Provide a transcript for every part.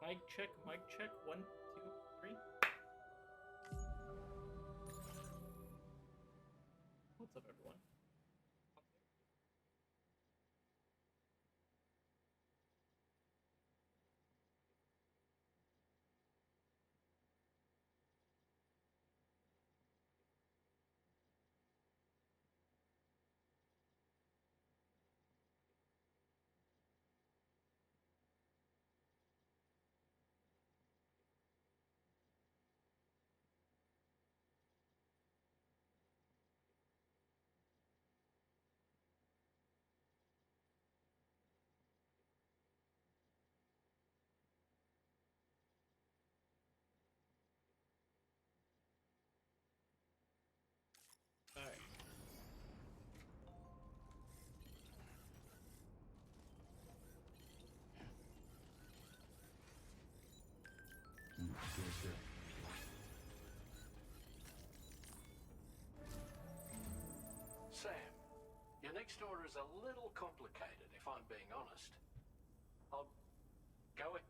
Mic check, mic check. 1, 2, 3. What's up, everyone? Alright. Sure. Sam, your next order is a little complicated, if I'm being honest. I'll go it.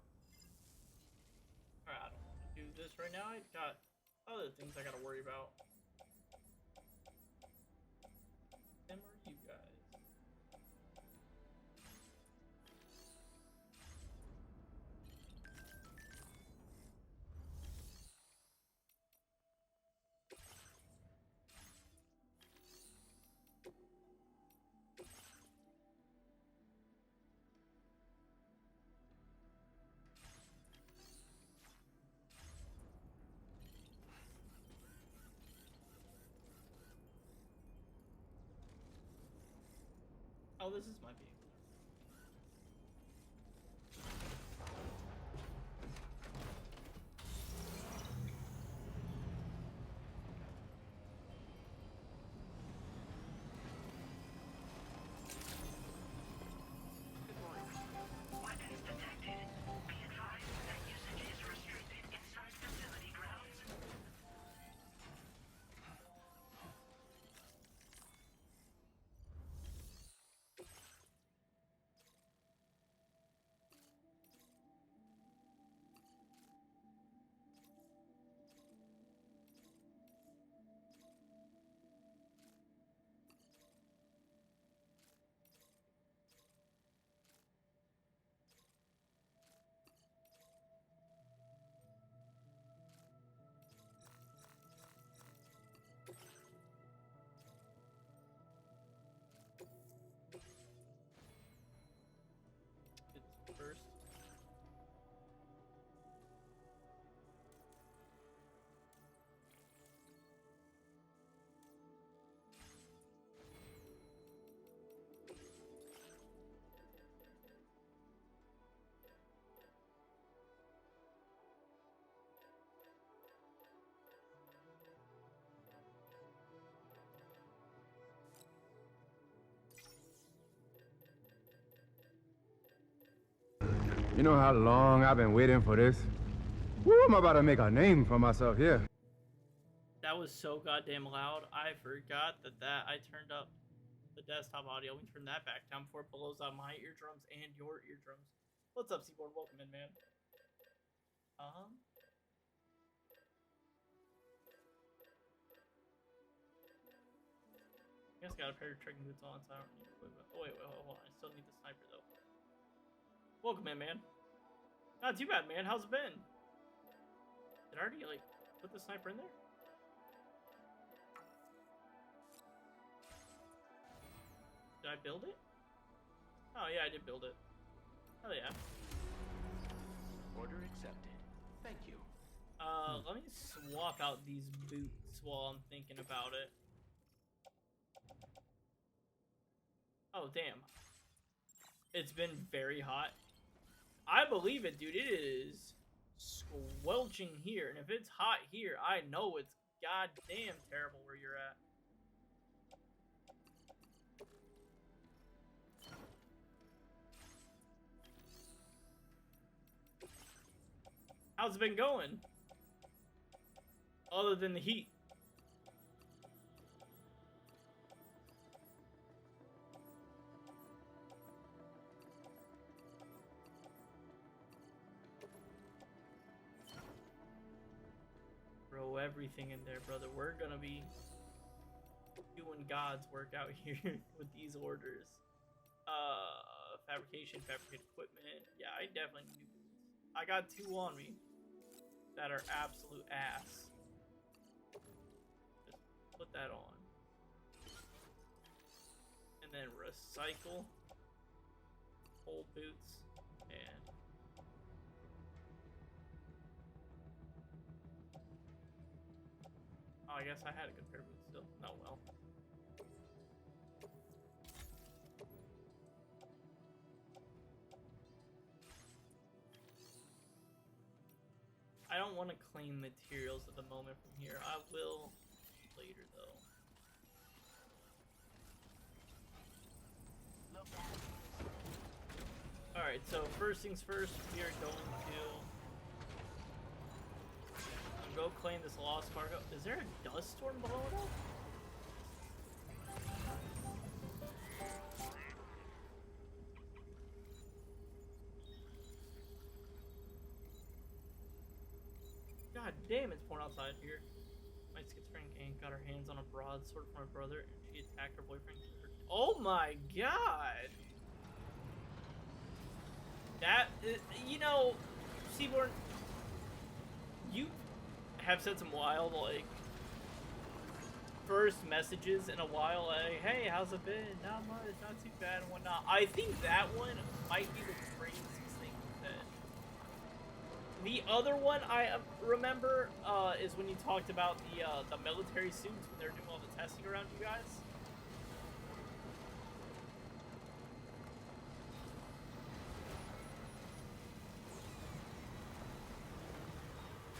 Alright, I don't want to do this right now. I got other things I gotta worry about. And where are you guys? Oh, this is my vehicle. Good morning. Weapons detected. Be advised that usage is restricted inside facility grounds. It's first. You know how long I've been waiting for this? Woo, I'm about to make a name for myself here. That was so goddamn loud. I forgot that I turned up the desktop audio. We turned that back down before it blows out my eardrums and your eardrums. What's up, Seaboard? Welcome in, man. I guess got a pair of trekking boots on, so I don't need equipment. Oh, wait, hold on. I still need the sniper, though. Welcome in, man. Not too bad, man. How's it been? Did I already, like, put the sniper in there? Did I build it? Oh, yeah, I did build it. Hell yeah. Order accepted. Thank you. Let me swap out these boots while I'm thinking about it. Oh, damn. It's been very hot. I believe it, dude. It is squelching here. And if it's hot here, I know it's goddamn terrible where you're at. How's it been going? Other than the heat. everything in there, brother. We're gonna be doing God's work out here with these orders. Fabrication, fabricate equipment. Yeah, I definitely need boots. I got 2 on me that are absolute ass. Just put that on. And then recycle old boots and oh, I guess I had a good pair of boots still. Oh well. I don't want to claim materials at the moment from here. I will later, though. Alright, so first things first, we are going to go claim this lost cargo. Is there a dust storm below it all? God damn, it's pouring outside here. My schizophrenic aunt got her hands on a broadsword from her brother, and she attacked her boyfriend. Oh my god! That, you know, Seaborn, you have said some wild, like, first messages in a while, like, hey, how's it been? Not much, not too bad, and whatnot. I think that one might be the craziest thing you said. The other one I remember is when you talked about the military suits when they were doing all the testing around you guys.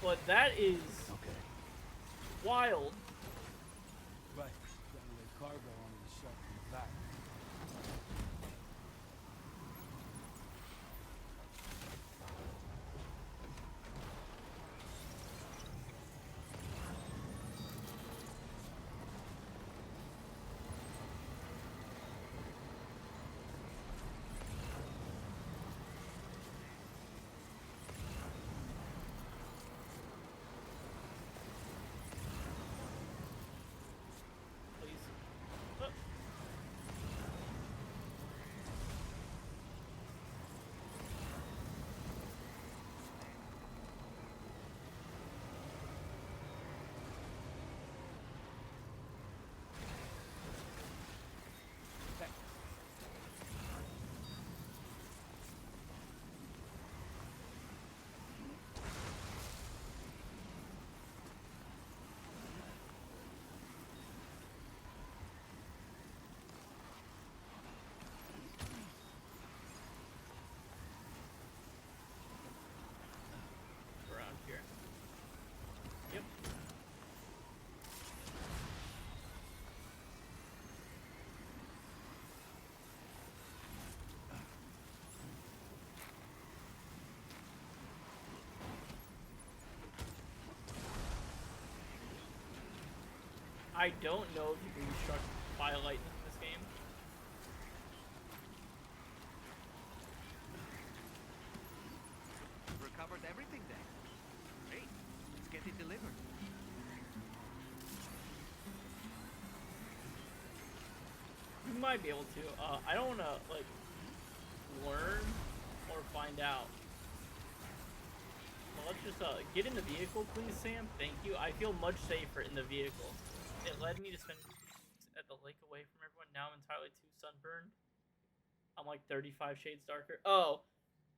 But that is Okay. wild. Right. Gotta lay cargo onto the shelf in the back. Please. Oh. Around here. Yep. I don't know if you can construct Firelight in this game. Recovered everything then. Great. Let's get it delivered. You might be able to. I don't want to, like, learn or find out. Well, let's just get in the vehicle, please, Sam. Thank you. I feel much safer in the vehicle. It led me to spend weeks at the lake away from everyone. Now I'm entirely too sunburned. I'm like 35 shades darker. Oh,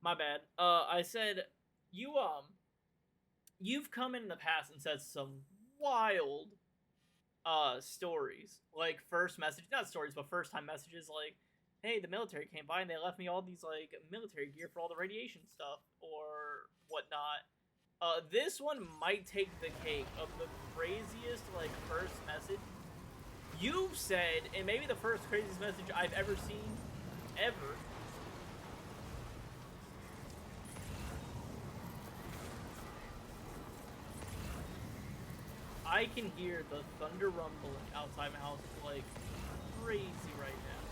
my bad. I said you've come in the past and said some wild stories, like first message, not stories, but first time messages, like, hey, the military came by and they left me all these like military gear for all the radiation stuff or whatnot. This one might take the cake of the craziest like first message you've said, and maybe the first craziest message I've ever seen ever. I can hear the thunder rumbling outside my house like crazy right now.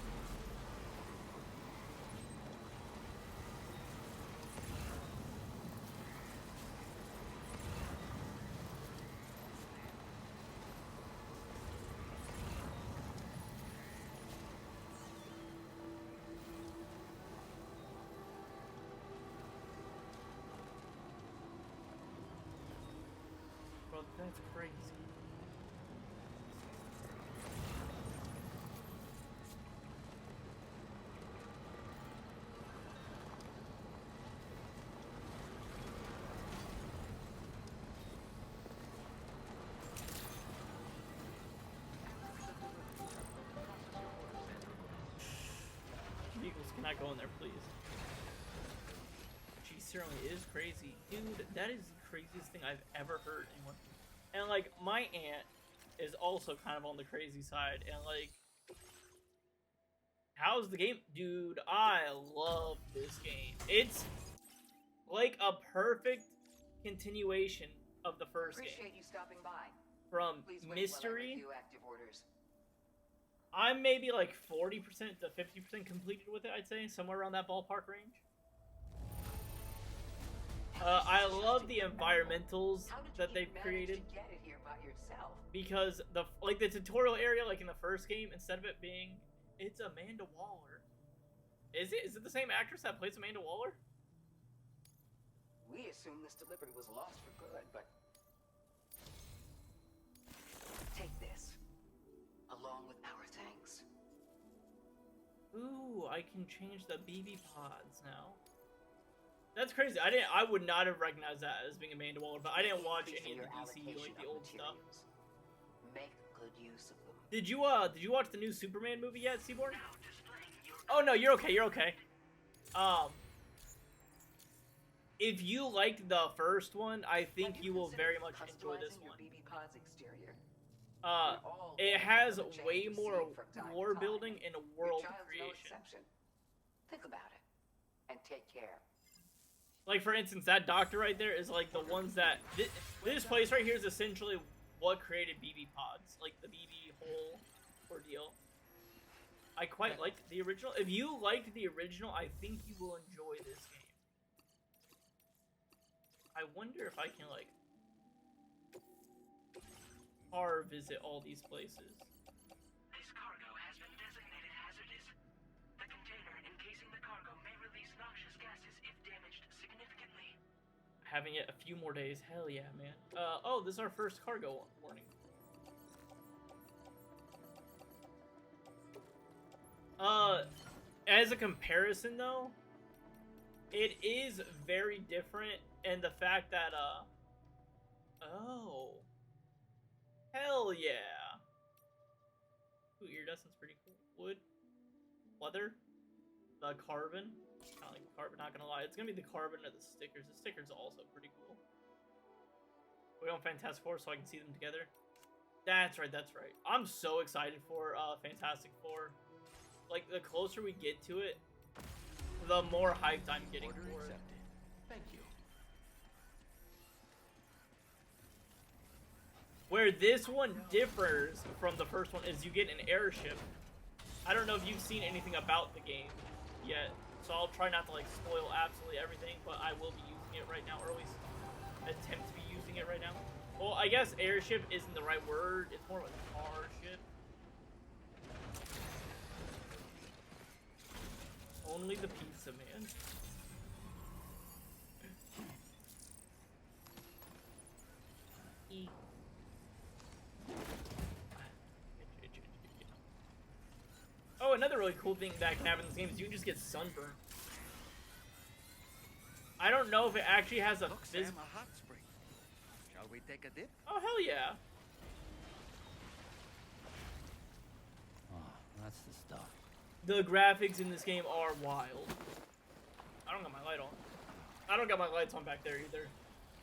That's crazy. Vehicles cannot go in there, please. She certainly is crazy. Dude, that is the craziest thing I've ever heard anyone. And like, my aunt is also kind of on the crazy side, and like, how's the game? Dude, I love this game. It's like a perfect continuation of the first game. Appreciate you stopping by. From Please wait mystery, while I review active orders. I'm maybe like 40% to 50% completed with it, I'd say, somewhere around that ballpark range. I love the environmentals that they've created. To get it here by yourself? Because the tutorial area, like in the first game, instead of it being, it's Amanda Waller. Is it? Is it the same actress that plays Amanda Waller? We assumed this delivery was lost for good, but take this, along with our thanks. Ooh, I can change the BB pods now. That's crazy. I would not have recognized that as being Amanda Waller, but I didn't watch any of the DC, like the old stuff. Make good use of them. Did you watch the new Superman movie yet, Seaborn? Oh no, you're okay. You're okay. If you liked the first one, I think you will very much enjoy this one. BB Pod's exterior? It has way more lore building and world creation. Think about it and take care. Like, for instance, that doctor right there is like the ones that this place right here is essentially what created BB pods, like the BB whole ordeal. I quite liked the original. If you liked the original, I think you will enjoy this game. I wonder if I can, like, car visit all these places. This cargo has been designated hazardous. The container encasing the cargo may release noxious gases if damaged significantly. Having it a few more days. Hell yeah, man. Oh, this is our first cargo warning. As a comparison, though, it is very different, and the fact that, oh. Hell yeah. Ooh, iridescent's pretty cool. Wood. Leather. The carbon. Kind of like carbon, not gonna lie. It's gonna be the carbon of the stickers. The stickers are also pretty cool. We on Fantastic Four so I can see them together. That's right, that's right. I'm so excited for Fantastic Four. Like, the closer we get to it, the more hyped I'm getting Order for it. accepted. Thank you. Where this one differs from the first one is you get an airship. I don't know if you've seen anything about the game yet, so I'll try not to, like, spoil absolutely everything, but I will be using it right now, or at least attempt to be using it right now. Well, I guess airship isn't the right word. It's more of a car ship. Only the pizza man. E. Oh, another really cool thing that can happen in this game is you can just get sunburned. I don't know if it actually has a Look, Sam, a hot spring. Shall we take a dip? Oh, hell yeah. Oh, that's the stuff. The graphics in this game are wild. I don't got my light on. I don't got my lights on back there either.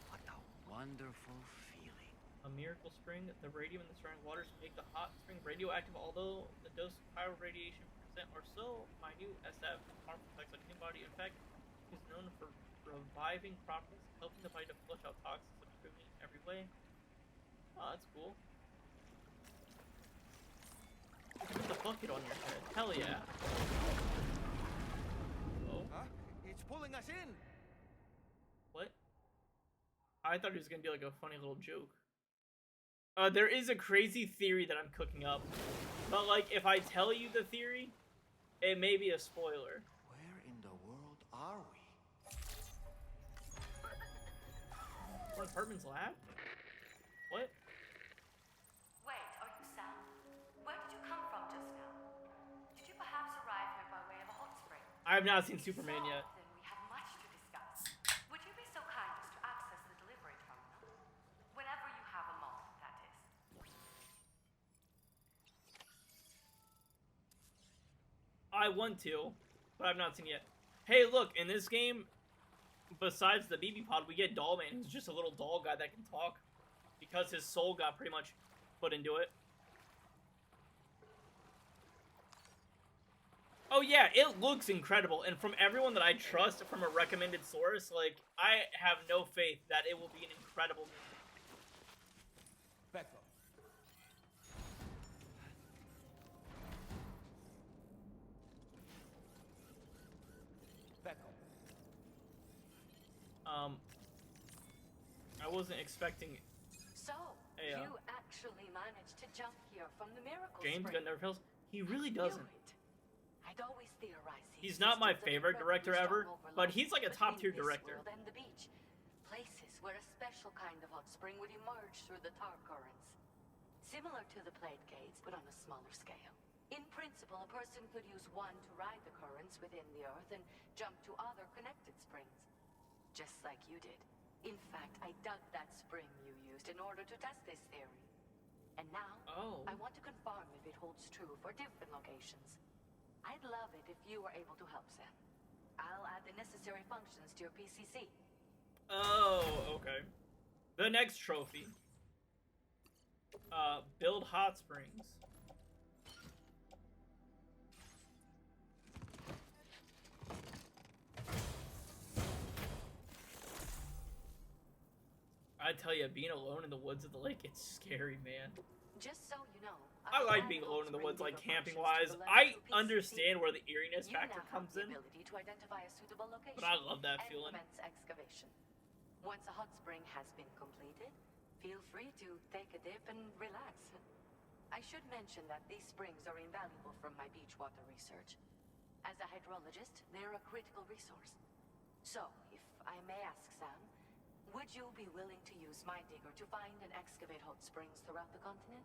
What a wonderful feeling. A miracle spring. The radium in the surrounding waters make the hot spring radioactive, although the dose of pyro radiation percent or so minute as to have harmful effects on human body. In fact, it is known for reviving properties, helping the body to flush out toxins, improving in every way. Oh, that's cool. Put the bucket on your head. Hell yeah. Oh. Huh? It's pulling us in. What? I thought it was gonna be like a funny little joke. There is a crazy theory that I'm cooking up. But, like, if I tell you the theory, it may be a spoiler. Where in the world are we? What, Hartman's lab? What? I've not seen Superman yet. Then we have much to discuss. Would you be so kind as to access the delivery terminal? Whenever you have a moment, that is. I want to, but I've not seen yet. Hey, look, in this game, besides the BB pod, we get Dollman, who's just a little doll guy that can talk. Because his soul got pretty much put into it. Oh yeah, it looks incredible, and from everyone that I trust from a recommended source, like, I have no faith that it will be an incredible game. Back up. Back up. I wasn't expecting So, Hey, you actually managed to jump here from the miracle James spring. Gunn never fails. He really Knew doesn't. it. I'd always theorized He's not my existed favorite an director incredibly ever, strong but he's like a overlap top-tier between this director. world and the beach. Places where a special kind of hot spring would emerge through the tar currents. Similar to the plate gates, but on a smaller scale. In principle, a person could use one to ride the currents within the earth and jump to other connected springs. Just like you did. In fact, I dug that spring you used in order to test this theory. And now, I want to confirm if it holds true for different locations. I'd love it if you were able to help, Sam. I'll add the necessary functions to your PCC. Oh, okay. The next trophy. Build hot springs. I tell you, being alone in the woods of the lake, it's scary, man. Just so you know, I like being alone in the woods, like camping-wise. I understand where the eeriness factor comes in, to identify a suitable location but I love that and feeling. commence excavation. Once a hot spring has been completed, feel free to take a dip and relax. I should mention that these springs are invaluable from my beach water research. As a hydrologist, they're a critical resource. So, if I may ask, Sam, would you be willing to use my digger to find and excavate hot springs throughout the continent?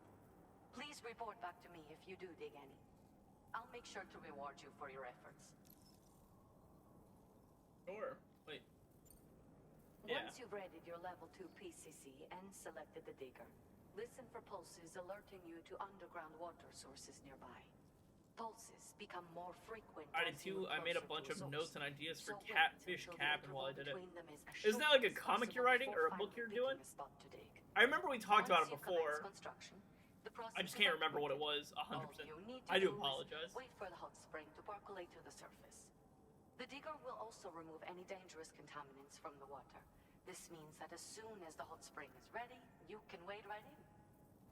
Please report back to me if you do dig any. I'll make sure to reward you for your efforts. Sure. Wait. Yeah. Once you've readied your level 2 PCC and selected the digger, listen for pulses alerting you to underground water sources nearby. Pulses become more frequent. I did as you too. I made a approach bunch of source. notes and ideas for So wait Catfish until the Cabin while I interval did it. between them is as Isn't that like a short as comic you're possible writing or a before book you're finally doing? picking a spot to dig. I remember we talked about it Once you commence before. construction, the I process just is can't remember what it completed. was 100%. All you need to I do do is apologize. Wait for the hot spring to percolate to the surface. The digger will also remove any dangerous contaminants from the water. This means that as soon as the hot spring is ready, you can wade right in.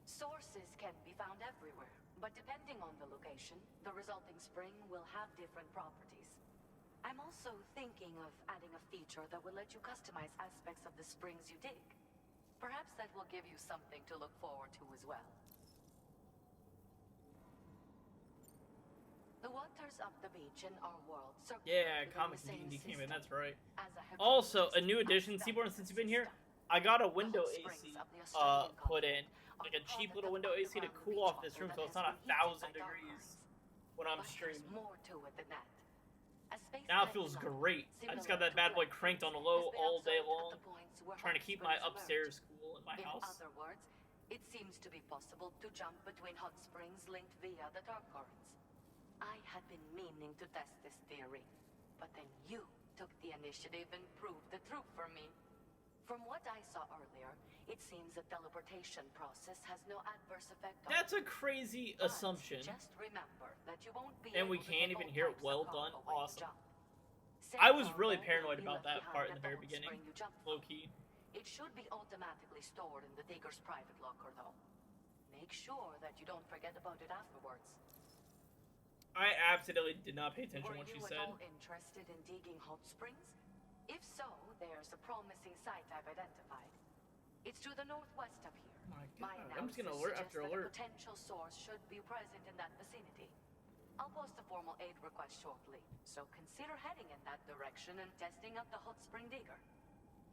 Sources can be found everywhere, but depending on the location, the resulting spring will have different properties. I'm also thinking of adding a feature that will let you customize aspects of the springs you dig. Perhaps that will give you something to look forward to as well. The waters of the beach in our world circulate Yeah, within comic the same D&D came in. system. That's right. As a Also, a hydrologist, new I addition, study Seaborn, the since you've been here, system. I got a The window hot springs AC of the Australian put in. continent Like a are cheap product little of window AC to underground cool beach off this water room that so it's has not been heated 1,000 by dark degrees currents. when I'm But there's streaming. more to it than that. A space Now it like feels London, great. I just got similar that to bad boy Blackpool, cranked on has low been all day observed at long, the points where trying to hot keep my springs emerge. upstairs cool in my In house. other words, it seems to be possible to jump between hot springs linked via the dark currents. I had been meaning to test this theory, but then you took the initiative and proved the truth for me. From what I saw earlier, it seems the teleportation process has no adverse effect on That's a you. crazy But assumption. Just remember that you won't be And we able to can't take even all hear it. types of Well cargo done. when you Awesome. jump. I was Safe really cargo paranoid will be about left that part in behind the at very hot beginning. spring you jump Low from. key. It should be automatically stored in the digger's private locker, though. Make sure that you don't forget about it afterwards. I absolutely did not pay attention Were to what she you at said. all interested in digging hot springs? If so, there's a promising site I've identified. It's to the northwest of here. My My God, I'm just gonna analysis alert suggests after that alert. a potential source should be present in that vicinity. I'll post a formal aid request shortly, so consider heading in that direction and testing out the hot spring digger.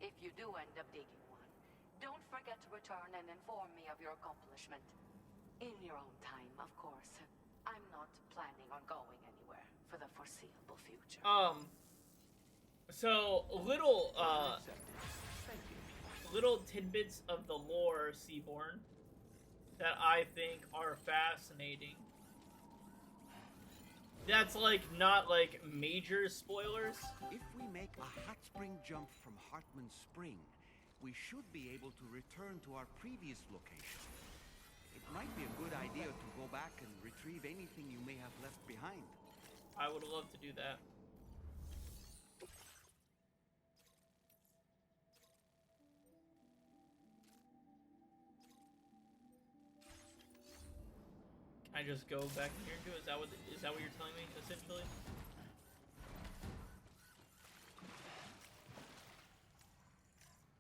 If you do end up digging one, don't forget to return and inform me of your accomplishment. In your own time, of course. I'm not planning on going anywhere, for the foreseeable future. So little tidbits of the lore Seaborn that I think are fascinating. That's like not like major spoilers. If we make a hot spring jump from Hartman Spring, we should be able to return to our previous location. It might be a good idea to go back and retrieve anything you may have left behind. I would love to do that. Can I just go back in here and do it? Is that what you're telling me, essentially?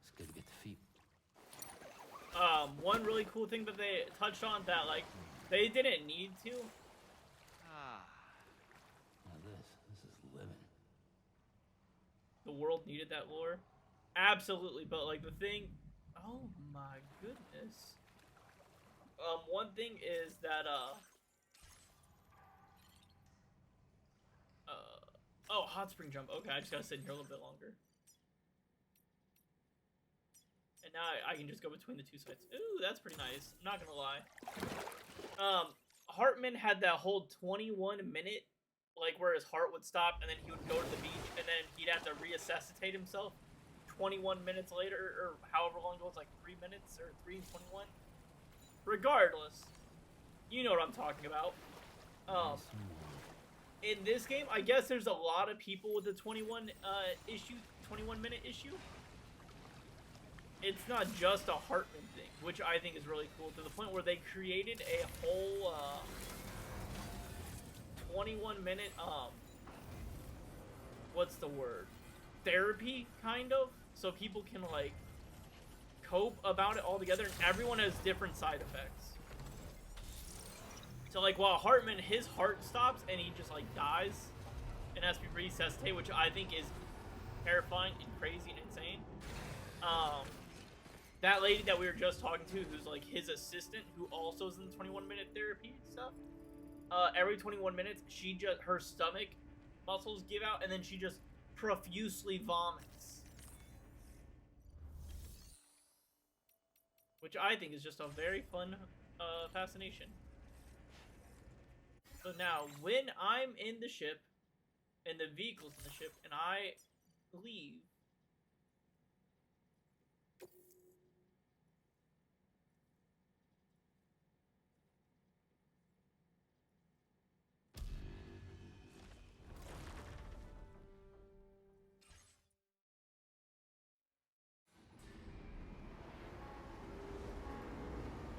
It's good to get the feet. One really cool thing that they touched on that, like, they didn't need to. Now this is living. The world needed that lore. Absolutely, but like the thing, oh my goodness. One thing is that, oh, hot spring jump. Okay, I just gotta sit here a little bit longer. And now I can just go between the two sites. Ooh, that's pretty nice. I'm not gonna lie. Hartman had that whole 21-minute, like, where his heart would stop, and then he would go to the beach, and then he'd have to resuscitate himself 21 minutes later, or however long it was, like 3 minutes, or 3 and 21. Regardless, you know what I'm talking about. In this game, I guess there's a lot of people with the 21-minute issue. It's not just a Hartman thing, which I think is really cool, to the point where they created a whole 21-minute what's the word? Therapy, kind of, so people can like cope about it all together, and everyone has different side effects. So like while Hartman, his heart stops and he just like dies and has to be resuscitated, which I think is terrifying and crazy and insane. That lady that we were just talking to, who's like his assistant, who also is in the 21-minute therapy stuff, every 21 minutes, her stomach muscles give out, and then she just profusely vomits. Which I think is just a very fun fascination. So now, when I'm in the ship, and the vehicle's in the ship, and I leave,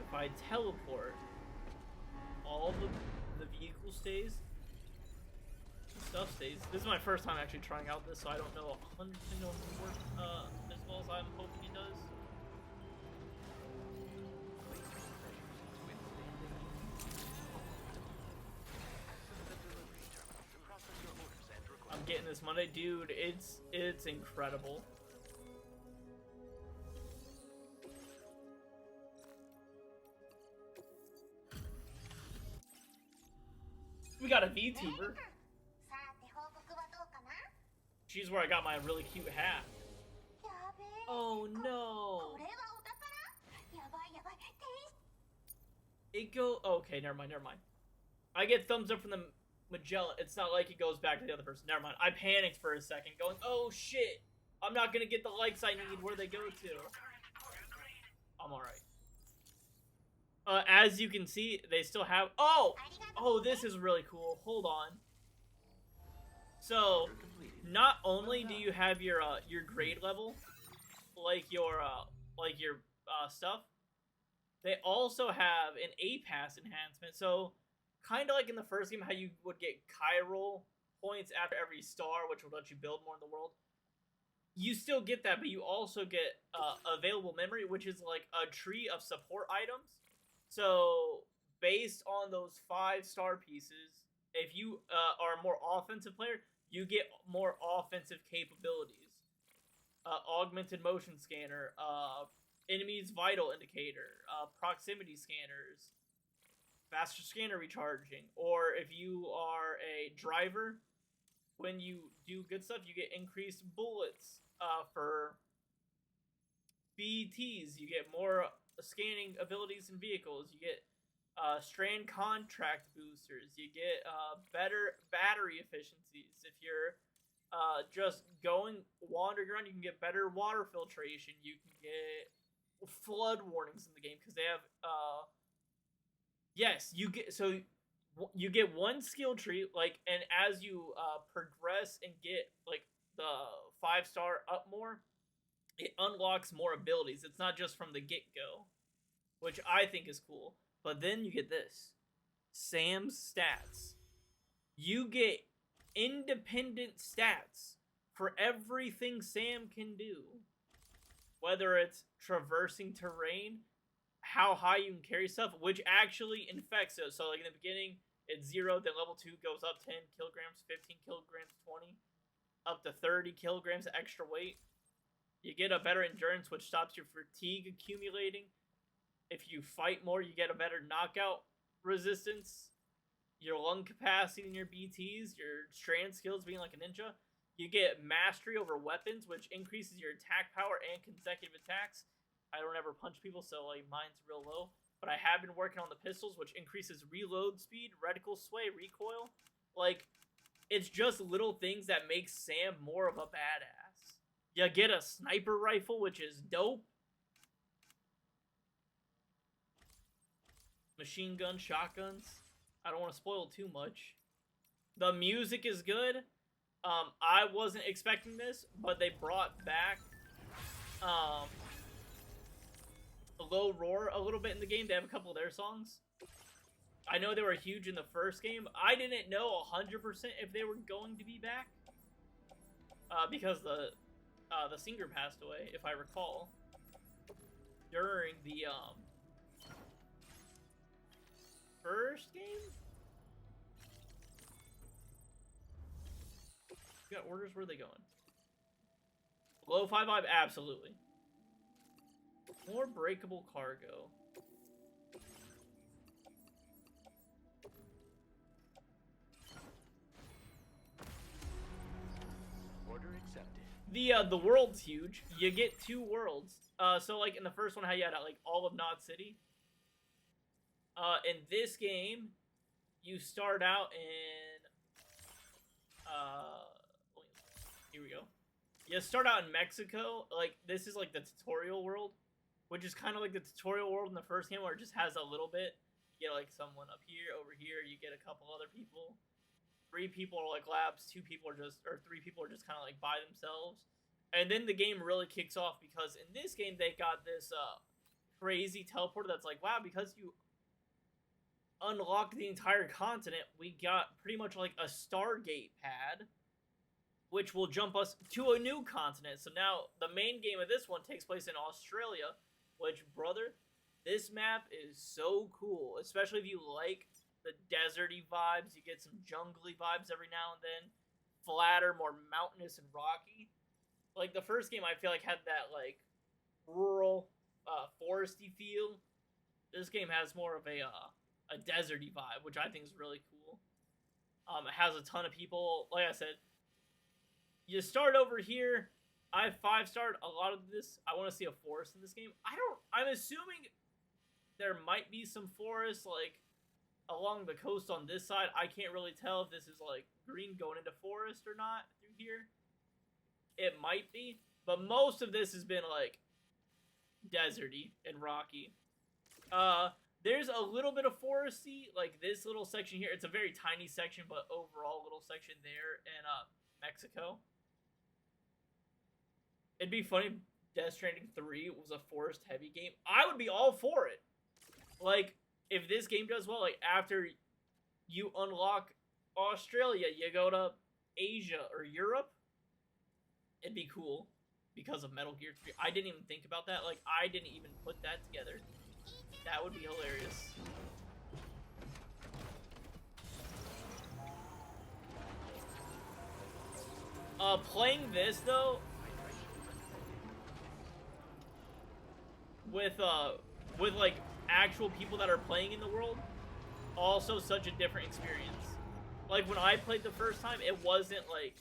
if I teleport, all the vehicle stays, stuff stays. This is my first time actually trying out this, so I don't know 100% know if it'll work as well as I'm hoping it does. I'm getting this Monday, dude. It's incredible. We got a VTuber. She's where I got my really cute hat. Oh no. Okay, never mind. I get thumbs up from the Magellan. It's not like it goes back to the other person. Never mind. I panicked for a second, going, oh shit. I'm not gonna get the likes I need where they go to. I'm alright. As you can see, they still have... Oh, this is really cool. Hold on. So, not only do you have your grade level, like your stuff, they also have an A-Pass enhancement. So, kind of like in the first game, how you would get chiral points after every star, which would let you build more in the world. You still get that, but you also get available memory, which is like a tree of support items. So, based on those 5-star pieces, if you are a more offensive player, you get more offensive capabilities. Augmented motion scanner, enemies vital indicator, proximity scanners, faster scanner recharging, or if you are a driver, when you do good stuff, you get increased bullets for BTs. You get more scanning abilities in vehicles. You get strand contract boosters. You get better battery efficiencies. If you're just wandering around, you can get better water filtration. You can get flood warnings in the game because they have yes, you get one skill tree, like, and as you progress and get like the 5-star up more, it unlocks more abilities. It's not just from the get-go, which I think is cool. But then you get this, Sam's stats. You get independent stats for everything Sam can do, whether it's traversing terrain, how high you can carry stuff, which actually infects it. So like in the beginning, it's 0, then level 2 goes up 10 kilograms, 15 kilograms, 20, up to 30 kilograms extra weight. You get a better endurance, which stops your fatigue accumulating. If you fight more, you get a better knockout resistance. Your lung capacity in your BTs, your strand skills being like a ninja. You get mastery over weapons, which increases your attack power and consecutive attacks. I don't ever punch people, so like mine's real low. But I have been working on the pistols, which increases reload speed, reticle sway, recoil. Like, it's just little things that make Sam more of a badass. You get a sniper rifle, which is dope. Machine gun, shotguns. I don't want to spoil too much. The music is good. I wasn't expecting this, but they brought back Low Roar a little bit in the game. They have a couple of their songs. I know they were huge in the first game. I didn't know 100% if they were going to be back because the singer passed away, if I recall, during the first game. You got orders? Where are they going? Low 5-5, absolutely. More breakable cargo. Order accepted. The world's huge. You get 2 worlds. So like in the first one, how you had like all of Knot City. In this game, you start out in here we go. You start out in Mexico. Like, this is like the tutorial world, which is kind of like the tutorial world in the first game, where it just has a little bit. You get like someone up here, over here. You get a couple other people. 3 people are like labs. 2 people are just, or 3 people are just kind of like by themselves. And then the game really kicks off because in this game they got this crazy teleporter that's like, wow, because you unlock the entire continent, we got pretty much like a Stargate pad, which will jump us to a new continent. So now the main game of this one takes place in Australia, which, brother, this map is so cool, especially if you like the deserty vibes. You get some jungly vibes every now and then, flatter, more mountainous and rocky. Like the first game, I feel like had that like rural, foresty feel. This game has more of a deserty vibe, which I think is really cool. It has a ton of people. Like I said, you start over here. I 5-starred a lot of this. I want to see a forest in this game. I'm assuming there might be some forest like along the coast on this side. I can't really tell if this is like green going into forest or not through here. It might be, but most of this has been like deserty and rocky. There's a little bit of foresty, like this little section here. It's a very tiny section, but overall little section there in Mexico. It'd be funny if Death Stranding 3 was a forest-heavy game. I would be all for it. Like, if this game does well, like, after you unlock Australia, you go to Asia or Europe, it'd be cool because of Metal Gear 3. I didn't even think about that. Like, I didn't even put that together. That would be hilarious. Playing this, though, with like actual people that are playing in the world, Also such a different experience. Like, when I played the first time, it wasn't like...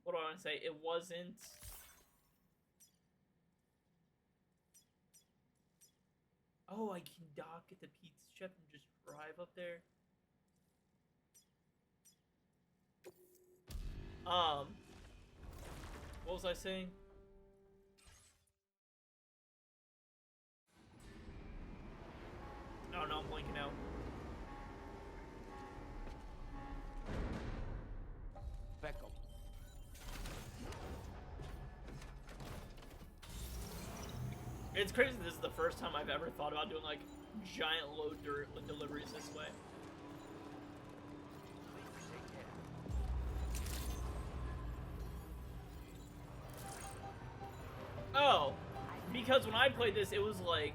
What do I want to say? It wasn't... Oh, I can dock at the pizza shop and just drive up there. What was I saying? Oh no, I'm blanking out. Back up. It's crazy this is the first time I've ever thought about doing like giant load deliveries this way. Oh, because when I played this, it was like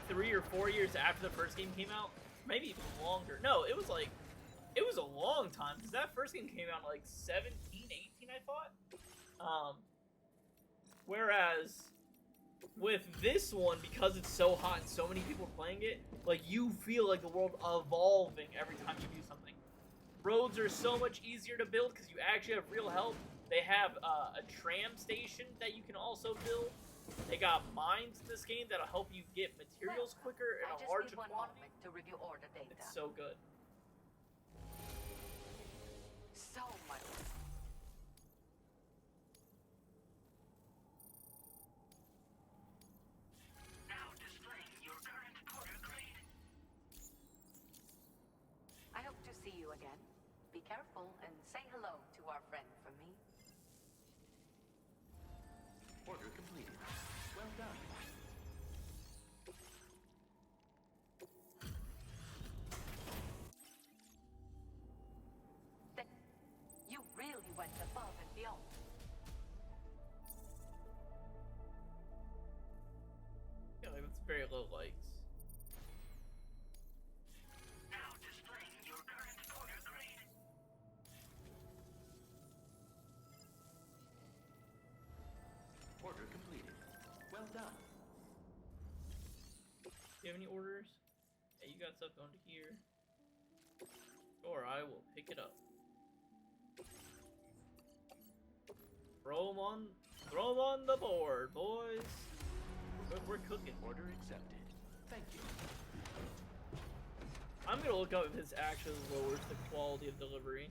3 or 4 years after the first game came out. Maybe even longer. No, it was a long time, because that first game came out in like 17, 18, I thought. Whereas with this one, because it's so hot and so many people playing it, like, you feel like the world evolving every time you do something. Roads are so much easier to build because you actually have real help. They have a tram station that you can also build. They got mines in this game that'll help you get materials quicker in a larger quantity. To review order data. It's so good. So much. Now displaying your current order grade. I hope to see you again. Be careful and say hello to our friend from me. Order completed. Well done. You really went above and beyond. Yeah, like, it's very low likes. Now displaying your current order grade. Order completed. Well done. Do you have any orders? Yeah, you got stuff going to here. Sure, I will pick it up. Throw 'em on the board, boys. We're cooking. Order accepted. Thank you. I'm gonna look up if this actually lowers the quality of delivery.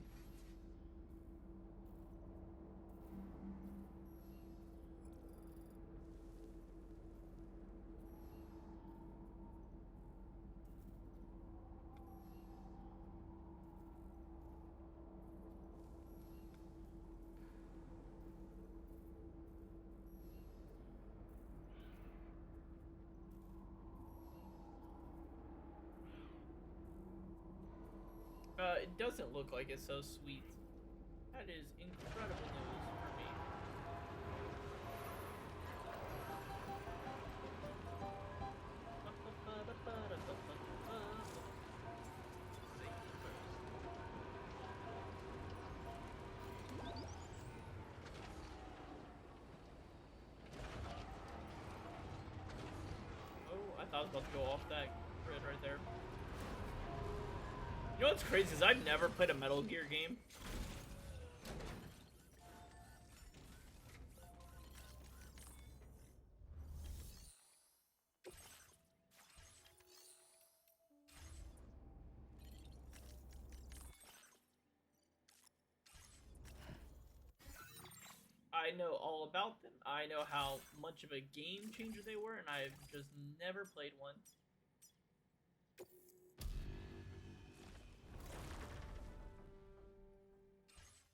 It doesn't look like it's so sweet. That is incredible news for me. Oh, I thought I was about to go off that grid right there. You know what's crazy is I've never played a Metal Gear game. I know all about them. I know how much of a game changer they were, and I've just never played one.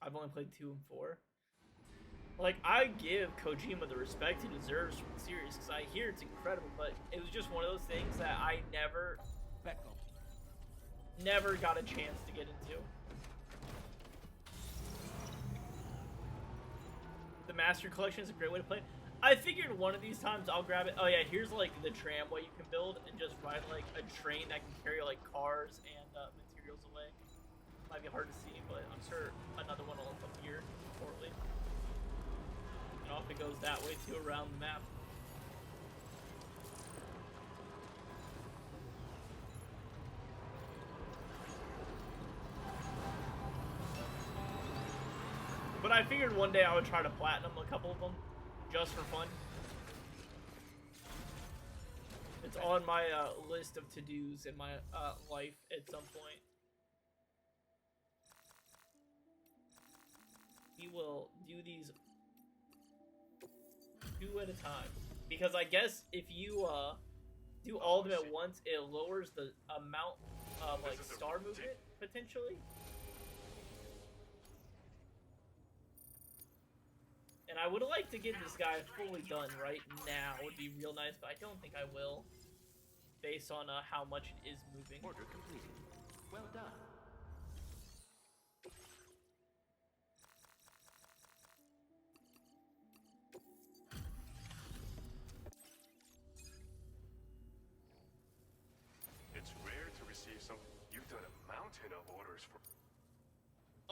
I've only played 2 and 4. Like, I give Kojima the respect he deserves from the series, because I hear it's incredible, but it was just one of those things that I never got a chance to get into. The Master Collection is a great way to play. I figured one of these times I'll grab it. Oh yeah, here's like the tramway you can build and just ride like a train that can carry like cars and materials away. Might be hard to see, but I'm sure another one will appear shortly. And off it goes that way too around the map. But I figured one day I would try to platinum a couple of them, just for fun. It's on my list of to-dos in my life at some point. We will do these 2 at a time. Because I guess if you do all of them at once, it lowers the amount of like star movement, potentially. And I would like to get this guy fully done right now. Would be real nice, but I don't think I will. Based on how much it is moving. Order completed. Well done. It's rare to receive some. You've done a mountain of orders for.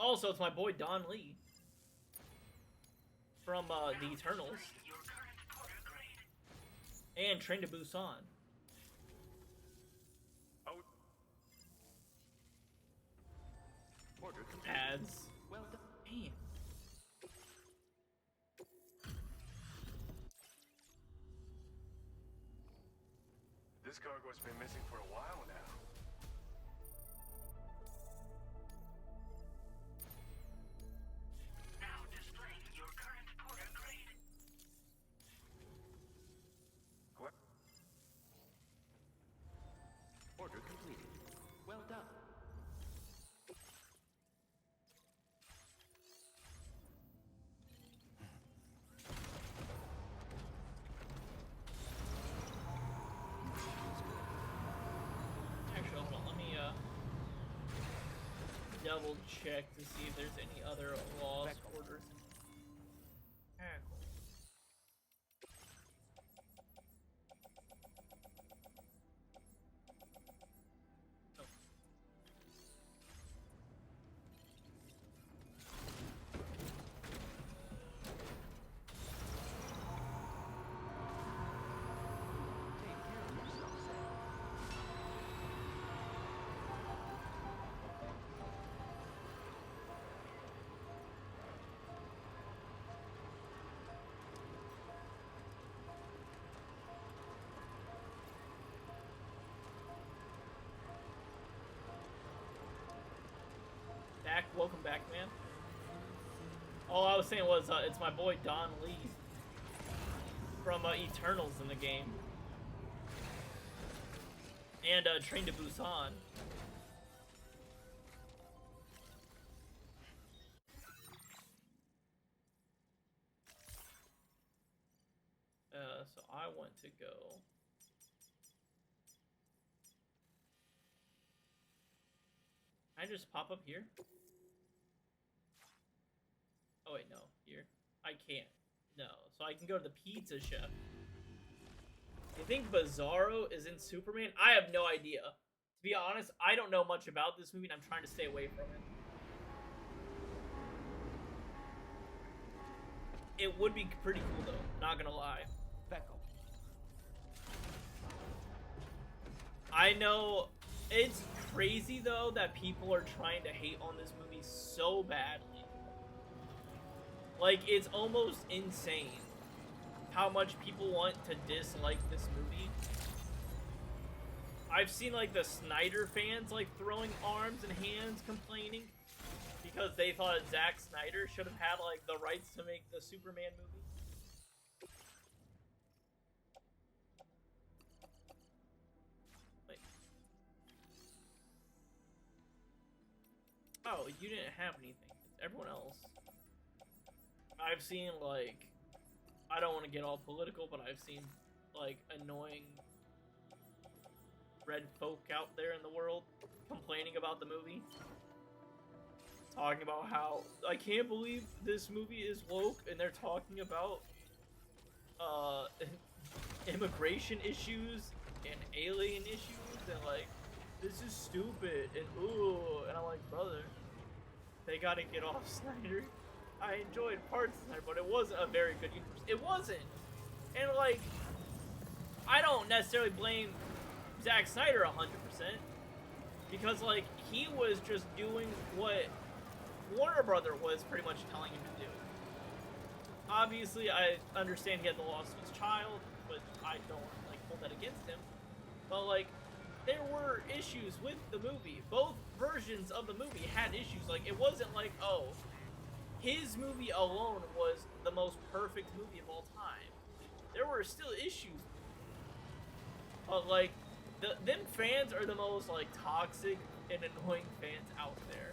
Also, it's my boy Don Lee from the Eternals and Train to Busan. Oh, Order completed. Ads. Well done. Damn. this cargo's been missing for a while now. Now displaying your current porter grade. What? Order completed. Well done. Actually, hold on. Let me double check to see if there's any other lost orders. Tackle. Oh. Take care of yourself, Sam. Back, welcome back, man. All I was saying was, it's my boy Don Lee from Eternals in the game. And Train to Busan. So I want to go. Can I just pop up here? Oh wait, no, here. I can't. No, so I can go to the pizza chef. You think Bizarro is in Superman? I have no idea. To be honest, I don't know much about this movie and I'm trying to stay away from it. It would be pretty cool though, not gonna lie. Becco. I know it's crazy though that people are trying to hate on this movie so badly. Like, it's almost insane how much people want to dislike this movie. I've seen like the Snyder fans like throwing arms and hands complaining because they thought Zack Snyder should have had like the rights to make the Superman movie. Wait. Oh, you didn't have anything. It's everyone else. I've seen like, I don't want to get all political, but I've seen like annoying red folk out there in the world complaining about the movie. Talking about how, I can't believe this movie is woke, and they're talking about immigration issues and alien issues, and like, this is stupid, and ooh, and I'm like, brother, they gotta get off Snyder. I enjoyed parts of Snyder, but it wasn't a very good universe. It wasn't! And like, I don't necessarily blame Zack Snyder 100%, because like, he was just doing what Warner Brother was pretty much telling him to do. Obviously, I understand he had the loss of his child, but I don't like hold that against him. But like, there were issues with the movie. Both versions of the movie had issues. Like, it wasn't like, oh, his movie alone was the most perfect movie of all time. There were still issues. But like, them fans are the most like toxic and annoying fans out there.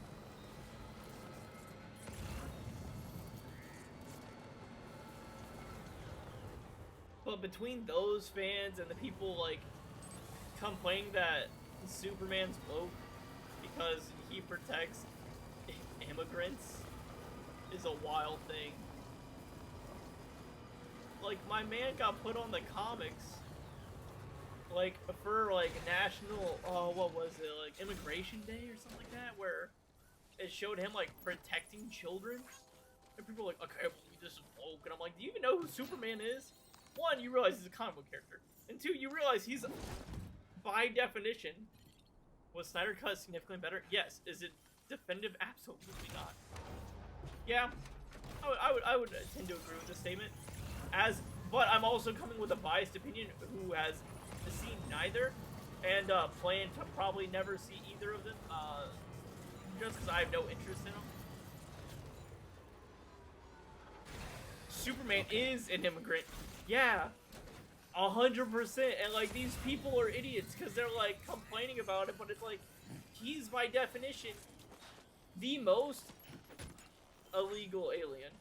But between those fans and the people like complaining that Superman's woke because he protects immigrants is a wild thing. Like, my man got put on the comics like for like national what was it, like Immigration Day or something like that, where it showed him like protecting children, and people were like, okay, I believe this is woke. And I'm like, do you even know who Superman is? One, you realize he's a comic book character, and two, you realize he's, by definition, was Snyder Cut significantly better? Yes. Is it definitive? Absolutely not. Yeah, I would tend to agree with this statement. But I'm also coming with a biased opinion who has seen neither, and plan to probably never see either of them, just because I have no interest in them. Superman is an immigrant. Yeah, 100%. And like, these people are idiots because they're like complaining about it, but it's like, he's by definition the most illegal alien.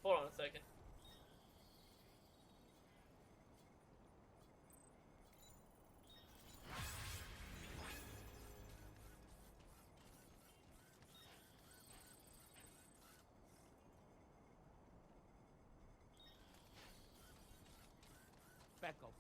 Hold on a second. Back up.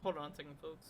Hold on a second, folks.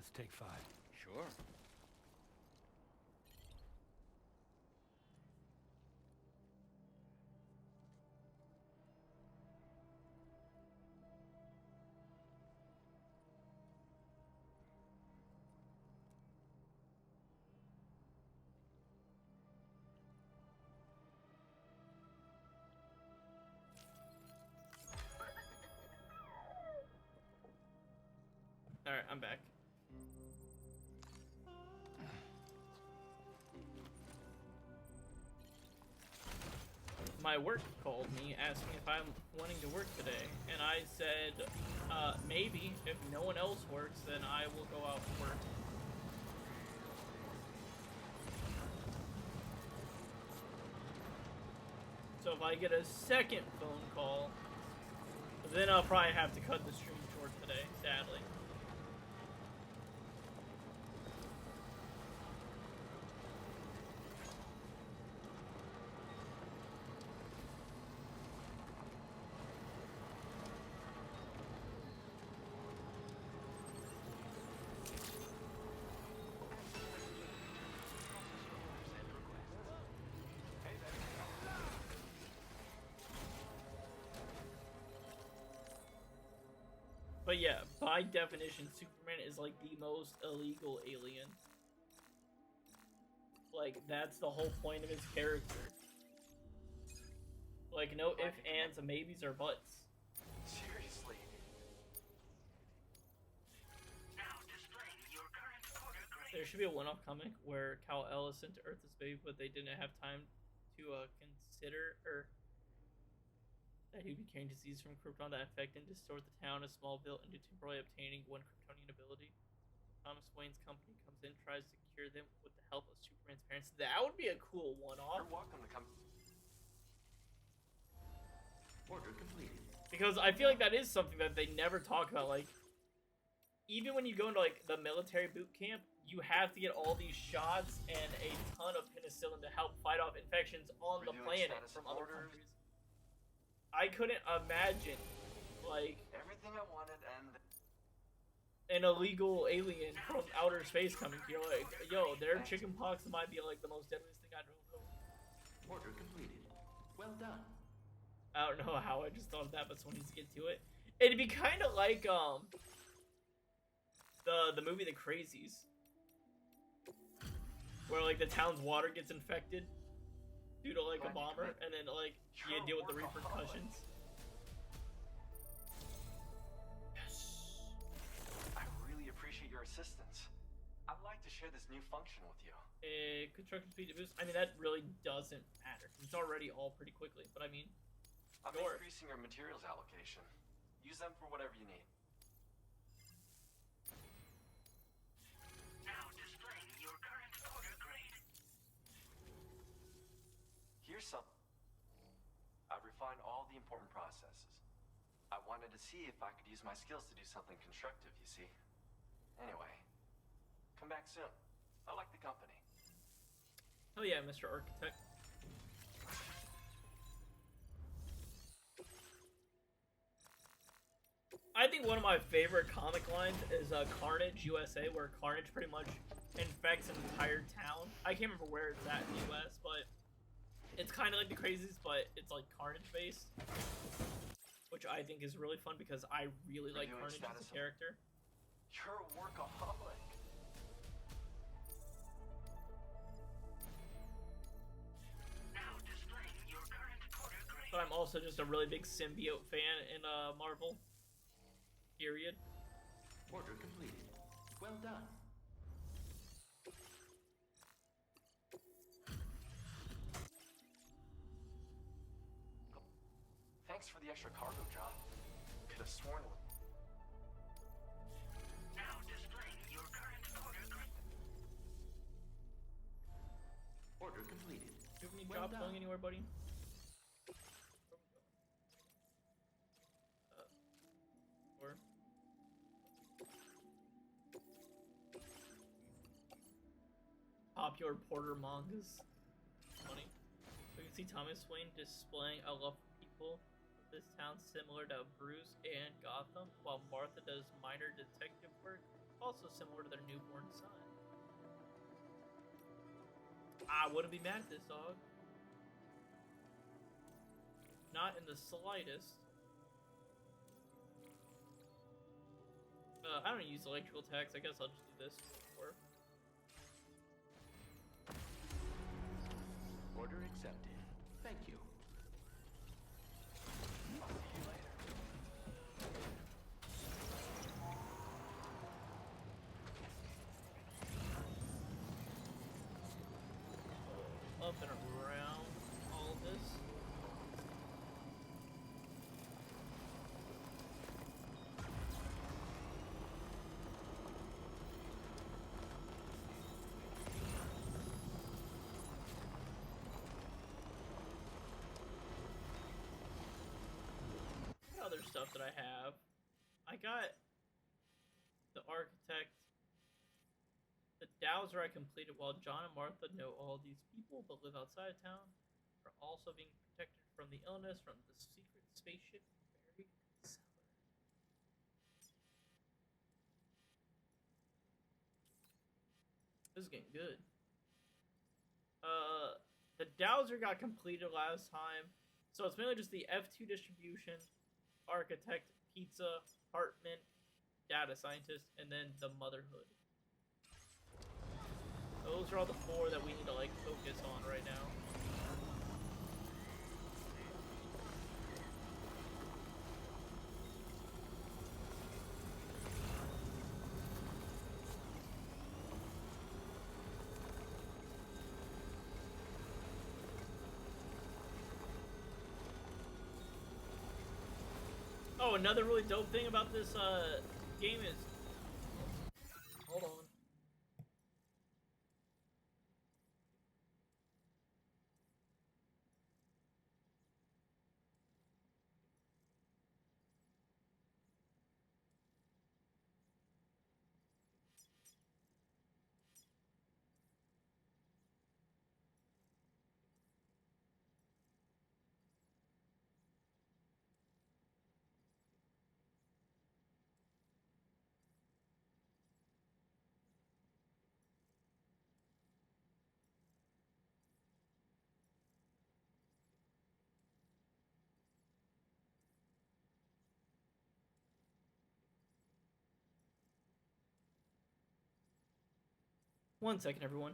Let's take 5. Sure. Alright, I'm back. My work called me asking if I'm wanting to work today, and I said, maybe. If no one else works, then I will go out and work. So if I get a second phone call, then I'll probably have to cut the stream short today, sadly. But yeah, by definition, Superman is like the most illegal alien. Like, that's the whole point of his character. Like, no ifs, ands, maybes, or buts. Seriously. Now displaying your current quarter grade. There should be a one-off comic where Kal-El is sent to Earth as baby, but they didn't have time to consider or that he'd be carrying disease from Krypton that affected and distort the town of Smallville into temporarily obtaining one Kryptonian ability. Thomas Wayne's company comes in, tries to cure them with the help of Superman's parents. That would be a cool one-off. You're welcome to come. Order completed. Because I feel like that is something that they never talk about. Like, even when you go into like the military boot camp, you have to get all these shots and a ton of penicillin to help fight off infections on the planet from other countries. I couldn't imagine, like, Everything I wanted and an illegal alien from outer space coming here. Like, yo, their chickenpox might be like the most deadliest thing I know. Order completed. Well done. I don't know how I just thought of that, but someone needs to get to it. It'd be kind of like the movie The Crazies, where like the town's water gets infected due to like a bomber, and then like you deal with the repercussions. Yes. I really appreciate your assistance. I'd like to share this new function with you. Construction speed to boost. I mean, that really doesn't matter. It's already all pretty quickly, but I mean. I'm Sure. increasing your materials allocation. Use them for whatever you need. Now displaying your current quarter grade. Here's some. I refined all the important processes. I wanted to see if I could use my skills to do something constructive, you see. Anyway, come back soon. I like the company. Oh yeah, Mr. Architect. I think one of my favorite comic lines is Carnage USA, where Carnage pretty much infects an entire town. I can't remember where it's at in the US, but it's kind of like the Crazies, but it's like Carnage based, which I think is really fun because I really like Carnage as a character. You're a workaholic. Now displaying your current quarter grade. But I'm also just a really big symbiote fan in Marvel. Period. Order completed. Well done. Thanks for the extra cargo job. Could have sworn. Now displaying your current quarter grade. Order completed. Do you have any Well jobs done. going anywhere, buddy? Or popular Porter mangas. Funny. We can see Thomas Wayne displaying a love for people of this town similar to Bruce and Gotham, while Martha does minor detective work, also similar to their newborn son. I wouldn't be mad at this, dog. Not in the slightest. I don't use electrical attacks. I guess I'll just do this. Or Order accepted. Thank you. I'll see you later. up and around all of this. What other stuff that I have? I got the architect. The Dowser I completed while John and Martha know all these people but live outside of town are also being protected from the illness from the secret spaceship buried in the cellar. This is getting good. The Dowser got completed last time, so it's mainly just the F2 distribution, architect, pizza, apartment, data scientist, and then the motherhood. Those are all the 4 that we need to like focus on right now. Oh, another really dope thing about this game is, hold on. One second, everyone.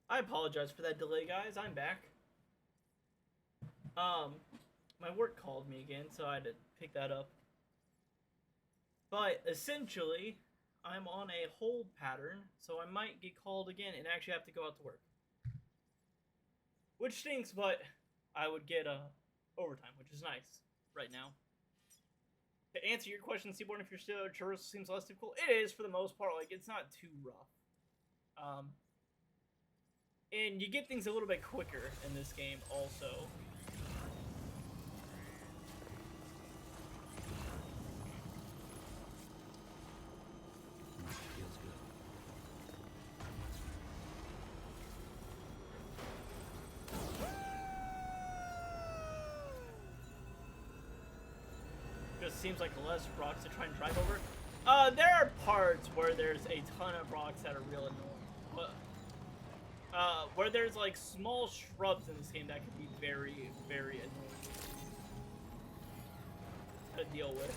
I apologize for that delay, guys. I'm back. My work called me again, so I had to pick that up. But essentially, I'm on a hold pattern, so I might get called again and actually have to go out to work. Which stinks, but I would get overtime, which is nice right now. To answer your question, Seaborn, if you're still a tourist, seems less difficult. It is for the most part. Like, it's not too rough. And you get things a little bit quicker in this game, also. Feels good. Just seems like less rocks to try and drive over. There are parts where there's a ton of rocks that are real annoying, but where there's like small shrubs in this game that can be very, very annoying to deal with.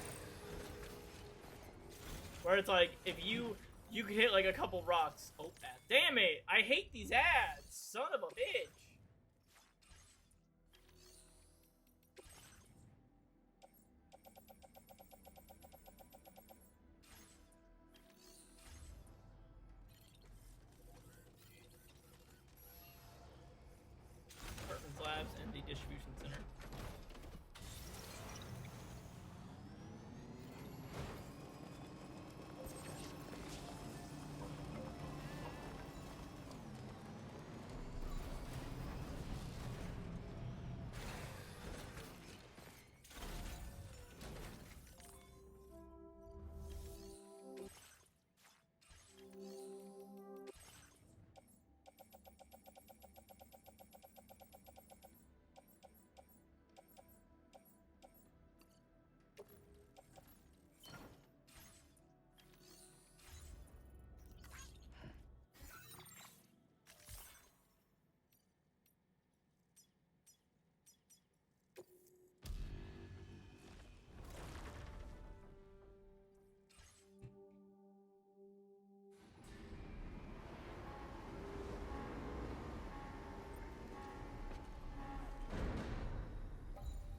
Where it's like if you can hit like a couple rocks. Oh, damn it! I hate these ads, son of a bitch. Apartments, labs, and the distribution center.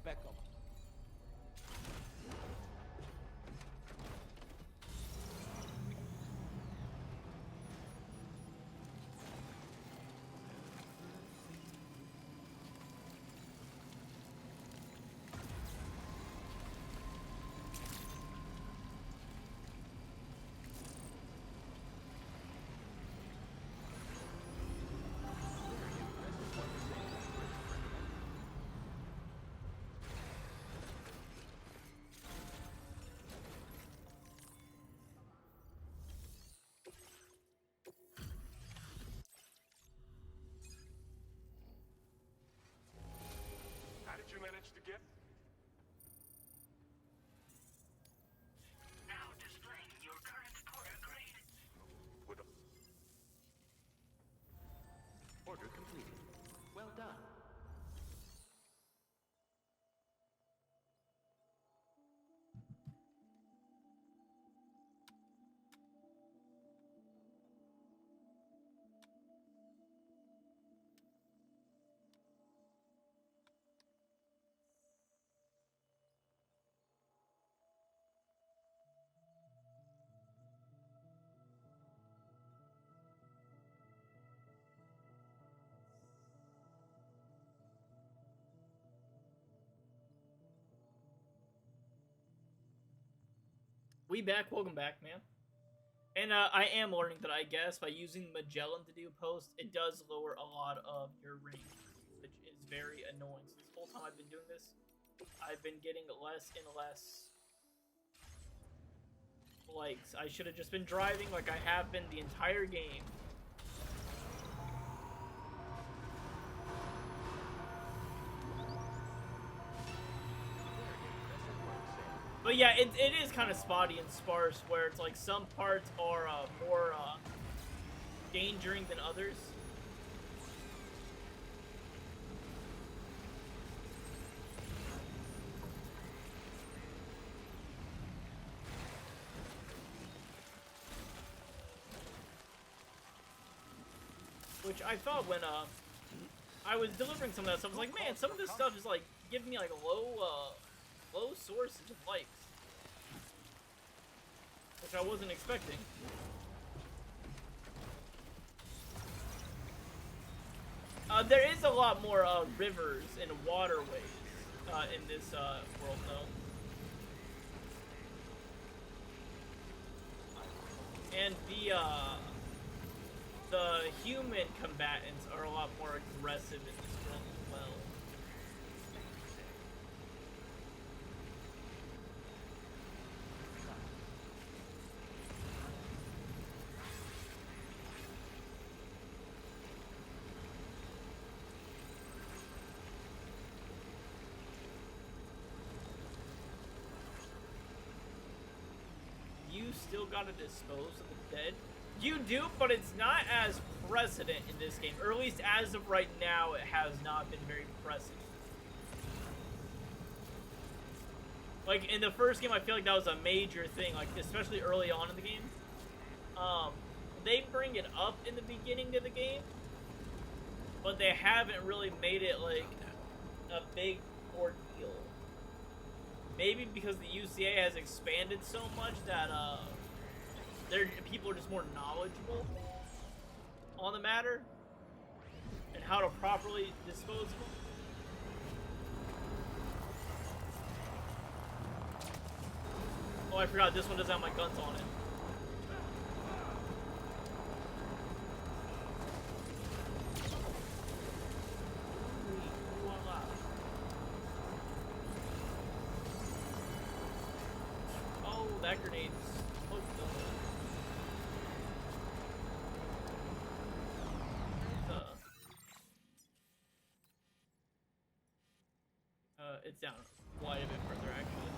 Back up. How did you manage to get? Now displaying your current porter grade. With a Order completed. Well done. We back, welcome back, man. And I am learning that I guess by using Magellan to do posts, it does lower a lot of your range, which is very annoying. So this whole time I've been doing this, I've been getting less and less likes. I should have just been driving like I have been the entire game. But yeah, it is kind of spotty and sparse, where it's like some parts are more endangering than others. Which which I thought when I was delivering some of that stuff. I was like, man, some of this stuff is like giving me like low sources of likes, which I wasn't expecting. There is a lot more rivers and waterways in this world, though. And the human combatants are a lot more aggressive in this world as well. You still gotta dispose of the dead? You do, but it's not as precedent in this game. Or at least as of right now, it has not been very precedent. Like, in the first game, I feel like that was a major thing, like, especially early on in the game. They bring it up in the beginning of the game, but they haven't really made it, like, a big ordeal. Maybe because the UCA has expanded so much that, people are just more knowledgeable on the matter and how to properly dispose of them. Oh, I forgot this one doesn't have my guns on it. Oh, that grenade's smoked though. It's down quite a bit further, actually.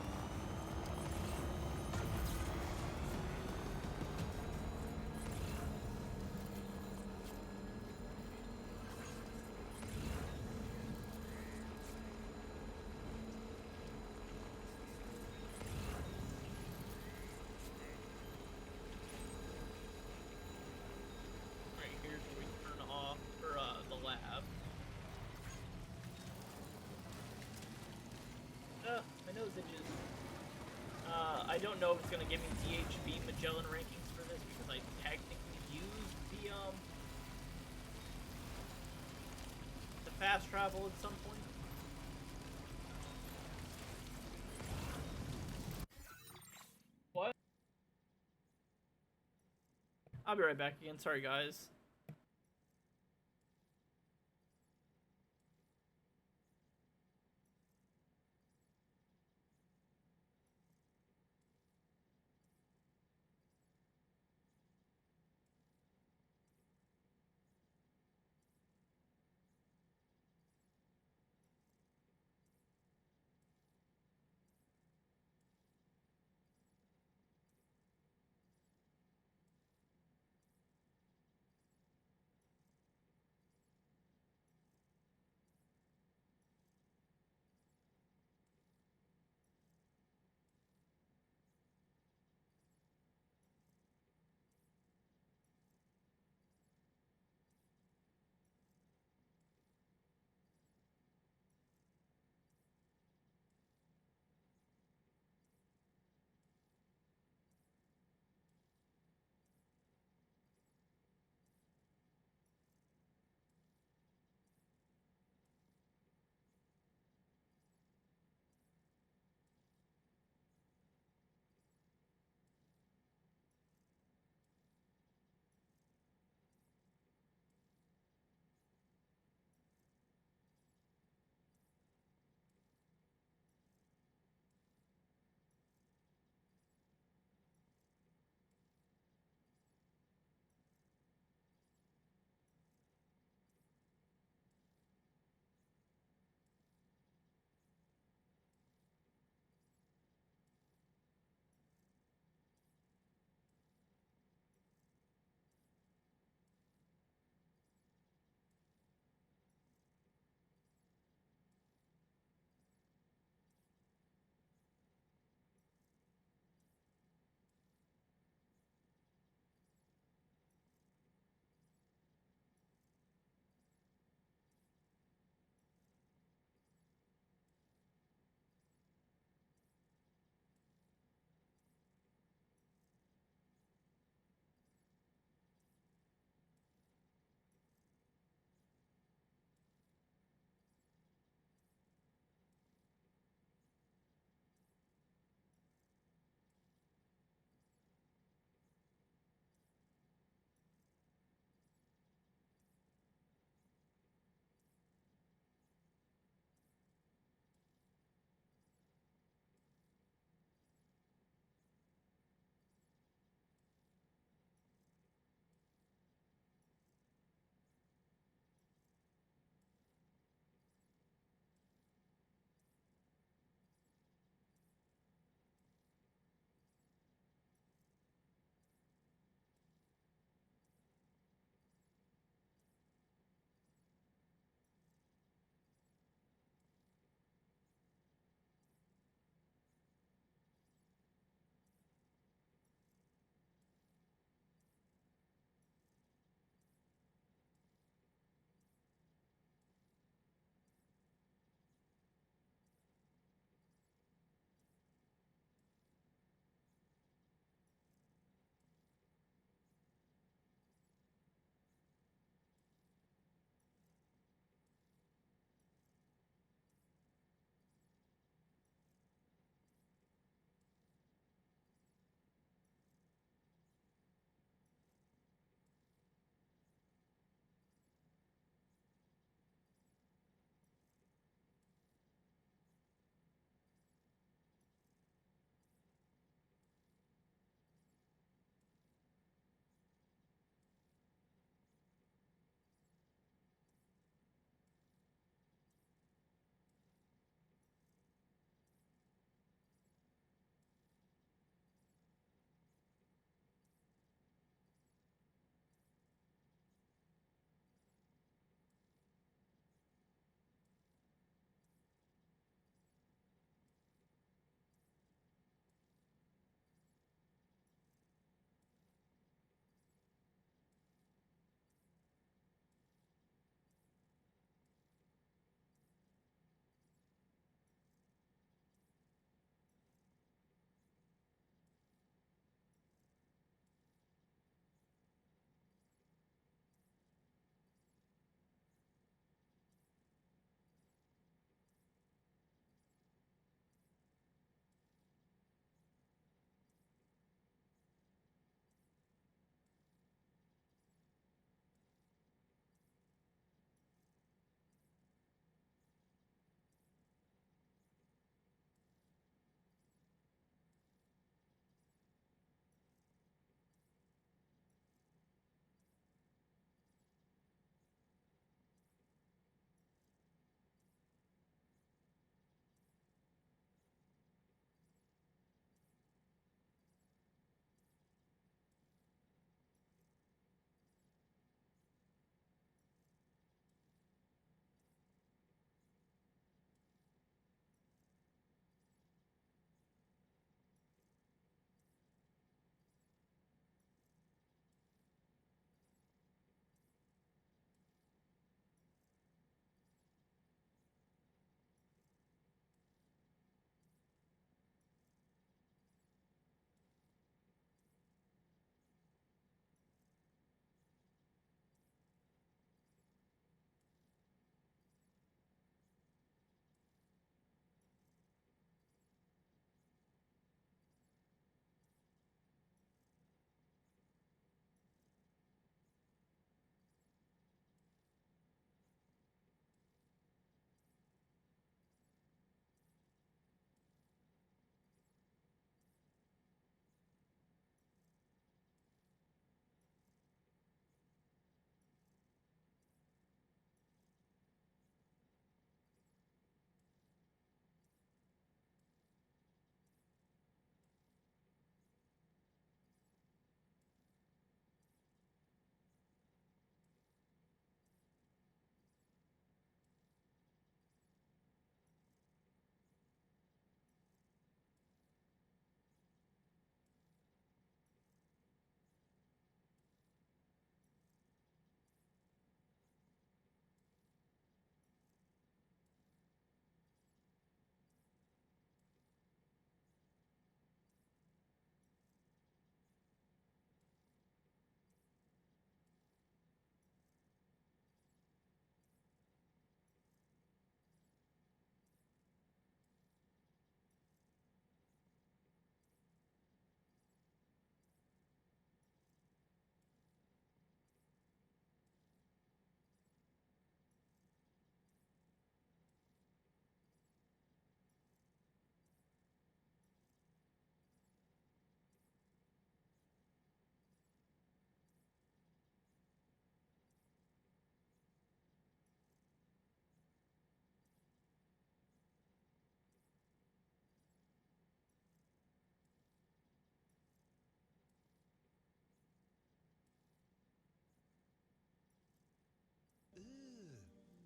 Right here's where we turn off for the lab. My nose itches. I don't know if it's gonna give me DHB Magellan rankings for this because I technically used the fast travel at some point. What? I'll be right back again. Sorry, guys.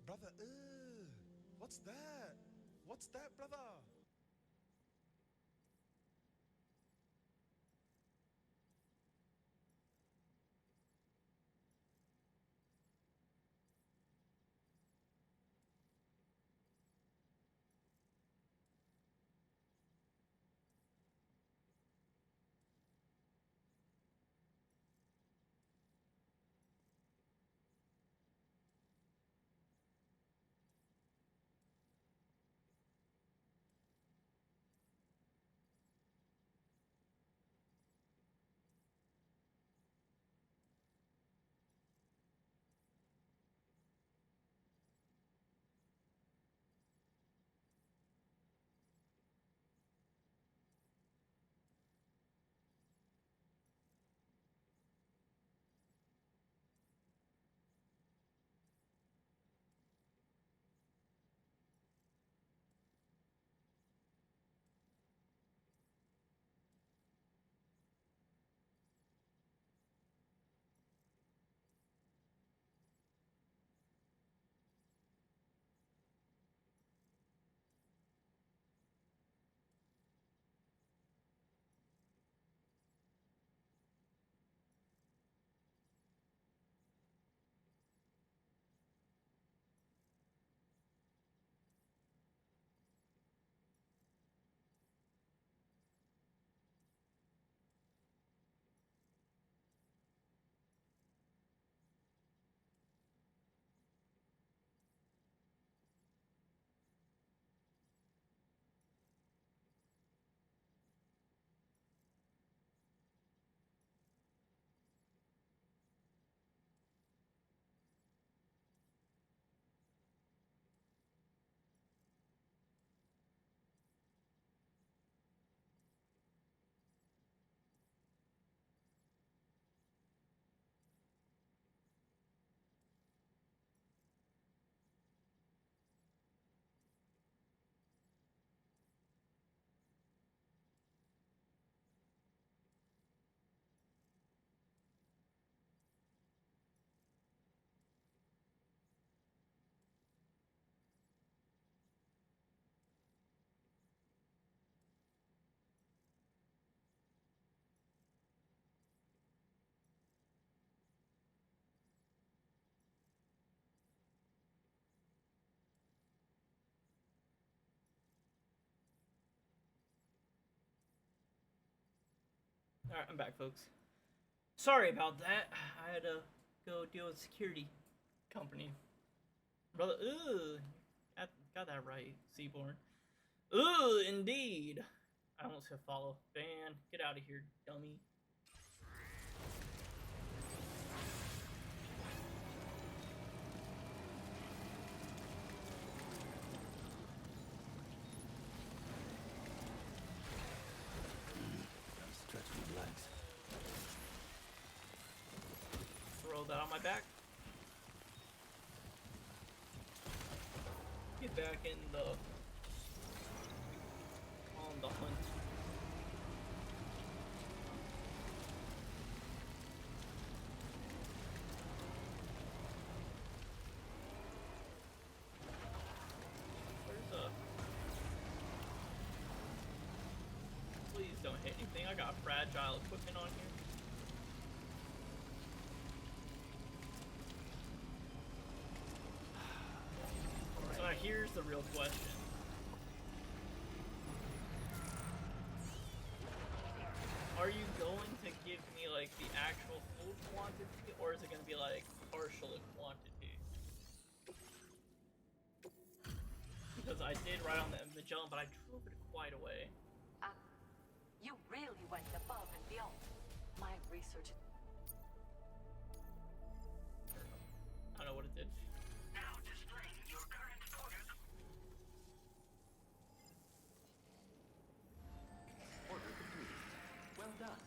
Brother, what's that? What's that, brother? Alright, I'm back, folks. Sorry about that. I had to go deal with security company. Brother, ooh. Got that right, Seaborn. Ooh, indeed. I almost hit follow. Ban, get out of here, dummy. Stretch my legs. Throw that on my back. Get back in the on the hunt. Where's please don't hit anything. I got fragile equipment on here. So now here's the real question. Are you going to give me like the actual full quantity, or is it going to be like partial quantity? Because I did ride on the Magellan, but I drove it quite a way. You really went above and beyond. My research. I don't know what it did. Now displaying your current order. Order completed. Well done.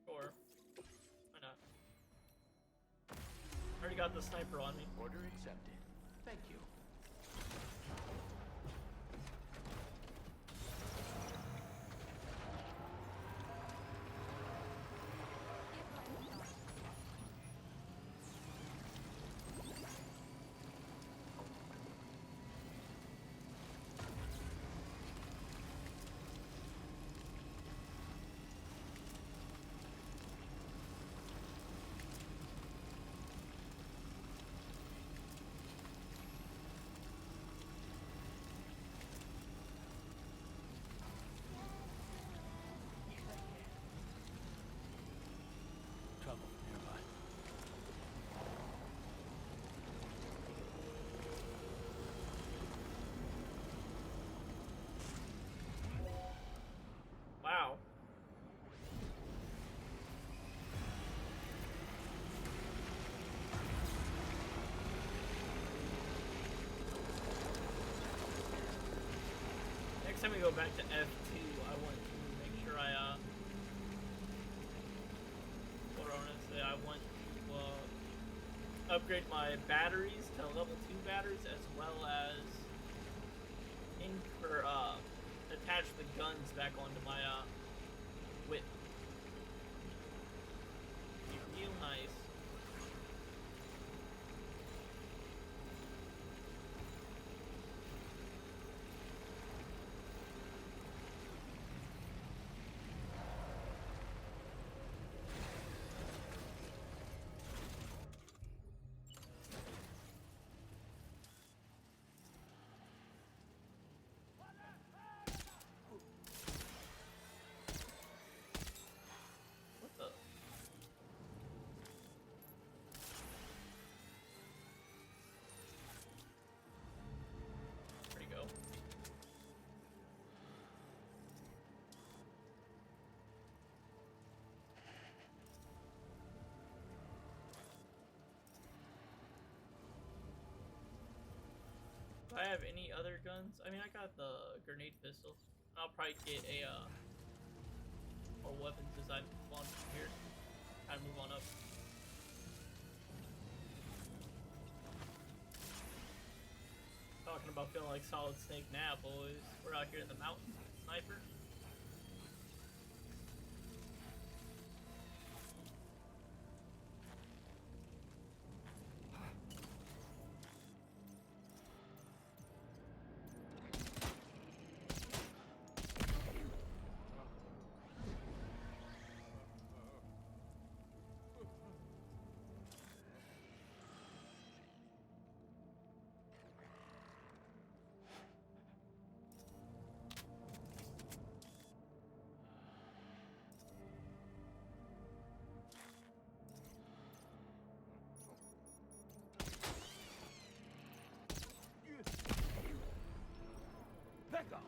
Sure. Why not? Already got the sniper on me. Order accepted. Thank you. time we go back to F2, I want to make sure I, what I want to say, I want to, upgrade my batteries to level 2 batteries, as well as, attach the guns back onto my, whip. Be real nice. Do I have any other guns? I mean, I got the grenade pistol. I'll probably get a, more weapons as I move on from here. Kind of move on up. Talking about feeling like Solid Snake now, boys. We're out here in the mountains with a sniper. Back off.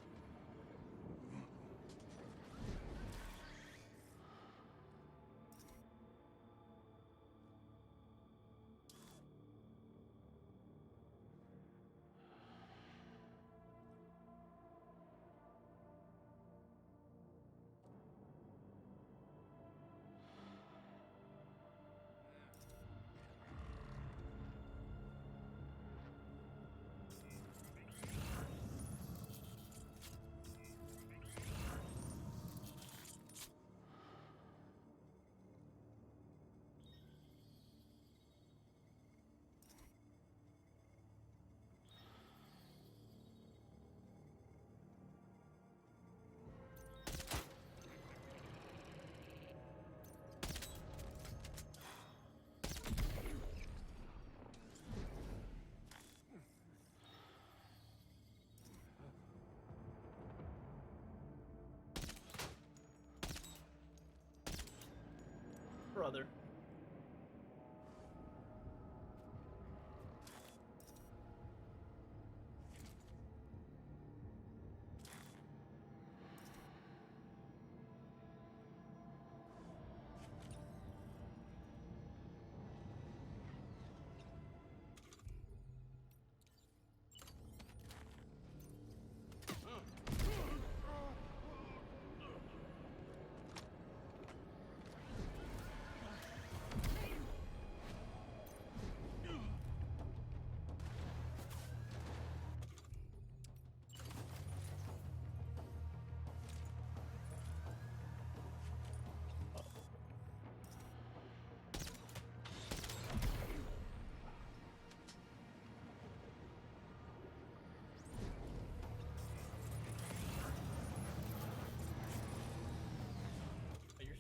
Brother.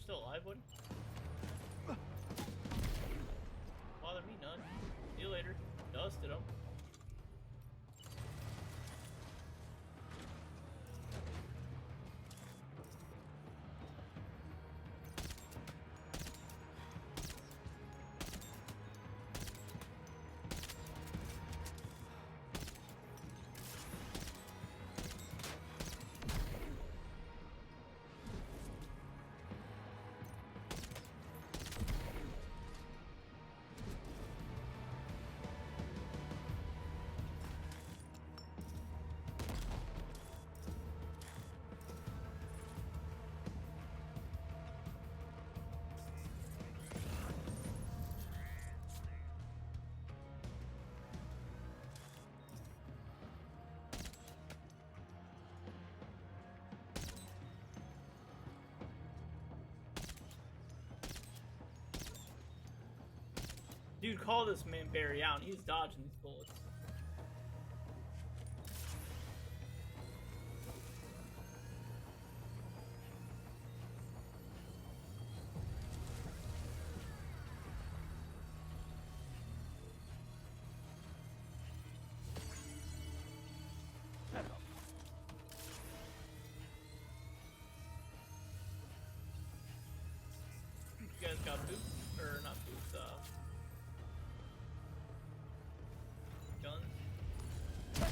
Still alive, buddy? Bother me none. See you later. Dusted him. Dude, call this man Barry Allen. He's dodging these bullets. You guys got boots? Or not boots, guns? Got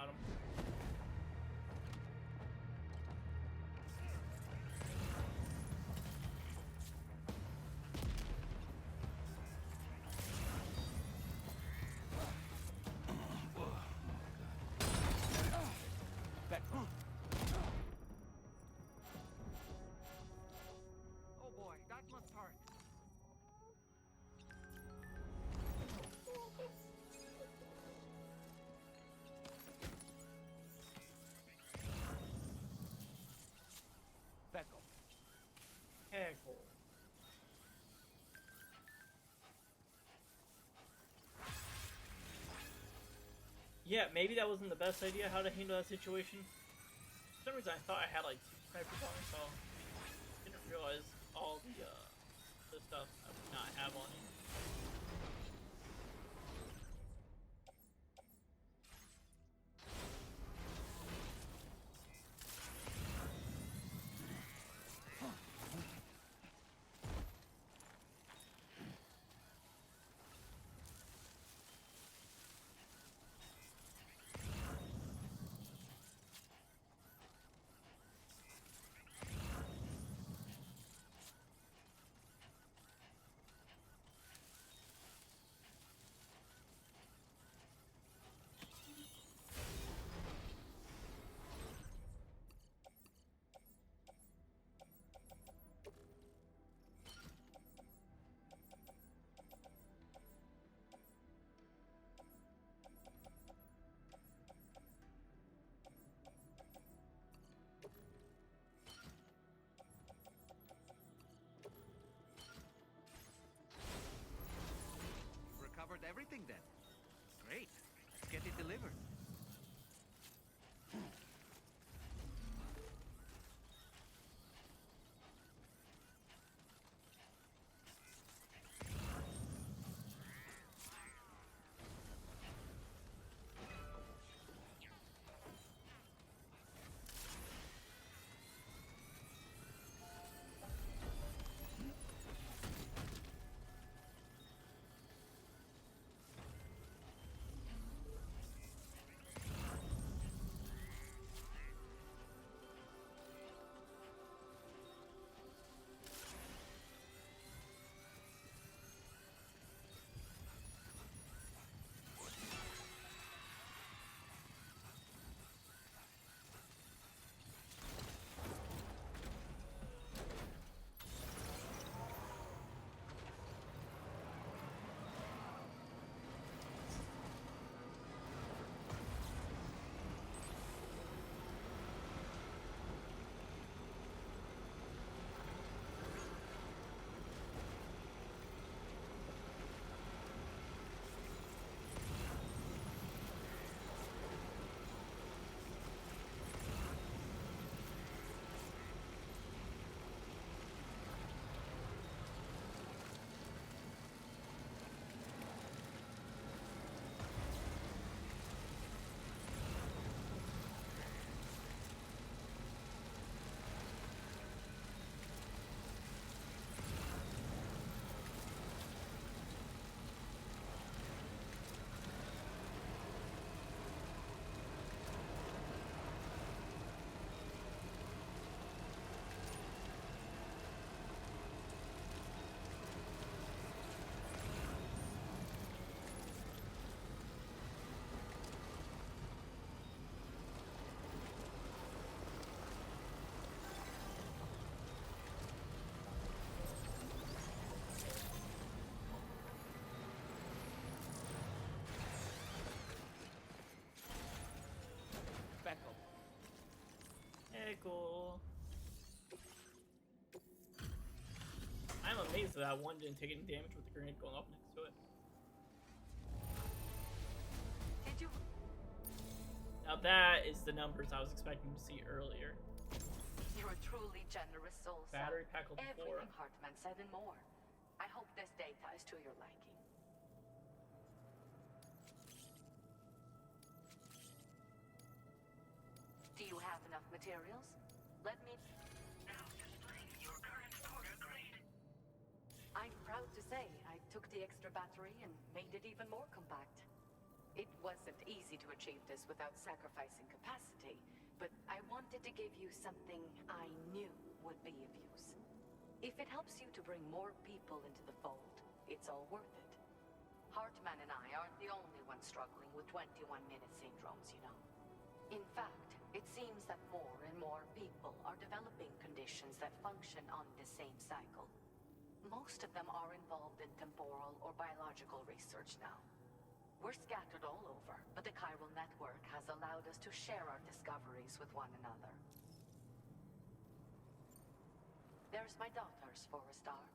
him. Oh boy, that must hurt. Heckle. Yeah, maybe that wasn't the best idea how to handle that situation. For some reason I thought I had like 2 snipers on me, so I didn't realize all the stuff I would not have on me. Recovered everything then. Great. Let's get it delivered. amazed that one didn't take any damage with the grenade going off next to it. Did you? Now that is the numbers I was expecting to see earlier. You're a truly generous soul. Battery pack level 4. Everything Hartman said and more. I hope this data is to your liking. Do you have enough materials? Let me... Now displaying your current quarter grade. I'm proud to say I took the extra battery and made it even more compact. It wasn't easy to achieve this without sacrificing capacity, but I wanted to give you something I knew would be of use. If it helps you to bring more people into the fold, it's all worth it. Hartman and I aren't the only ones struggling with 21-minute syndromes, you know. In fact, it seems that more and more people are developing conditions that function on the same cycle. Most of them are involved in temporal or biological research now. We're scattered all over, but the chiral network has allowed us to share our discoveries with one another. There's my daughters for a start.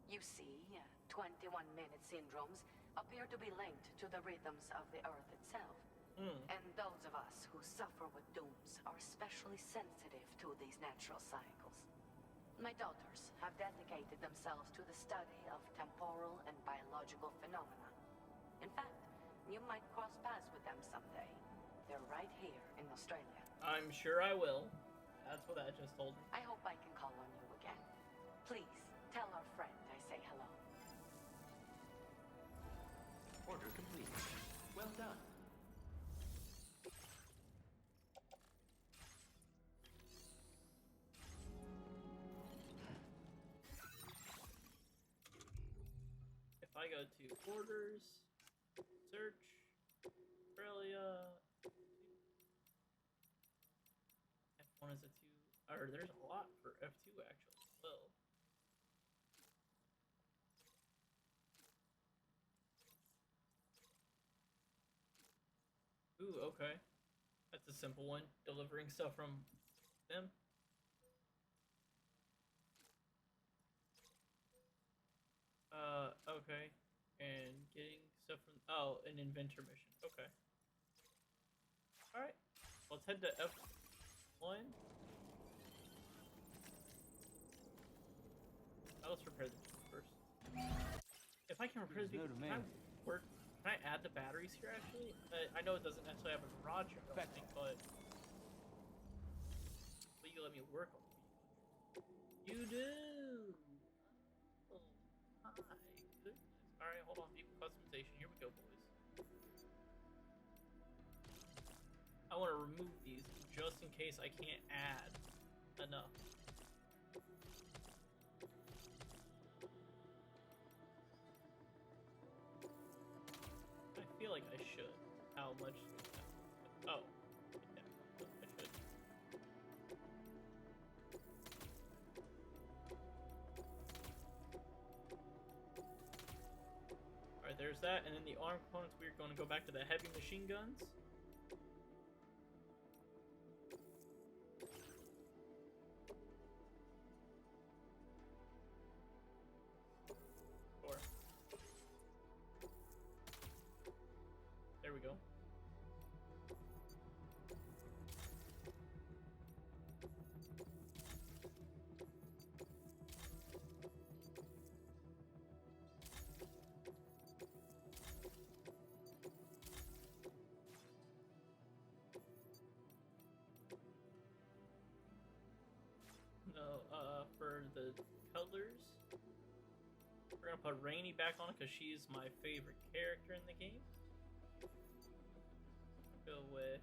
You see, 21-minute syndromes appear to be linked to the rhythms of the Earth itself. And those of us who suffer with dooms are especially sensitive to these natural cycles. My daughters have dedicated themselves to the study of temporal and biological phenomena. In fact, you might cross paths with them someday. They're right here in Australia. I'm sure I will. That's what I just told me. I hope I can call on you again. Please, tell our friend I say hello. Order complete. Well done. If I go to orders, search, Australia, F1 is a 2, or there's a lot for F2 actually as well. Ooh, okay. That's a simple one, delivering stuff from them. Okay. And getting stuff from... Oh, an inventor mission. Okay. Alright. Let's head to F1. Let's repair the first. If I can repair the... Can I add the batteries here, actually? I know it doesn't necessarily have a garage or anything, but... Will you let me work on it? You do! Oh, my goodness. Alright, hold on. Vehicle customization. Here we go, boys. I want to remove these just in case I can't add enough. I feel like I should. How much? Oh. Yeah, I should. Alright, there's that. And then the arm components, we're going to go back to the heavy machine guns. Sure. There we go. No, for the colors, we're gonna put Rainy back on it because she's my favorite character in the game. Go with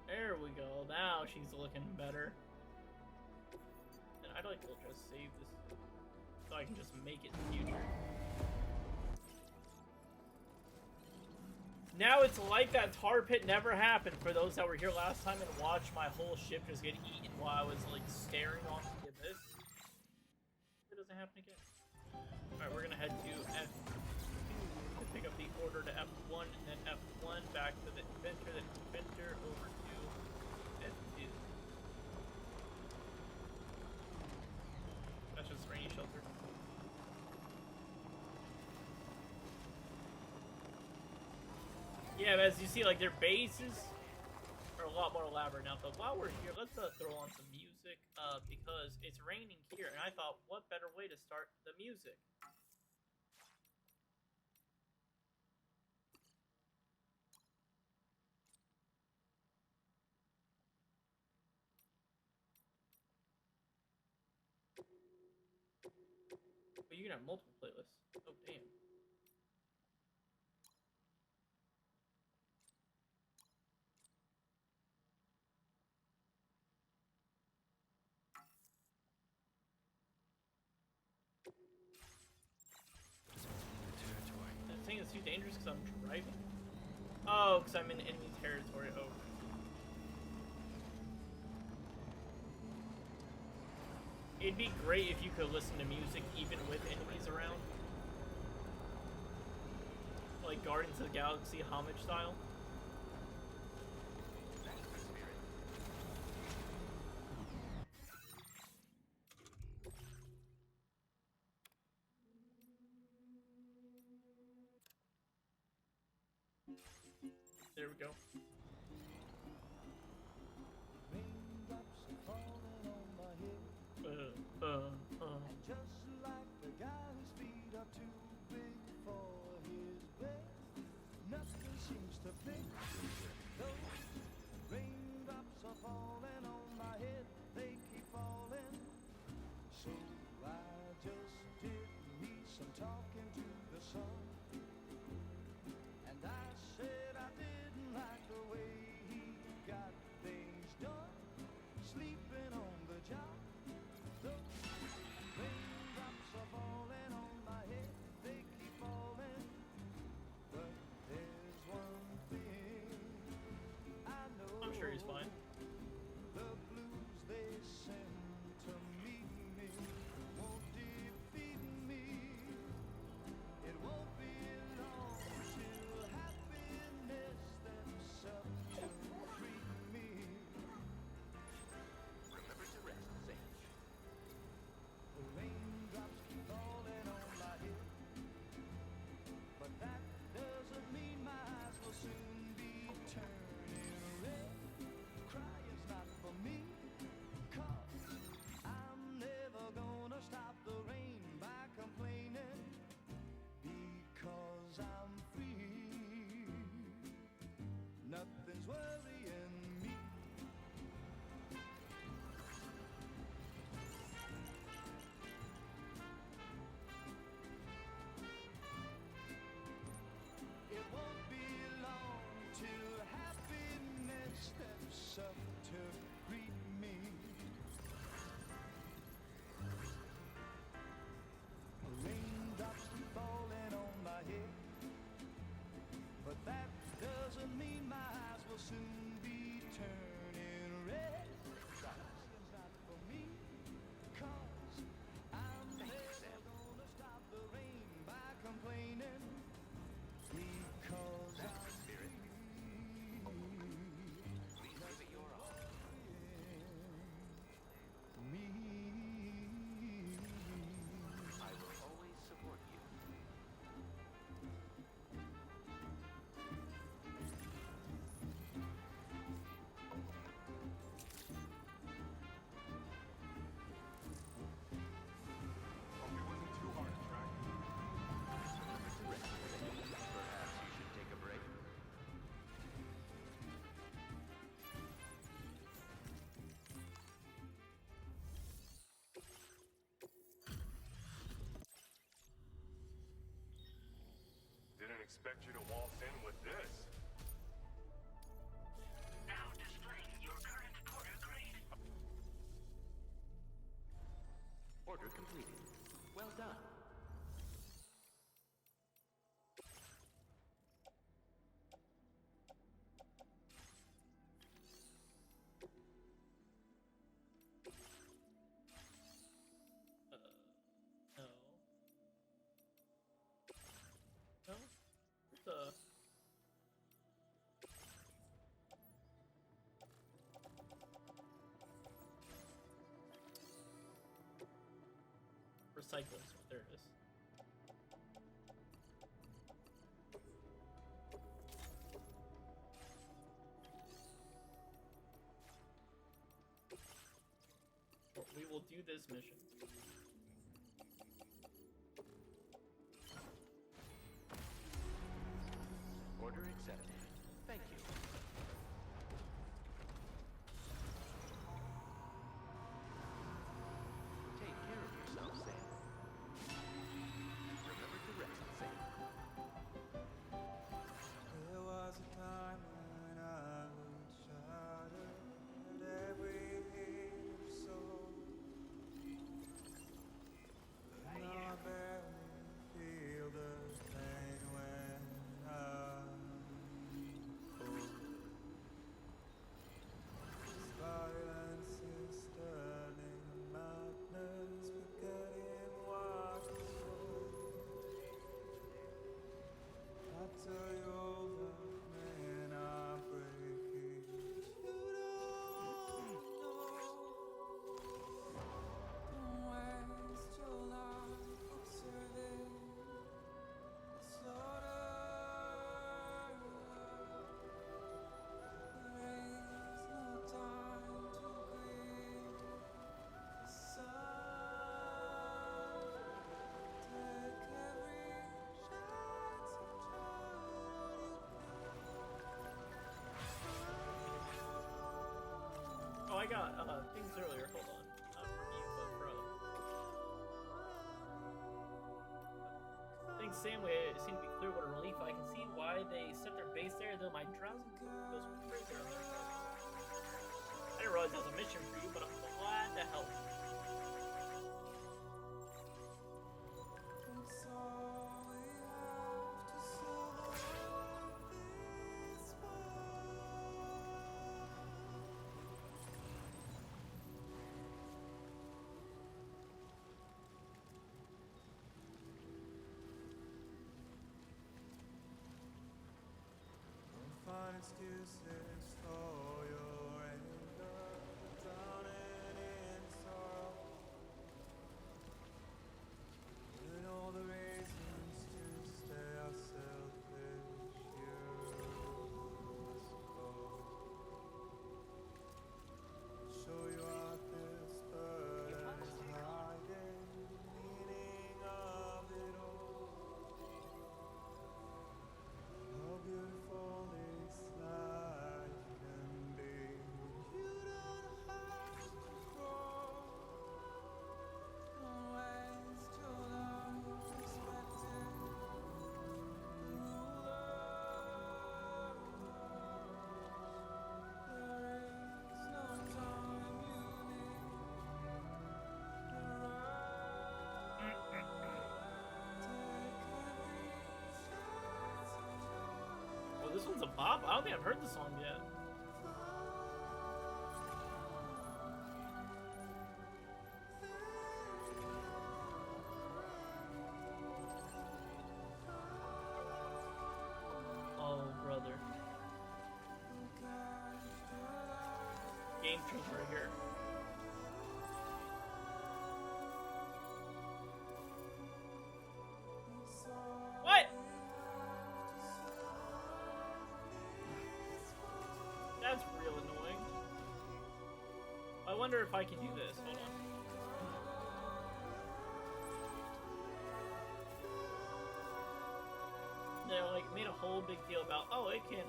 there we go. Now she's looking better. And I'd like to just save this so I can just make it in the future. Now it's like that tar pit never happened for those that were here last time and watched my whole ship just get eaten while I was like staring off the abyss. It doesn't happen again. Alright, we're gonna head to F2 to pick up the order to F1 and then F1 back to the inventor, then inventor over to F2. That's just rainy shelter. Yeah, as you see, like, their bases are a lot more elaborate now. But while we're here, let's throw on some music, because it's raining here, and I thought, what better way to start the music? But you can have multiple playlists. Oh, damn. That thing is too dangerous because I'm driving? Oh, because I'm in enemy territory. Oh. It'd be great if you could listen to music even with enemies around. Like Guardians of the Galaxy homage style. There we go. And just like the guy whose feet are too big for his bed, nothing seems to fit. Those raindrops are falling on my head, they keep falling. So I just did me some talking to the sun, and I said I didn't like the way he got things done, sleeping on the job. Raindrops are falling on my head, they keep falling. But there's one thing I know. I'm sure he's fine. The blues they send to meet me won't defeat me. It won't be long till happiness themselves will treat me. Remember to rest, Sage. Raindrops keep falling on my head, but that doesn't mean my eyes will soon be turning red. Crying's not for me, 'cause I'm never gonna stop the rain by complaining, because I'm free. Nothing's worrying me. It won't be long till happiness steps up to greet me. Raindrops keep falling on my head, but that doesn't mean my eyes will soon be turning red. Crying's not for me, 'cause I'm never gonna stop the rain by complaining, because I'm Spirit. Please give it your all. me. I will always support you. Hope it wasn't too hard to track. Remember to rest, Sage. Perhaps you should take a break. Didn't expect you to waltz in with this. Now displaying your current porter grade. Order completed. Well done. recycling. So there it is. Well, we will do this mission. Order accepted. Thank you. Take care of yourself, Sam. Remember to rest, Sam. There was a time when I would shatter every soul. But now I barely feel the pain when I'm cold. This violence is turning to madness, forgetting what is right. I tell you over, man, I'm breaking. You don't waste your life observing the slaughter. There is no time to grieve the sun. Take every chance of joy you Oh, I got things earlier. Hold on. Not from you, but from. Things same way seem to be clear. What a relief! I can see why they set their base there. Though my drowsy goes crazy on their I didn't realize that was a mission for you, but I'm glad to help. It's all we have to survive this Don't find excuses for your anger, drowning in sorrow. And all the reasons to stay are selfish, you must go. Show you out this burden is hiding, meaning of it all. How beautiful this life can be. You don't have to grow. Don't waste your life expecting the ruler. There is no time you need to run. Take every chance of joy. Oh, this one's a bop. I don't think I've heard the song yet. Oh, brother. Game changer right here. What? That's real annoying. I wonder if I can do this. Hold on. They like made a whole big deal about, oh, it can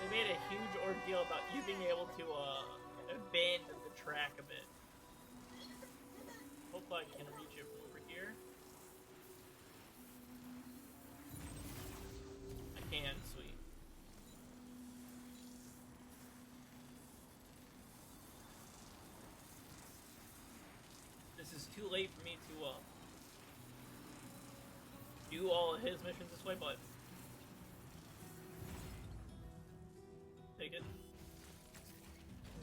they made a huge ordeal about you being able to abandon the track a bit. Hopefully I can reach it from over here. I can, sweet. This is too late for me to do all of his missions this way, but take it.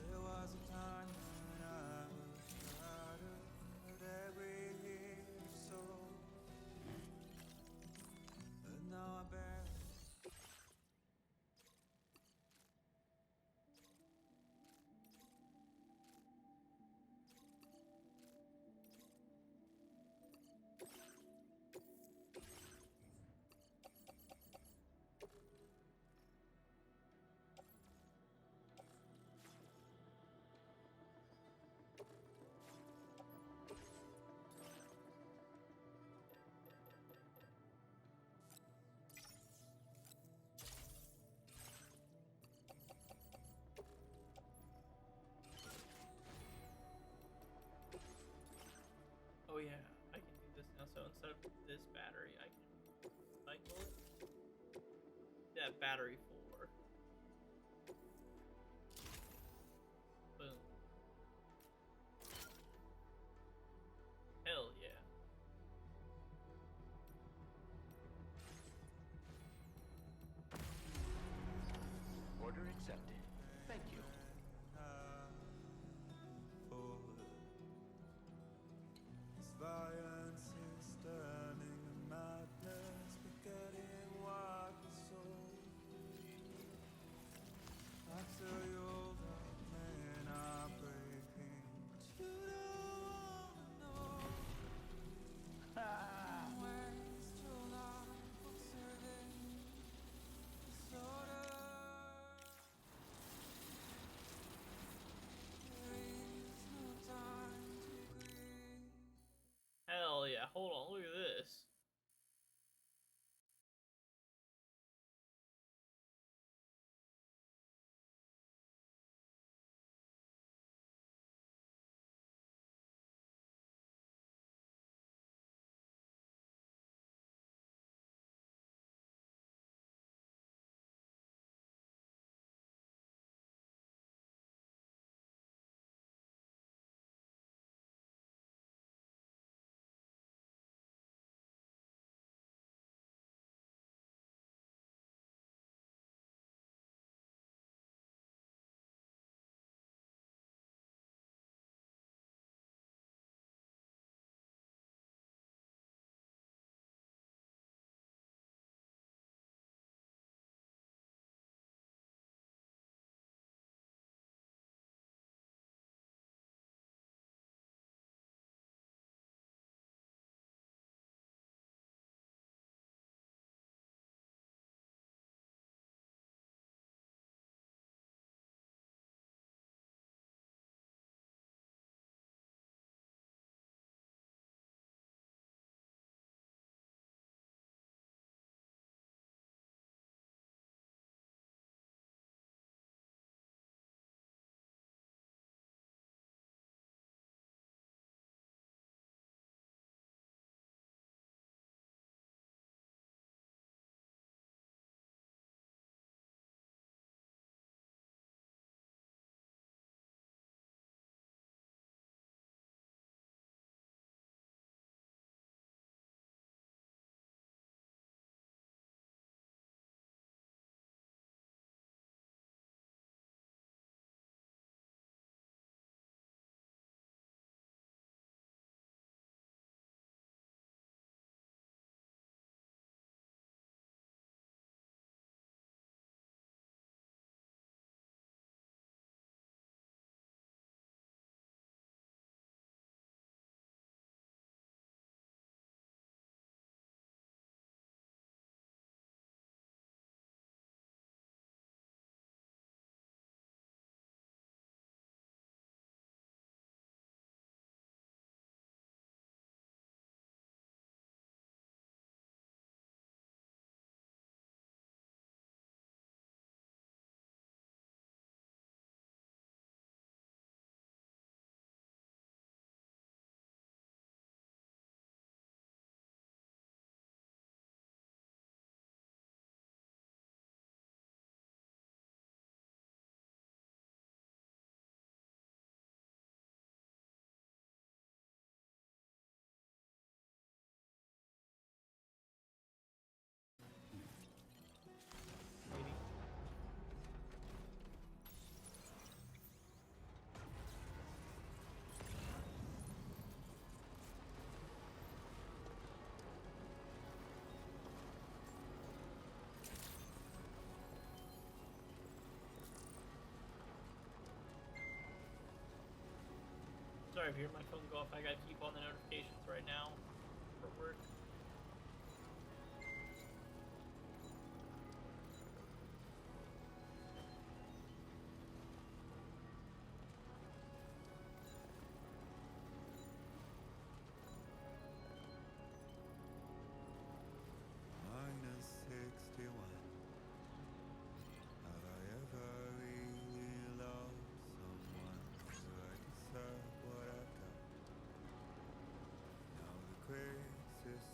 There was a time when I was shattered every soul, but now I bear. this battery. I can cycle it. Yeah, battery 4. Boom. Hell yeah. Order accepted. Thank you. Violence is turning to madness, forgetting what was so. I feel your love, men are breaking, but you don't wanna know. Waste your life on serving disorder. There is no time to grieve. Hell yeah. Hold on. Look at this. Sorry if you hear my phone go off. I gotta keep on the notifications right now for work. -61. Have I ever really loved someone? Do I deserve what I've got? Now the crisis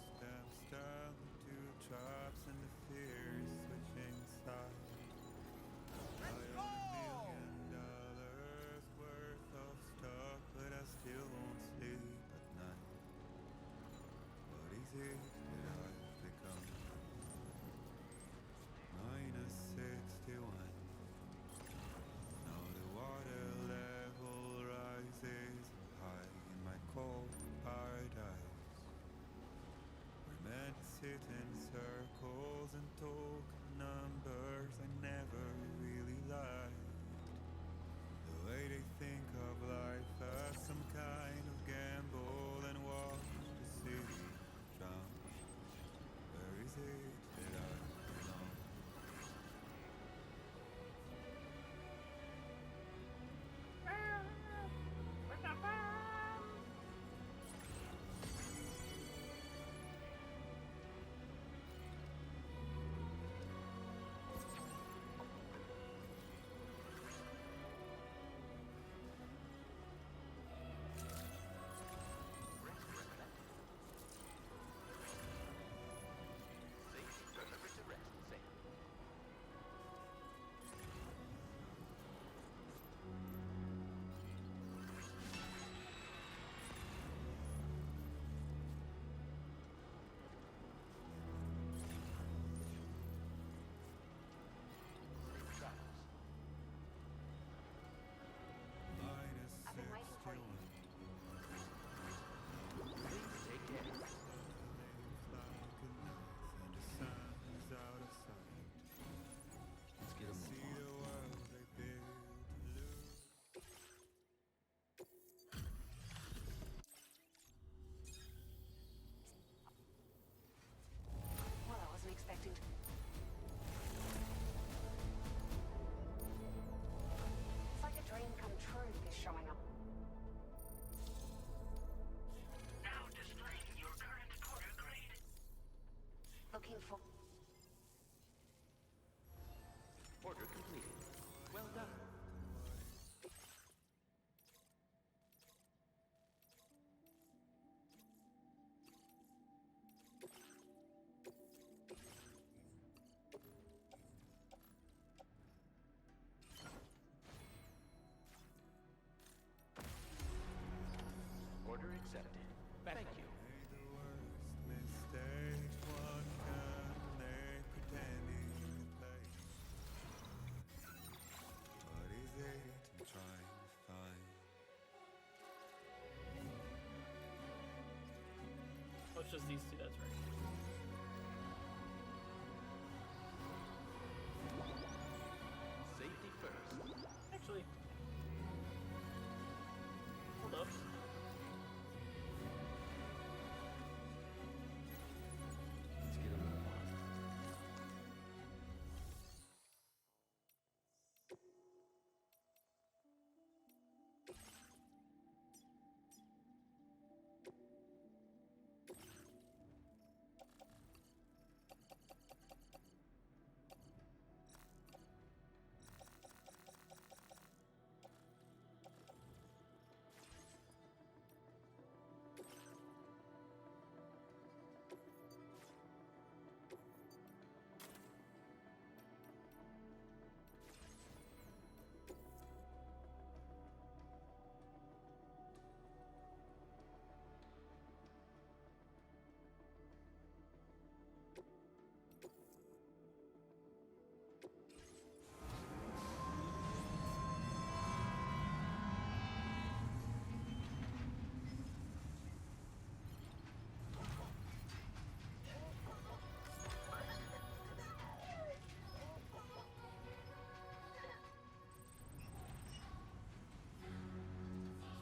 for... Order completed. Well done. Order accepted. Thank you. Mistakes one can make pretending to play. What is it I'm trying to find? Oh, it's just these two, that's right. Safety first. Actually, hold up. Let's get a move on.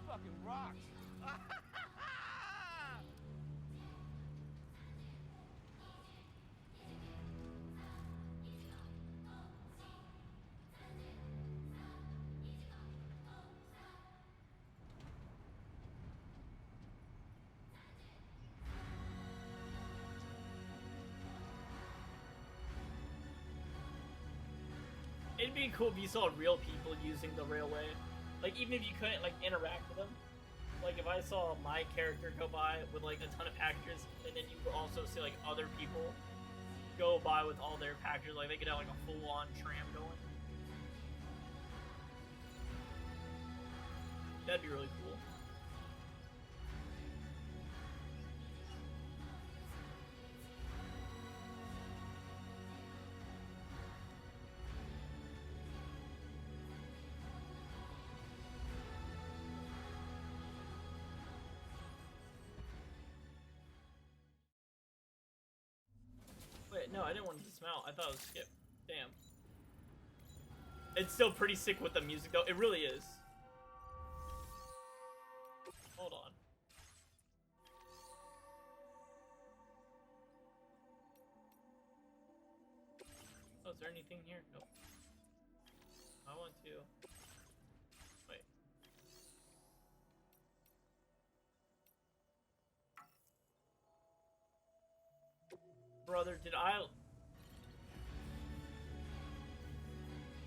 Fucking rocks. It'd be cool if you saw real people using the railway. Like, even if you couldn't, like, interact with them. Like, if I saw my character go by with, like, a ton of packages, and then you could also see, like, other people go by with all their packages. Like, they could have, like, a full-on tram going. That'd be really cool. Wait, no, I didn't want to dismount. I thought it was skip. Damn. It's still pretty sick with the music, though. It really is. Hold on. Oh, is there anything here? Nope. I want to... Wait. Brother, did I...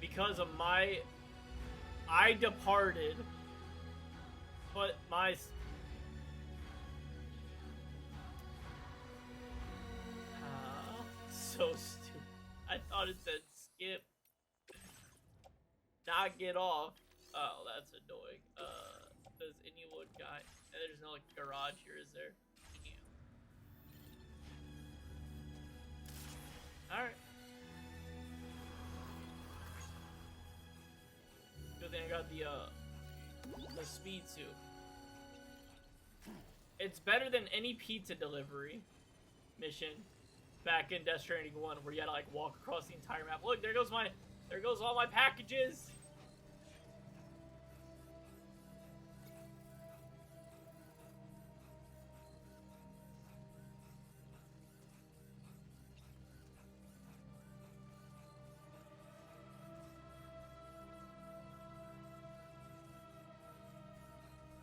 Because of my... I departed. But my... So stupid. I thought it said skip. Not get off. Oh, that's annoying. Does anyone guy... There's no, like, garage here, is there? Alright. Good thing I got the speed suit. It's better than any pizza delivery mission back in Death Stranding 1 where you had to like walk across the entire map. Look, there goes all my packages.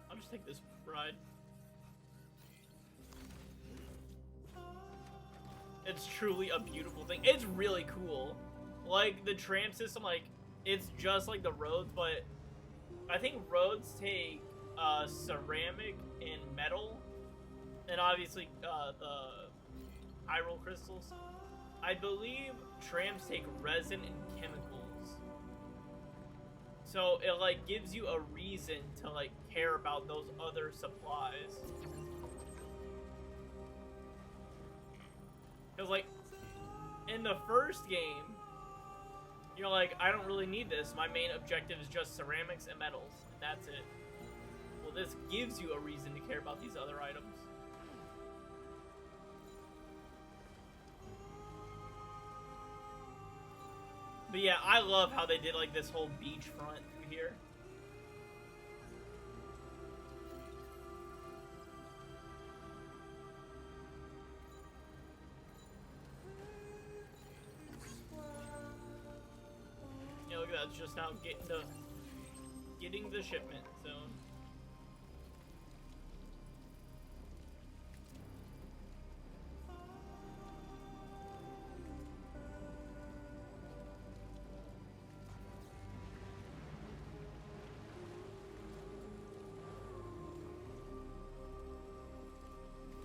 I'll just take this ride. It's truly a beautiful thing. It's really cool. Like, the tram system, like, it's just like the roads, but I think roads take ceramic and metal, and obviously the hyrule crystals. I believe trams take resin and chemicals. So it like gives you a reason to like care about those other supplies. Cause like in the first game, you're like, I don't really need this. My main objective is just ceramics and metals, and that's it. Well, this gives you a reason to care about these other items. But yeah, I love how they did like this whole beachfront through here. Yeah, look at that, it's just now getting the shipment zone.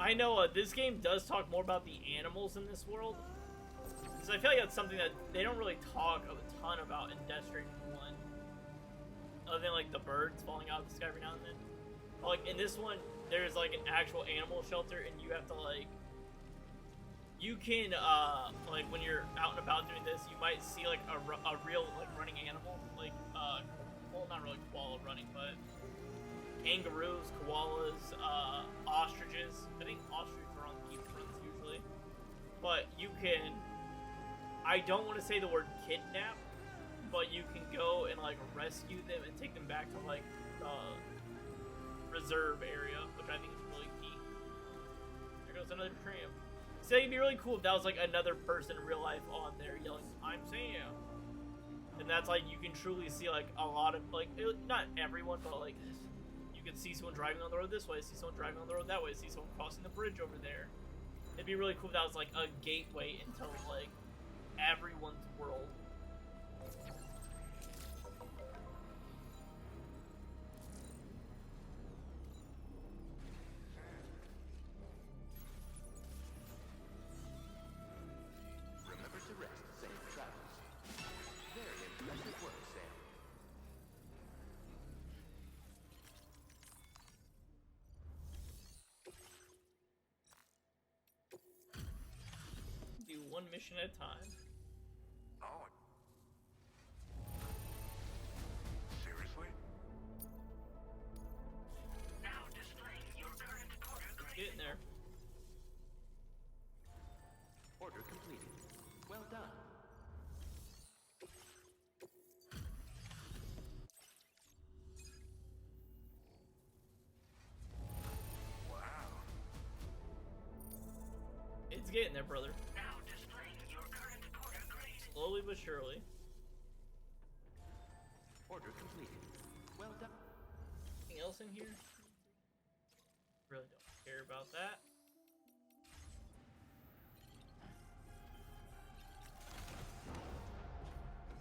I know this game does talk more about the animals in this world, because I feel like that's something that they don't really talk a ton about in Death Stranding 1, other than like the birds falling out of the sky every now and then. But, like in this one, there's like an actual animal shelter, and you have to like, you can like when you're out and about doing this, you might see like a real like running animal, like well, not really koala running, but kangaroos, koalas, ostriches. I think ostriches are on beachfronts usually. But you can, I don't want to say the word kidnap, but you can go and like rescue them and take them back to like the reserve area, which I think is really key. There goes another tram. So it'd be really cool if that was like another person in real life on there yelling, "I'm Sam." And that's like, you can truly see like a lot of like, not everyone, but like, you can see someone driving on the road this way, see someone driving on the road that way, see someone crossing the bridge over there. It'd be really cool if that was like a gateway into like everyone's world. Remember to rest, safe travels. Very impressive work, Sam. Do one mission at a time. Oh. Seriously? Now displaying your current order grade. Getting there. Order completed. Well done. Wow. It's getting there, brother. Now displaying your current order grade. Slowly but surely. Order completed. Well done. Anything else in here? Really don't care about that.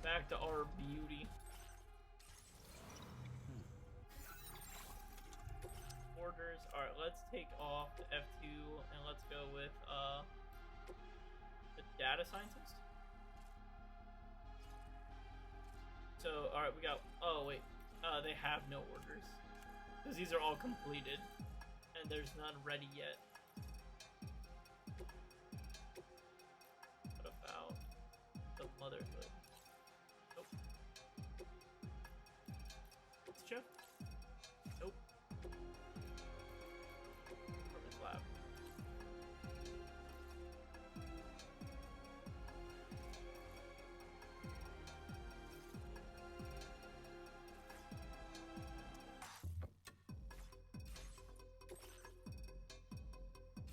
Back to our beauty. Orders. Alright, let's take off the F2 and let's go with the data scientist. So, alright, we got, oh wait, they have no orders. Because these are all completed. And there's none ready yet. What about the motherhood? Nope. It's Jeff? Nope. From his lab.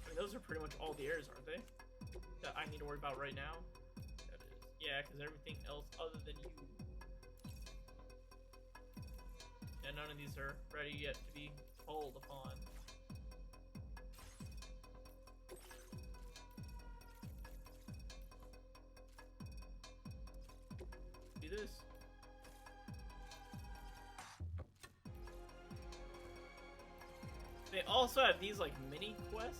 I mean, those are pretty much all the errors, aren't they? That I need to worry about right now. That is, yeah, because everything else other than you. Yeah, none of these are ready yet to be called upon. do this. They also have these like mini quests.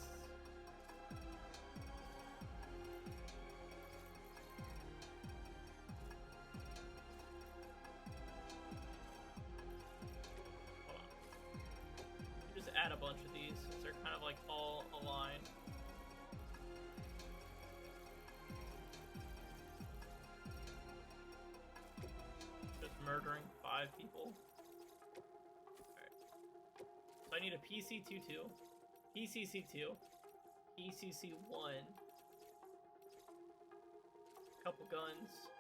Hold on. Just add a bunch of these since they're kind of like all aligned. Just murdering 5 people. I need a PC-22, PCC-2, PCC-1, couple guns,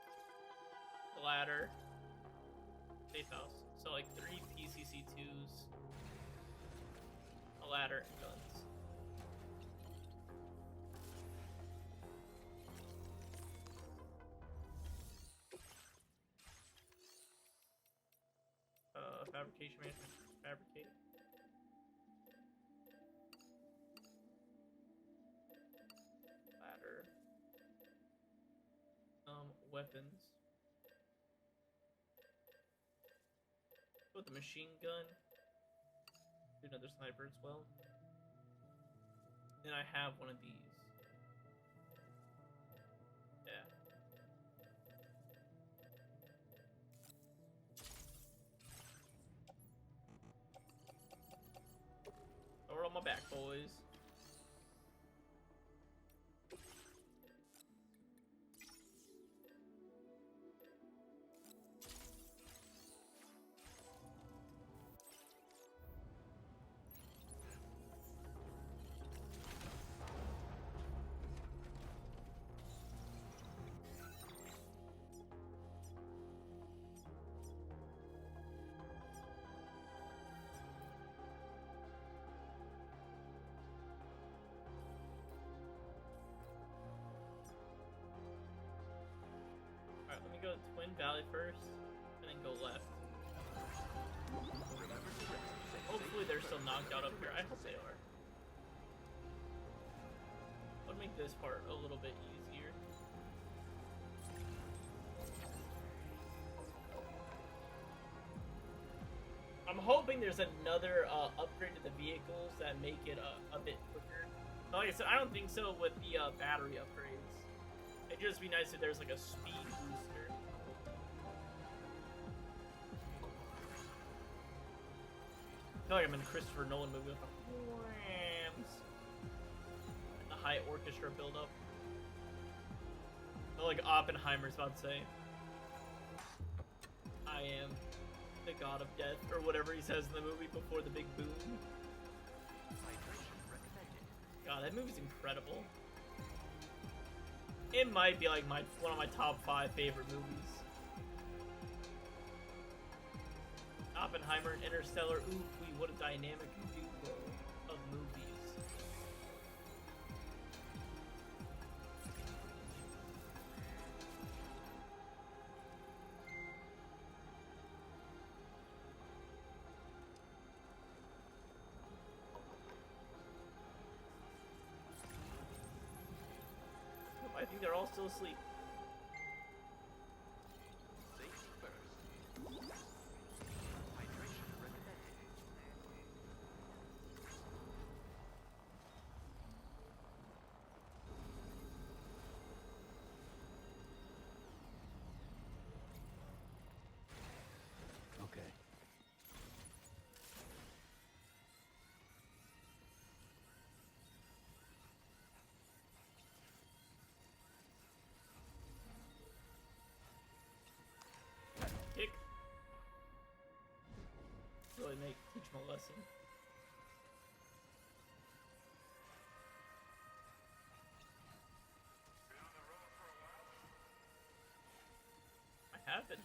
a ladder, safe house. So like 3 PCC-2s, a ladder, and guns. Fabrication management, fabricate. Weapons. With the machine gun. Do another sniper as well. And I have one of these. Yeah. Throw it on my back, boys. Alright, let me go to Twin Valley first, and then go left. Hopefully they're still knocked out up here. I hope they are. I'll make this part a little bit easier. I'm hoping there's another upgrade to the vehicles that make it a bit quicker. Like I said, I don't think so with the battery upgrades. It'd just be nice if there's like a speed booster. I feel like I'm in a Christopher Nolan movie with the whams. And the high orchestra build-up. Like Oppenheimer's about to say, I am the god of death, or whatever he says in the movie before the big boom. God, that movie's incredible. It might be like one of my top 5 favorite movies. Oppenheimer and Interstellar. Ooh, what a dynamic duo of movies. I think they're all still asleep. Safety first. Hydration recommended. Okay. Kick. Really teach him a lesson. I have been.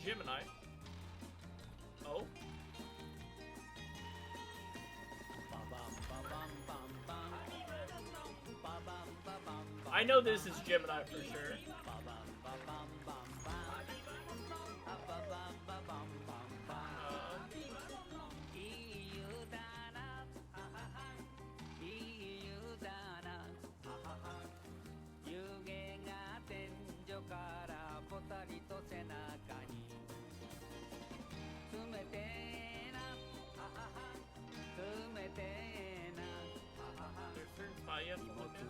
Gemini. Oh. I know this is Gemini for sure. There's certain spot you have to look at.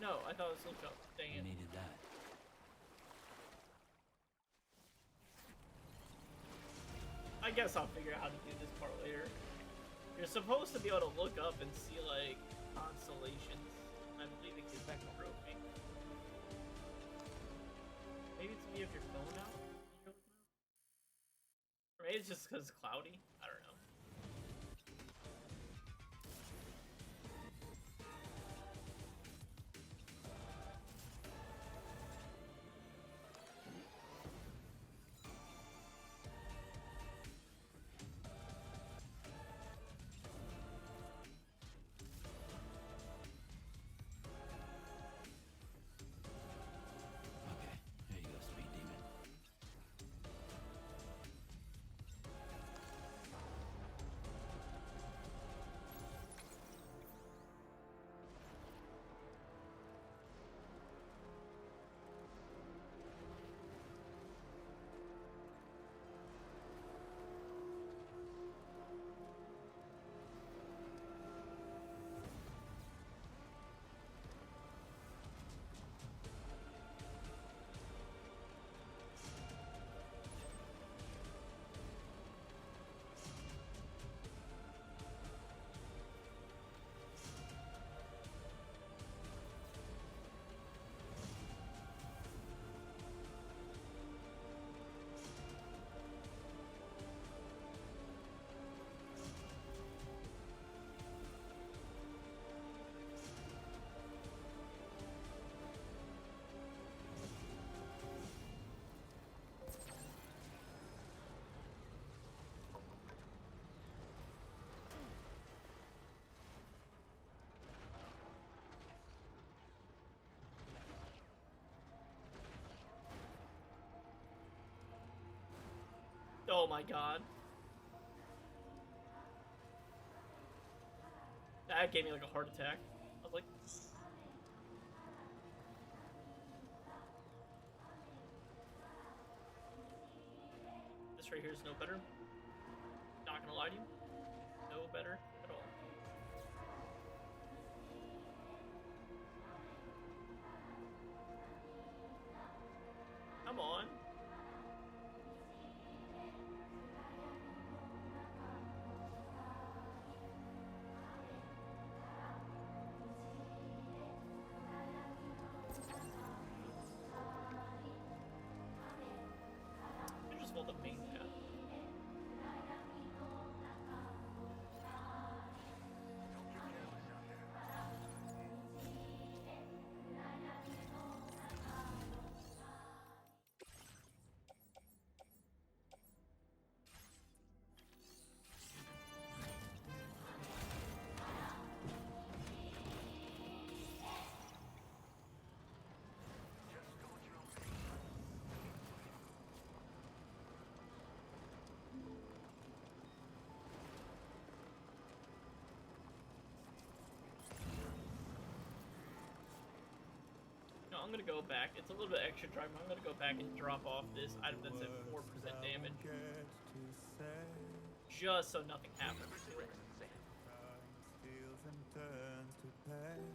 No, I thought it was look up. Dang it. Needed that. I guess I'll figure out how to do this part later. You're supposed to be able to look up and see, like, constellations. I believe it gives back a trophy. Maybe it's me if your phone out? Or maybe it's just because it's cloudy? I don't know. Okay, here you go, Speed Demon. Oh my god. That gave me like a heart attack. I was like... This right here is no better. Not gonna lie to you. No better at all. Come on. I just hold the main tab. No, I'm gonna go back. It's a little bit extra drive. I'm gonna go back and drop off this item that's at 4% damage. Just so nothing happens. Steals and turns to pain.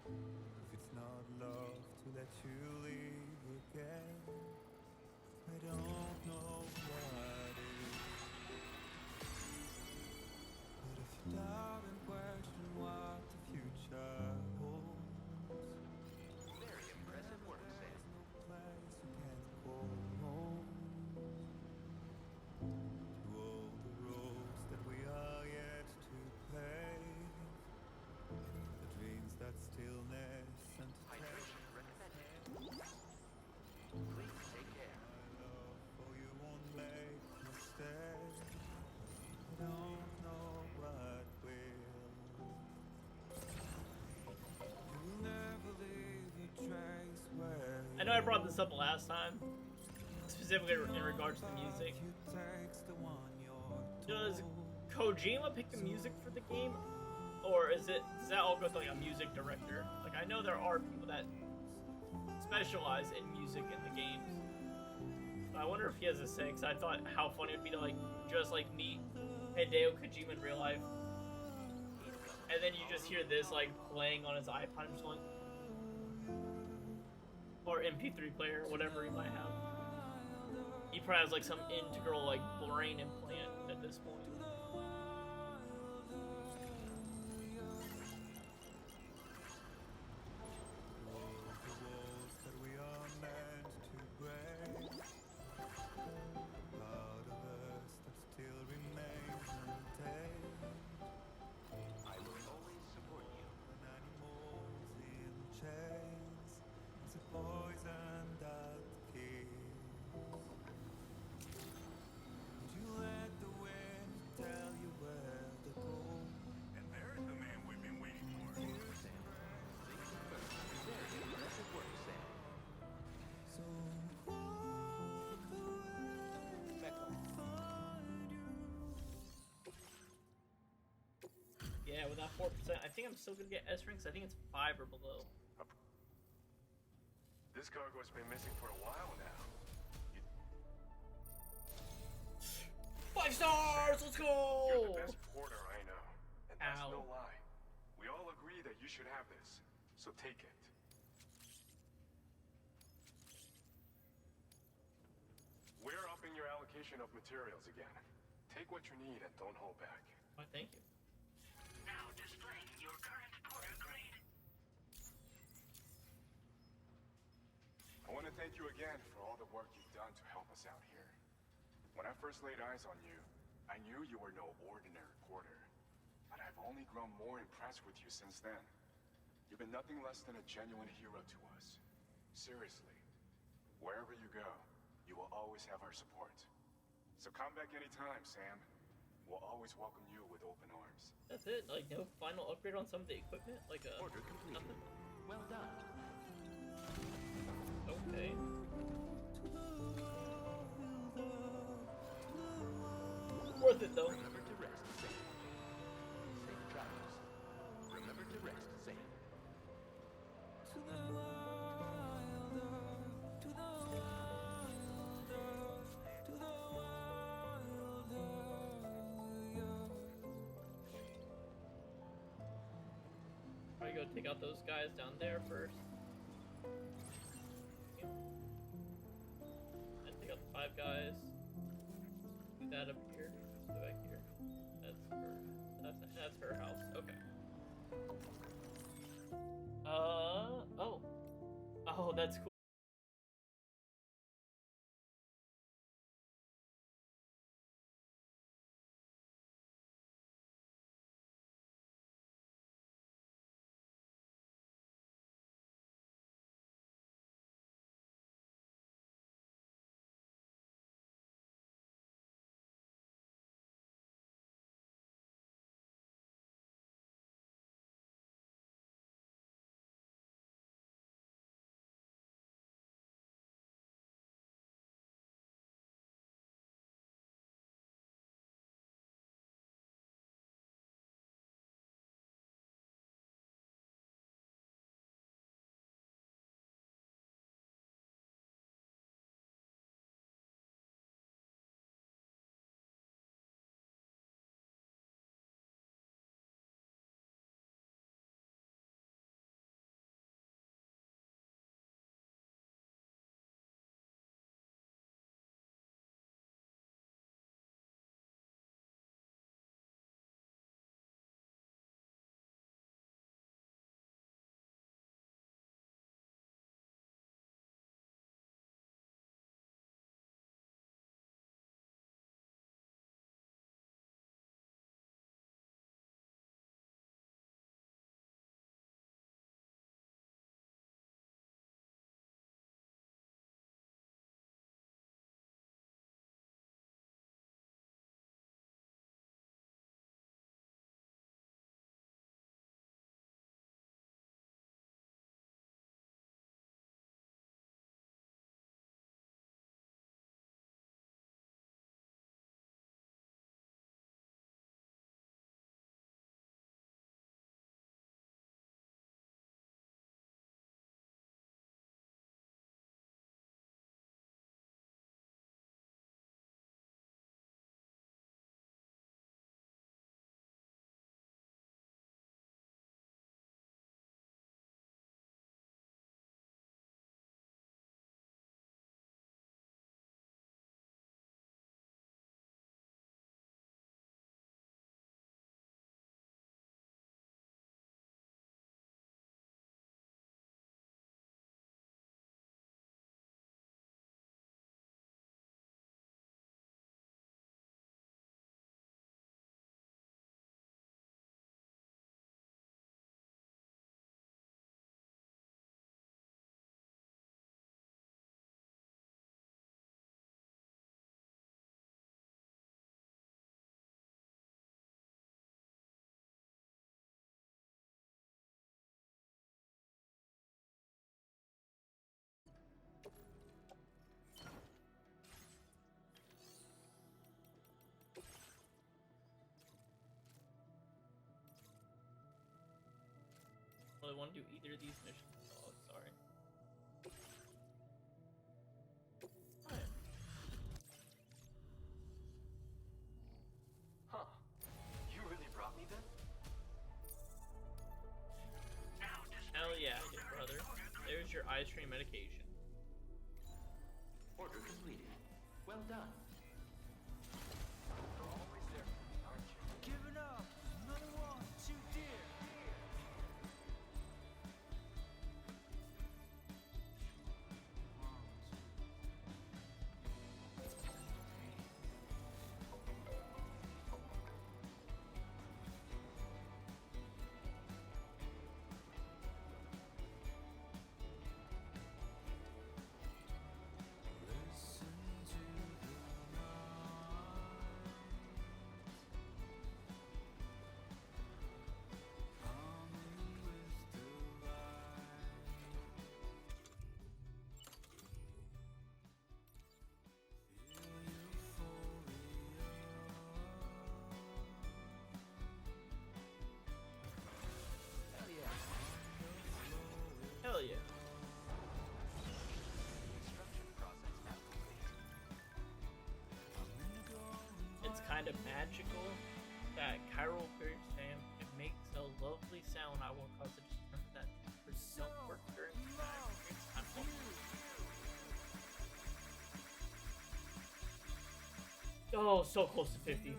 If it's not love to let you leave again, I don't know what is. But if you doubt and question what the future holds, know I brought this up last time, specifically in regards to the music. Does Kojima pick the music for the game, or does that all go to like a music director? Like I know there are people that specialize in music in the games. But I wonder if he has a say, because I thought how funny it would be to like just like meet Hideo Kojima in real life, and then you just hear this like playing on his iPod, just going, or MP3 player, or whatever he might have. He probably has like some integral like brain implant at this point. Yeah, with that 4%, I think I'm still gonna get S ranks. I think it's 5 or below. This cargo has been missing for a while now. 5 stars! Let's go! You're the best porter I know. And that's Ow. no lie. We all agree that you should have this. So take it. We're upping your allocation of materials again. Take what you need and don't hold back. Why, thank you. Now displaying your current porter grade. I want to thank you again for all the work you've done to help us out here. When I first laid eyes on you, I knew you were no ordinary porter. But I've only grown more impressed with you since then. You've been nothing less than a genuine hero to us. Seriously. Wherever you go, you will always have our support. So come back anytime, Sam. We'll always welcome you with open arms. That's it? Like, no final upgrade on some of the equipment? Like, Order completed. nothing? Well done. Okay. Worth it, though. Remember to rest safe. Safe travels. Remember to rest safe. Probably go take out those guys down there first. And take out the 5 guys. Do that up here. Go back here. That's her house. Okay. Oh. Oh, that's cool. really want to do either of these missions. Oh, sorry. Alright. Huh. You really brought me then? Hell yeah, I did, brother. There's your ice cream medication. Order completed. Well done. You're always there for me, aren't you? Give it up. Another one too dear. Hell yeah. Hell yeah. Construction process now complete. It's kind of magical that chiral fairy Sam it makes a lovely sound. I will cause it to remember that don't work during time. It's time for Oh, so close to 50.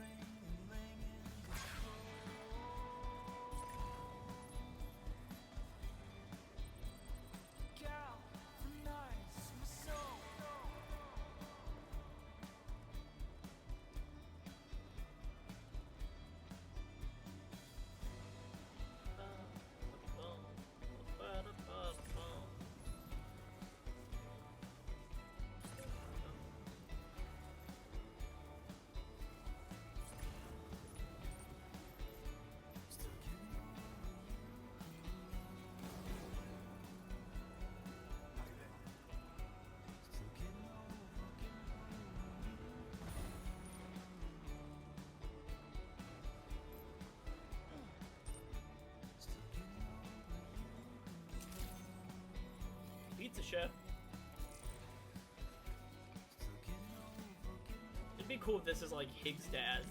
Pizza chef. It'd be cool if this is like Higgs' dad.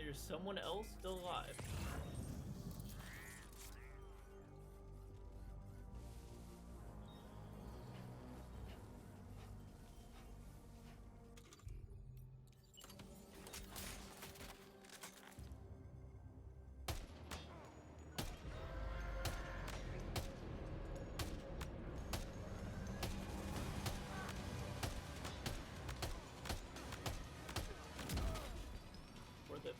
there's someone else still alive. Worth it.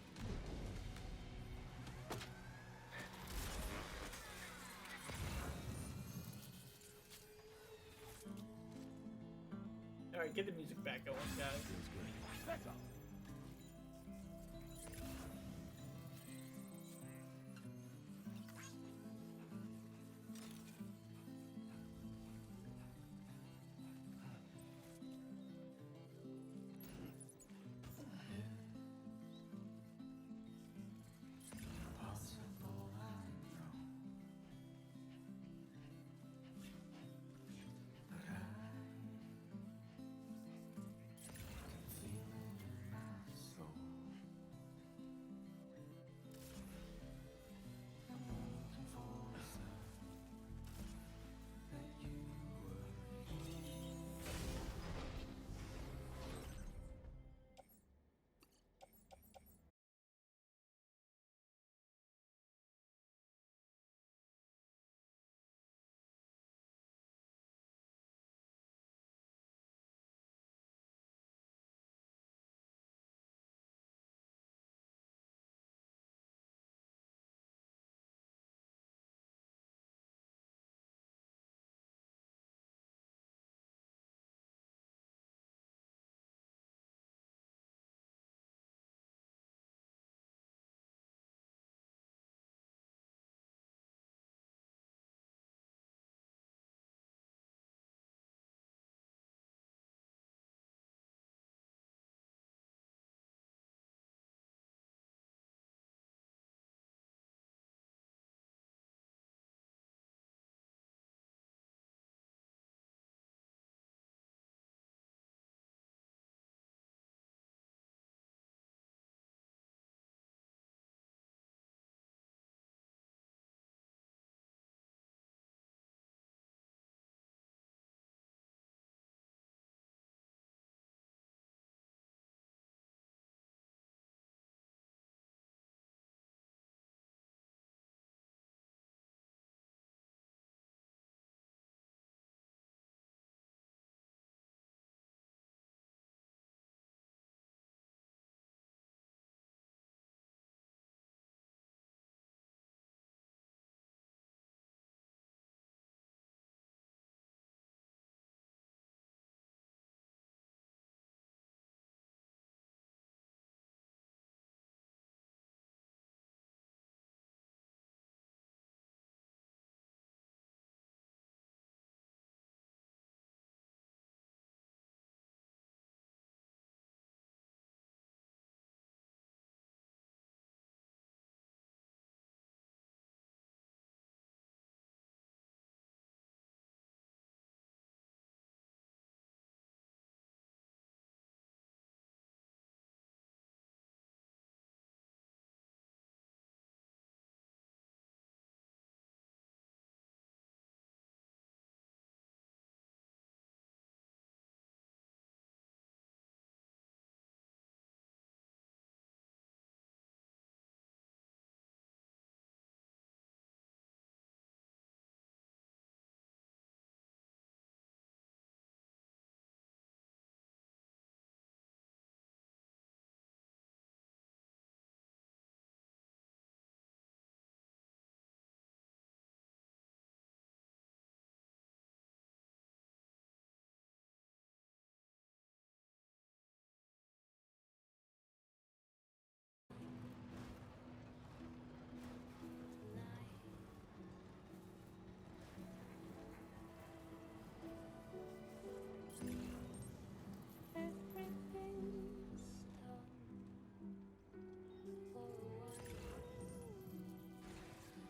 Alright, get the music back going, guys. Back up.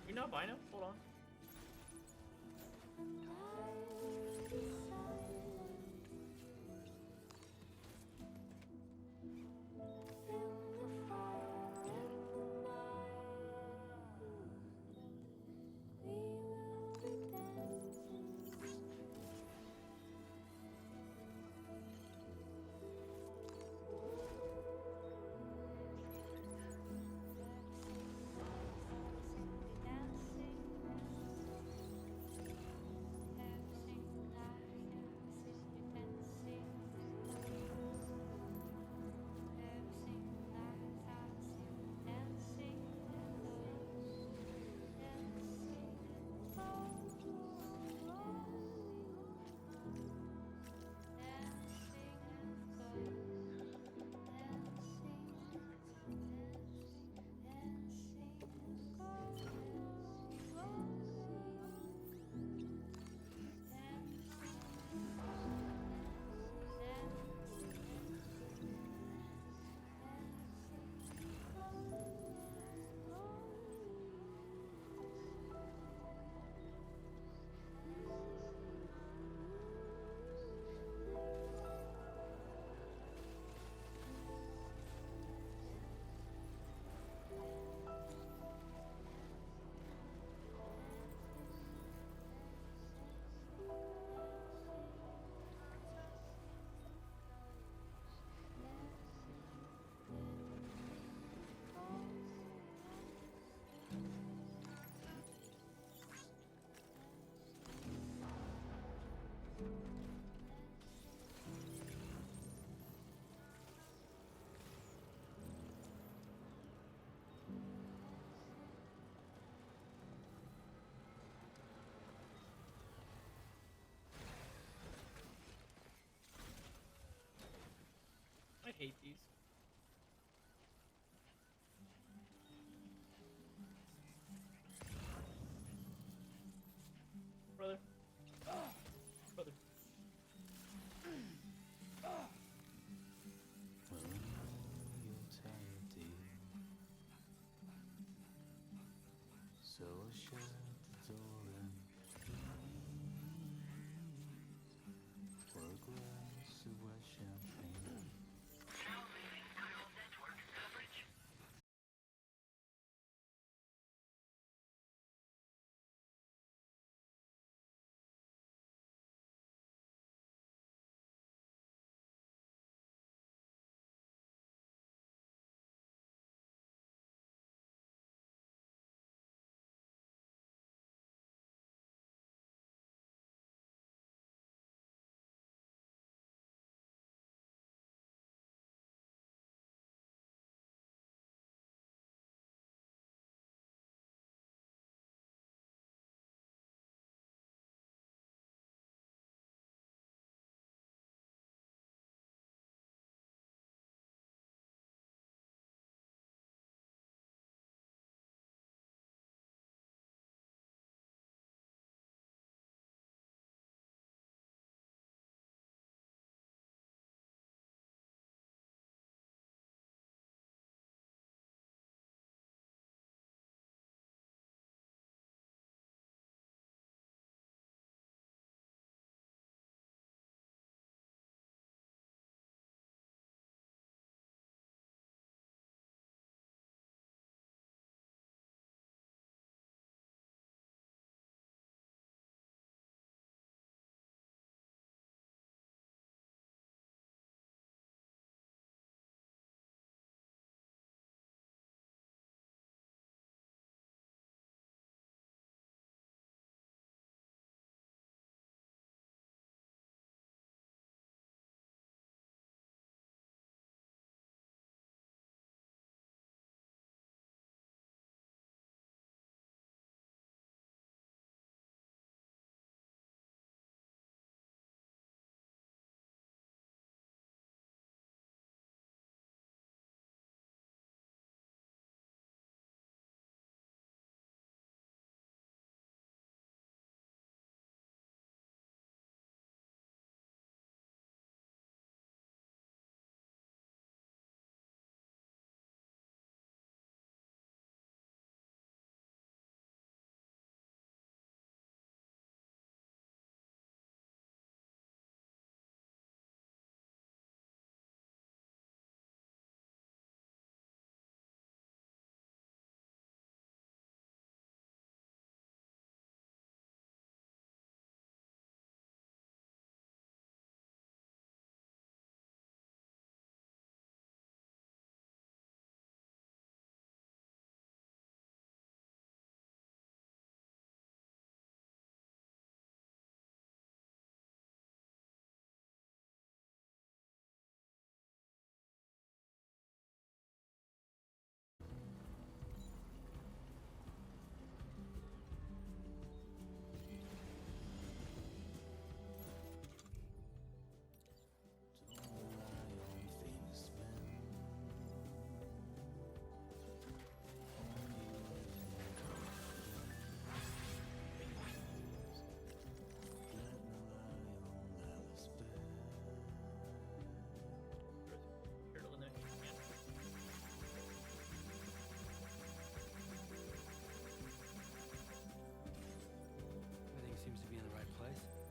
You not buying them? Hold on. hate these. Brother. Brother. So shut the door and pour a glass of white champagne. Now leaving dial network coverage.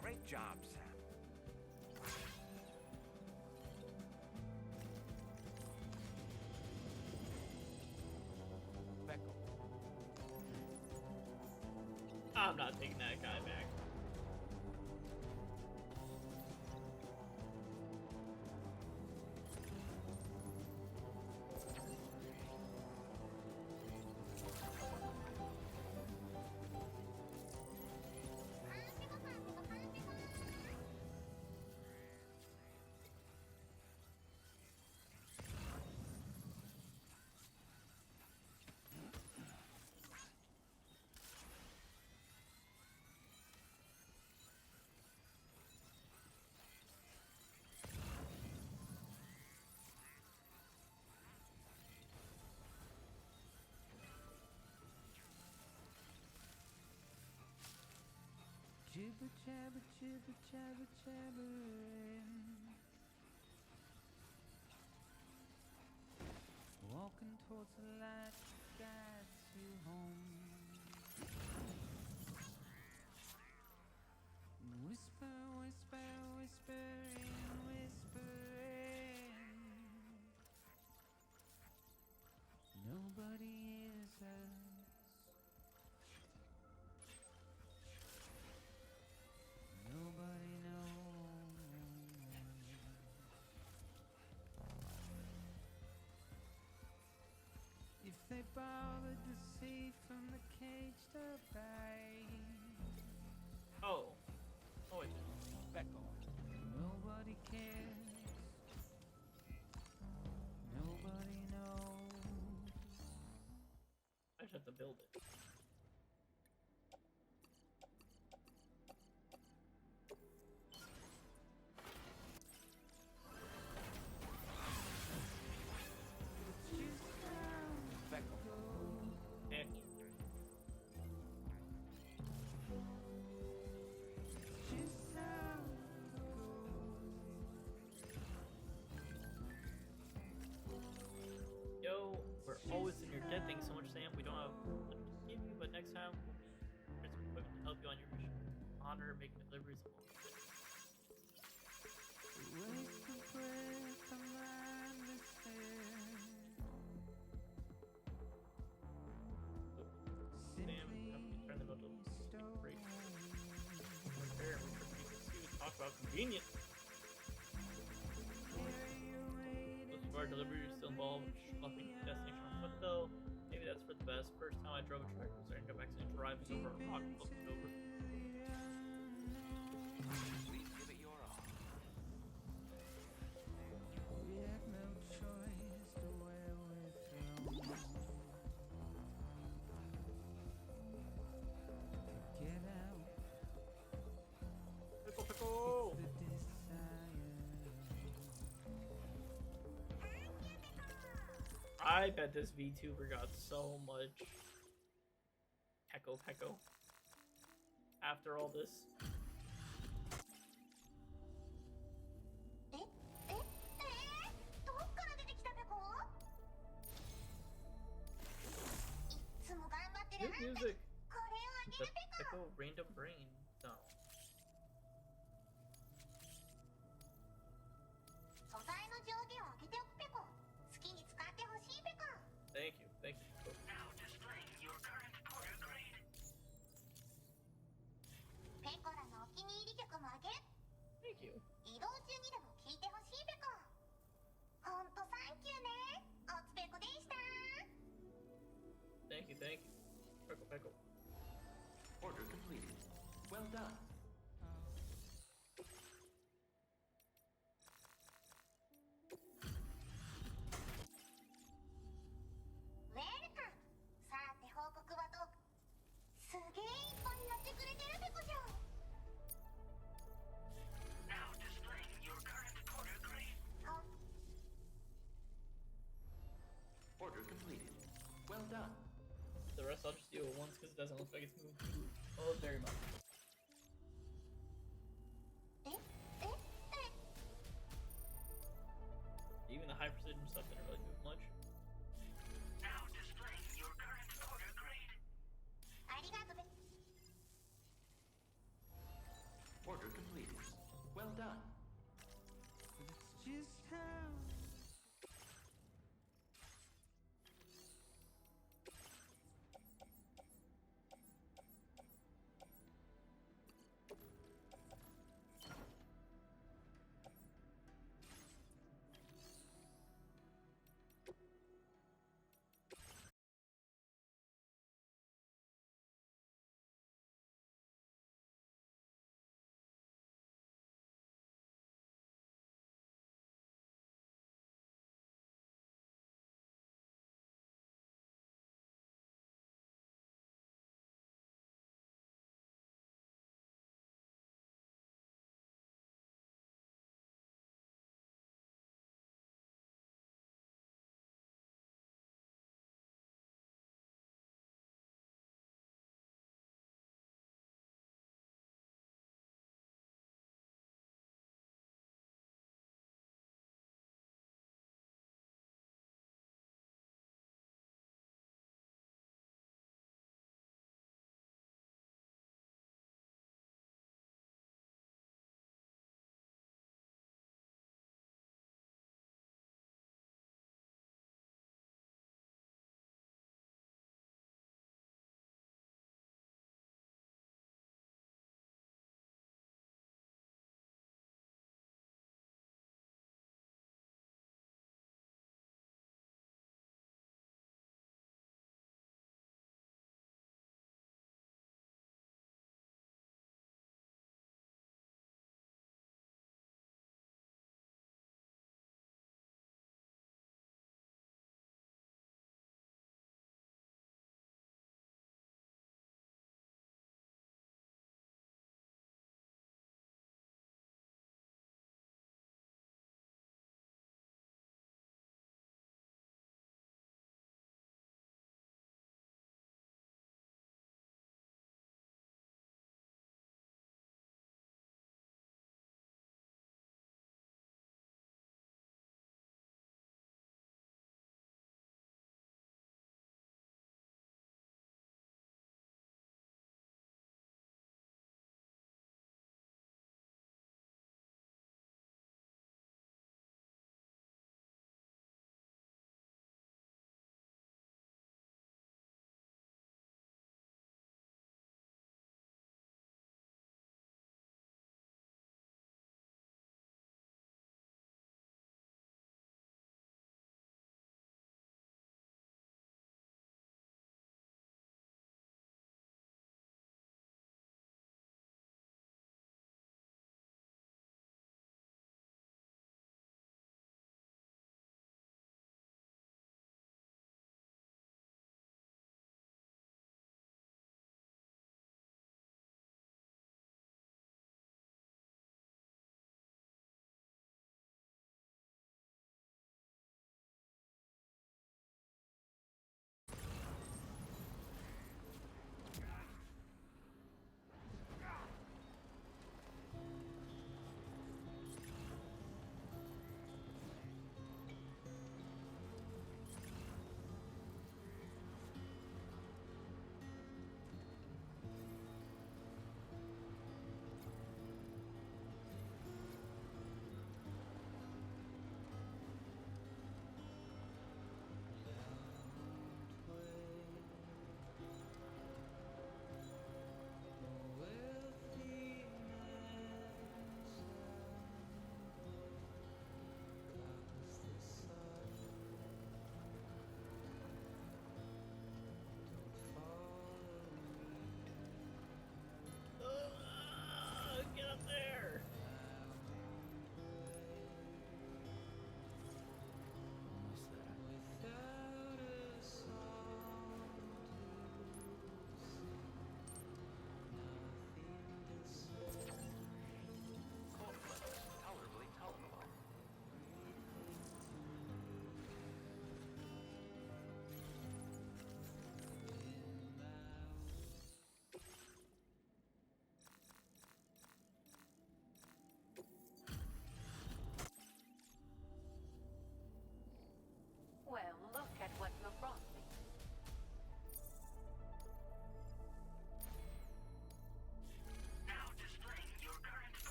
Great job, Sam. Beckel. I'm not taking that guy back. Jibber jabber, jibber jabber, jabbering. Walking towards the light that guides you home. Whisper, whisper, whispering, whispering. Nobody hears us. Nobody knows. If they bothered to see from the cage to bite. Oh. Oh, wait. Back on. Nobody cares. Nobody knows. I just have to build it. Back on. Heck. Yo, we're always in your dead thing so much, Sam. We don't have much to give you, but next time, there's some equipment to help you on your mission. Honor making deliveries of all. Waste the breath, I'm understand. Sam, turn them up to break. Repair, we talk about convenience. Most of our deliveries still involve schlepping to destination on foot, though. Maybe that's for the best. First time I drove a tractor was during an accident driving over a rock, flipped it over. Please give it your all. We have no choice to where we're from. Get out. Pickle, pickle! The desire. I bet this VTuber got so much Pecco. After all this. Good music. The Pecco random brain sound. Thank you. Now displaying your current porter grade. Thank you. Thank you. Pecco. Order completed. Well done. Now displaying your current porter grade. Order completed. Well done. The rest I'll just do it once because it doesn't look like it's moved too very much. Even the high precision stuff didn't really move much. Now displaying your current porter grade. Order completed. Well done. It's just how.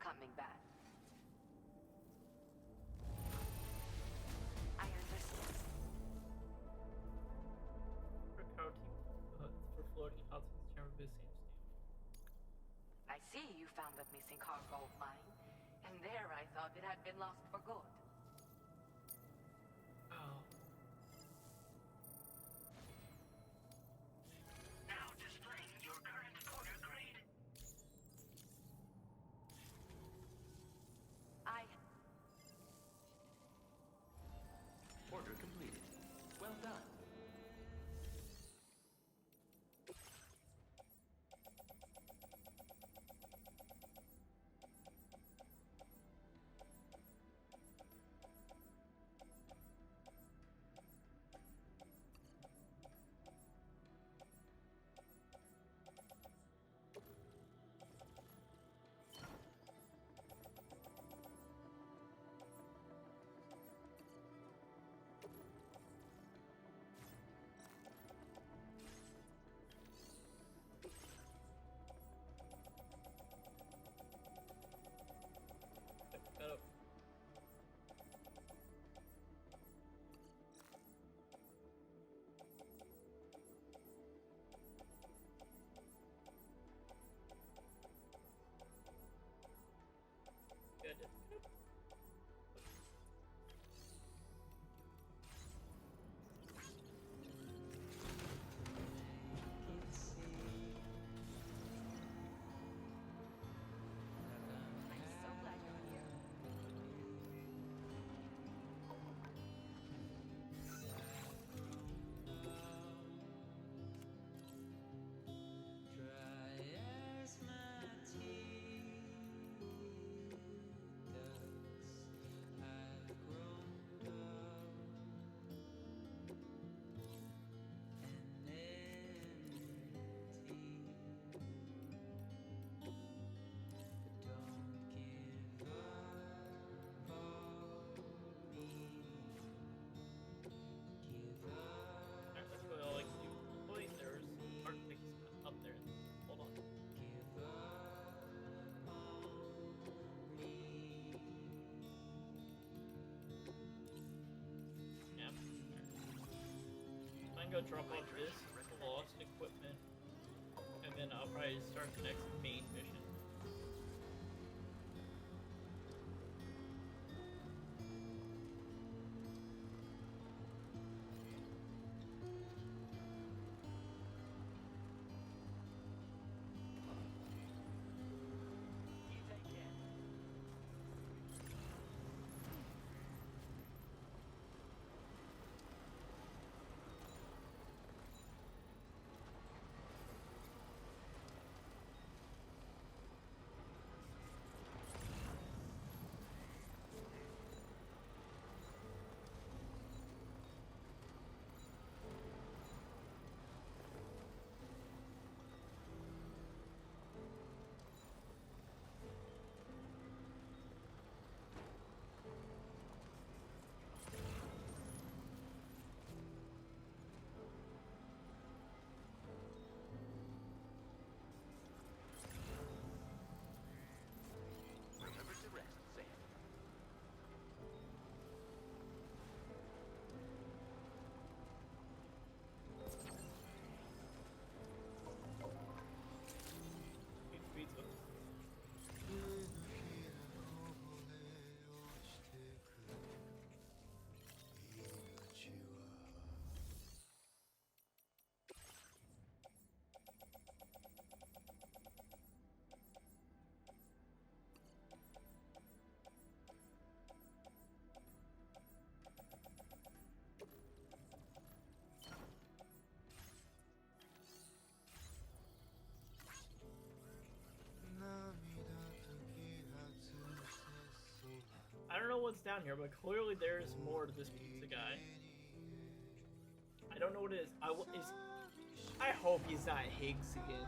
coming back. I understand. For counting, for floating out to the chamber seems to. I see you found the missing cargo of mine, and there I thought it had been lost for good. Oh. Now displaying your current order grade. Order completed. Well done. Got up. Good. I'm so glad you're here. Alright, let's go to like do. Wait, there's art things up there. Hold on. Yeah. I'm gonna go drop off this lost equipment, and then I'll probably start the next main mission. You take care. Remember to rest, Sam. Good pizza. I don't know what's down here, but clearly there's more to this pizza guy. I don't know what it is. I hope he's not Higgs again.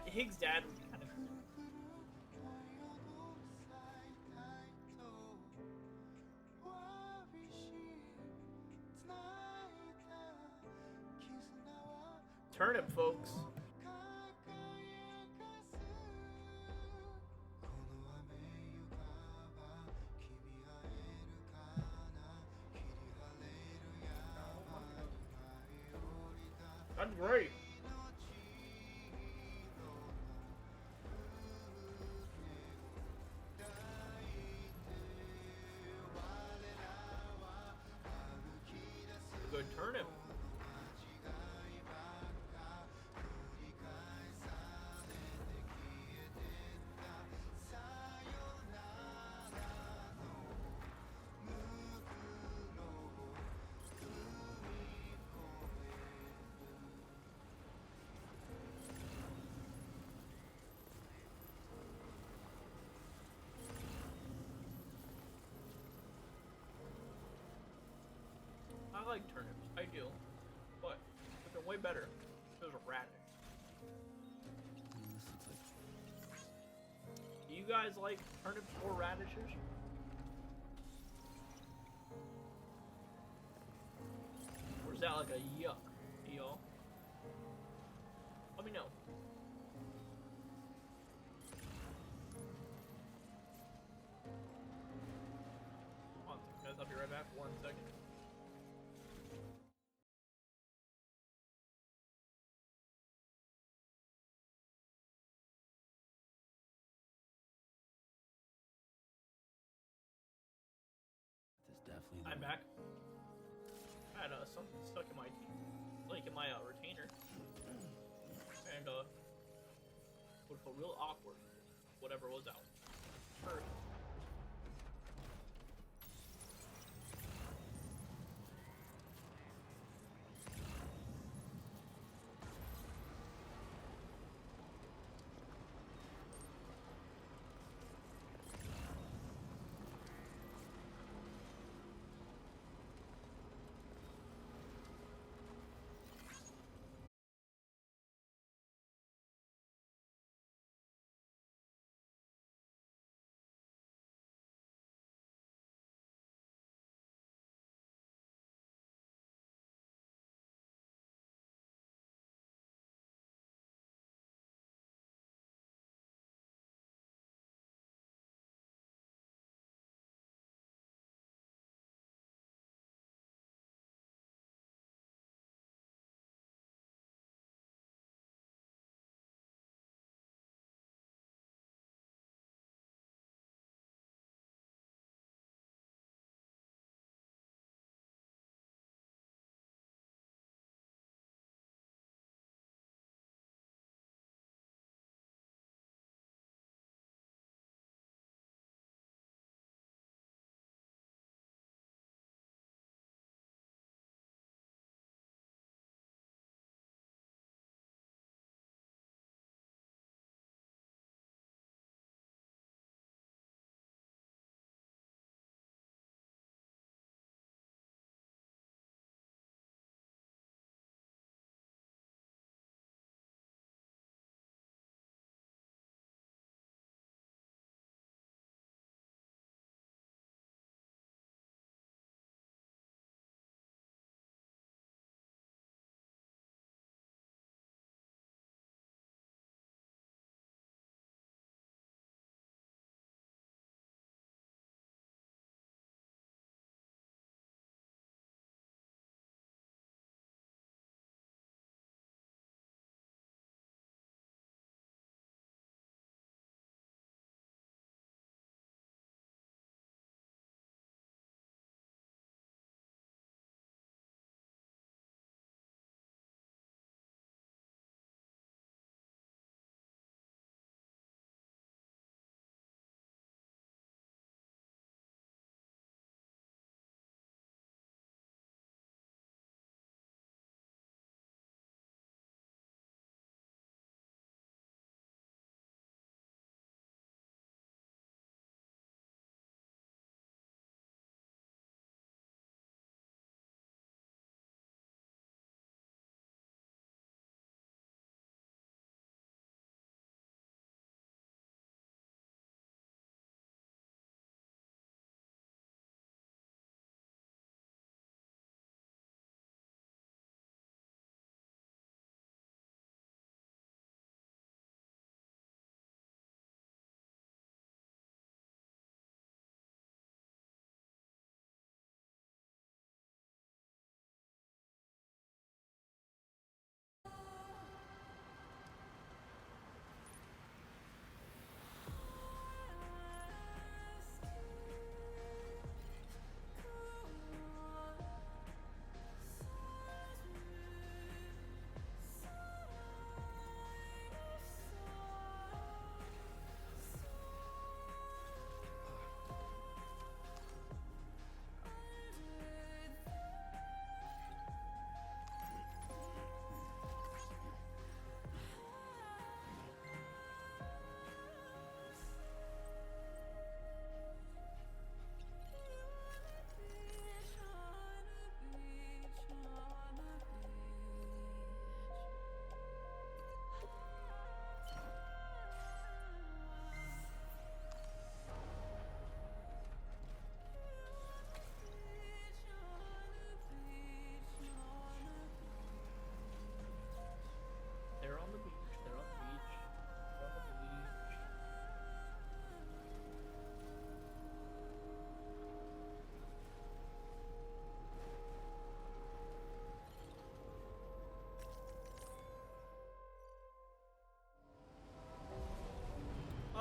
Higgs' dad was kind of cool. Turnip, folks. great. A good turnip. I like turnips, I do, but it's been way better if it was a radish. Do you guys like turnips or radishes? Or is that like a yuck to y'all? Let me know. Hold on, guys, I'll be right back. 1 second. I'm back. I had something stuck in my teeth, like in my retainer, and would feel real awkward. Whatever was out. First.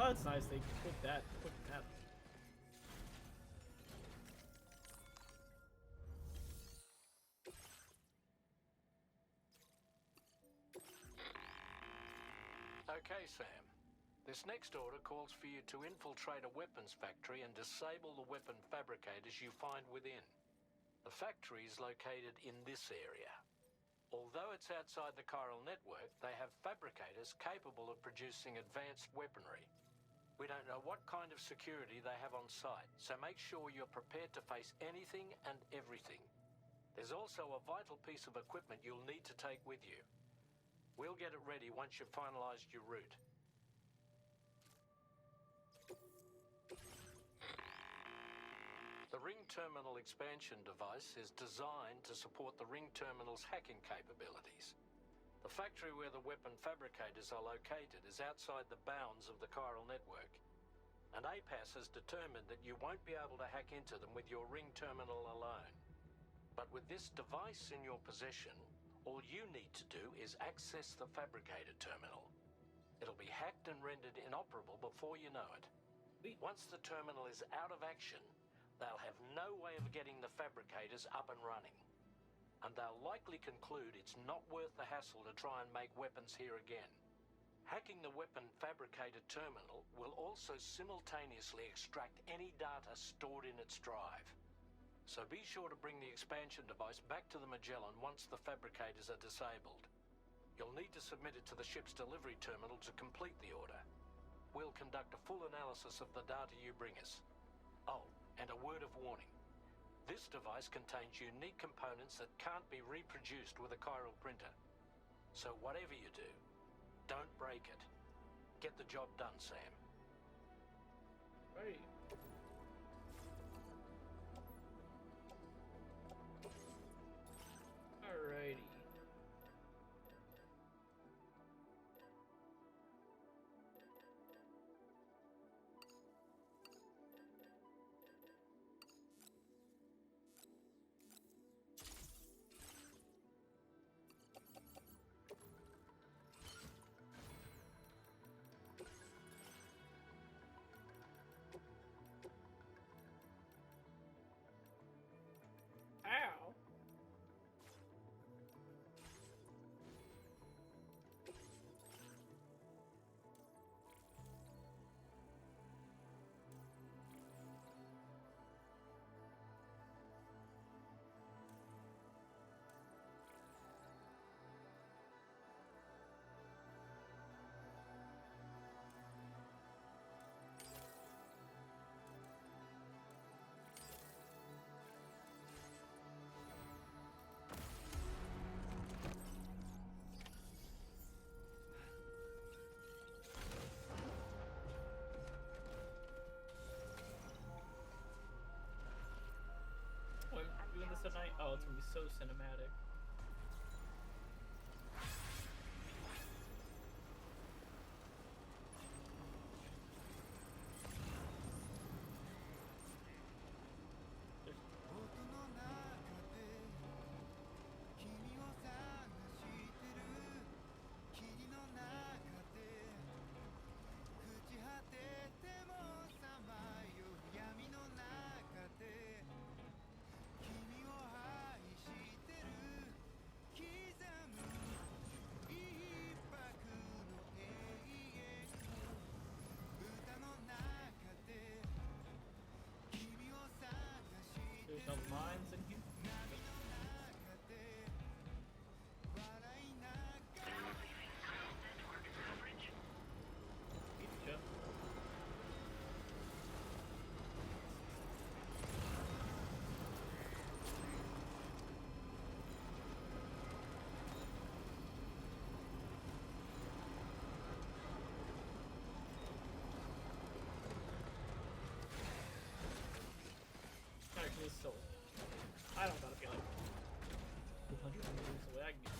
Oh, that's nice. They put that. Okay, Sam. This next order calls for you to infiltrate a weapons factory and disable the weapon fabricators you find within. The factory is located in this area. Although it's outside the chiral network, they have fabricators capable of producing advanced weaponry. We don't know what kind of security they have on site, so make sure you're prepared to face anything and everything. There's also a vital piece of equipment you'll need to take with you. We'll get it ready once you've finalized your route. The ring terminal expansion device is designed to support the ring terminal's hacking capabilities. The factory where the weapon fabricators are located is outside the bounds of the chiral network, and APAS has determined that you won't be able to hack into them with your ring terminal alone. But with this device in your possession, all you need to do is access the fabricator terminal. It'll be hacked and rendered inoperable before you know it. Once the terminal is out of action, they'll have no way of getting the fabricators up and running. And they'll likely conclude it's not worth the hassle to try and make weapons here again. Hacking the weapon fabricator terminal will also simultaneously extract any data stored in its drive. So be sure to bring the expansion device back to the Magellan once the fabricators are disabled. You'll need to submit it to the ship's delivery terminal to complete the order. We'll conduct a full analysis of the data you bring us. Oh, and a word of warning. This device contains unique components that can't be reproduced with a chiral printer. So whatever you do, don't break it. Get the job done, Sam. Right. Alrighty. Ow. Oh, I'm doing this at night. Oh, it's gonna be so cinematic. There's no lines in here. Pizza. Actually, so I don't gotta be like 200 meters away. I can get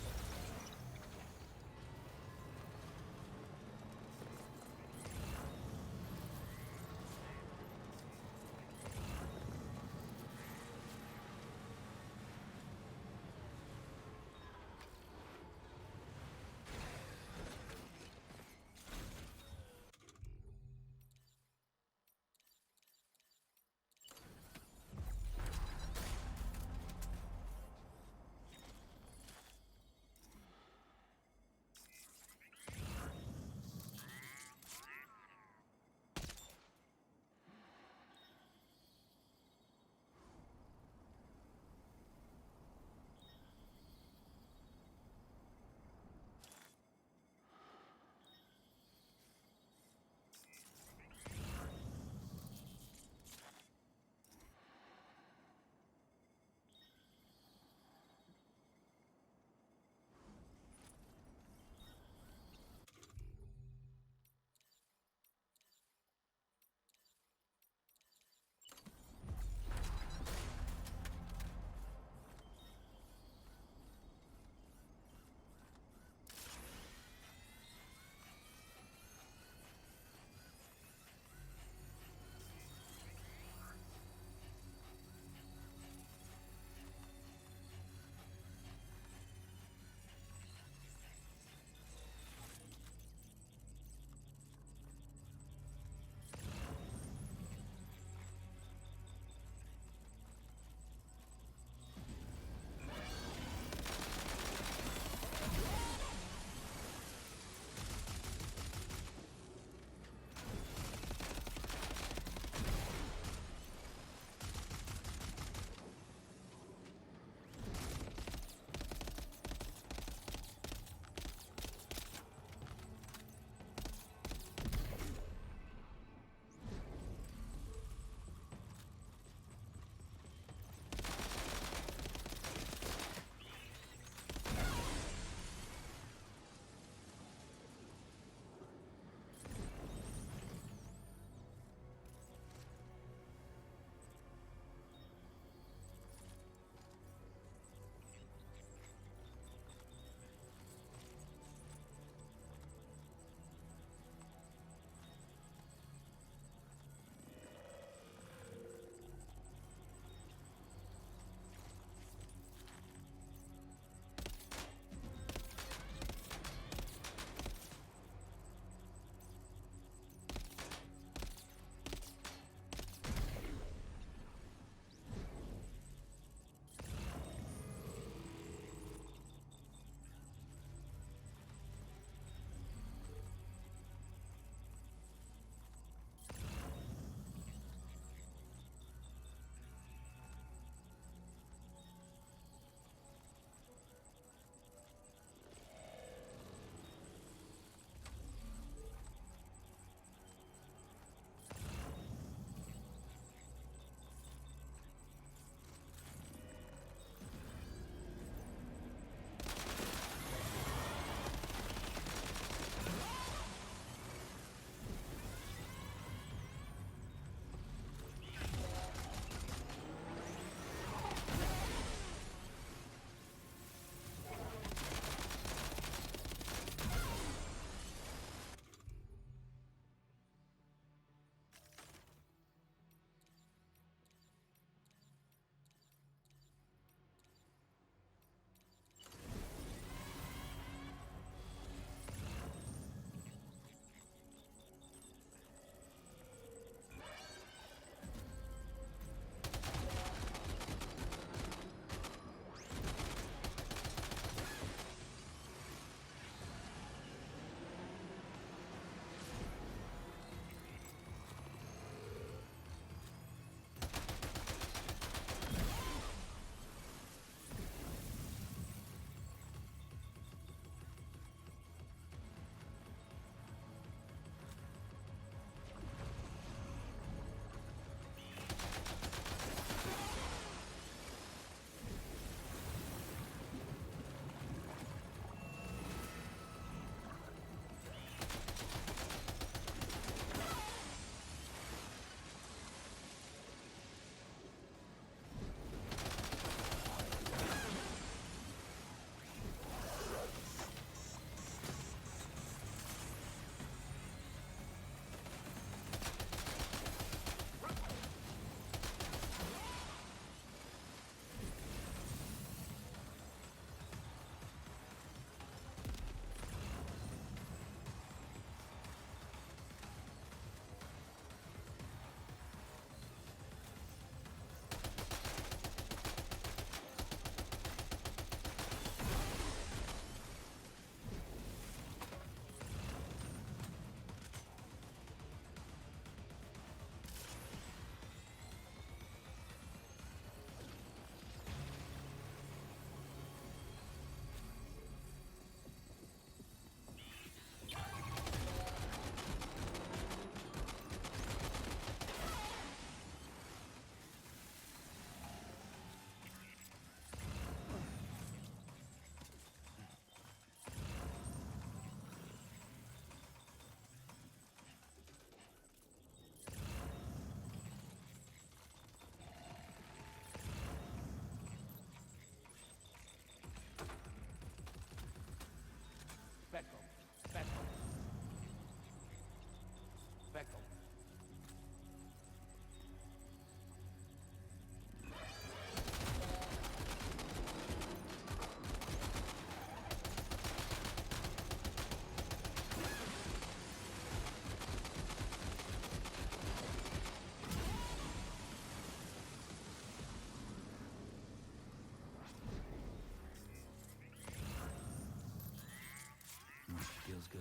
feels good.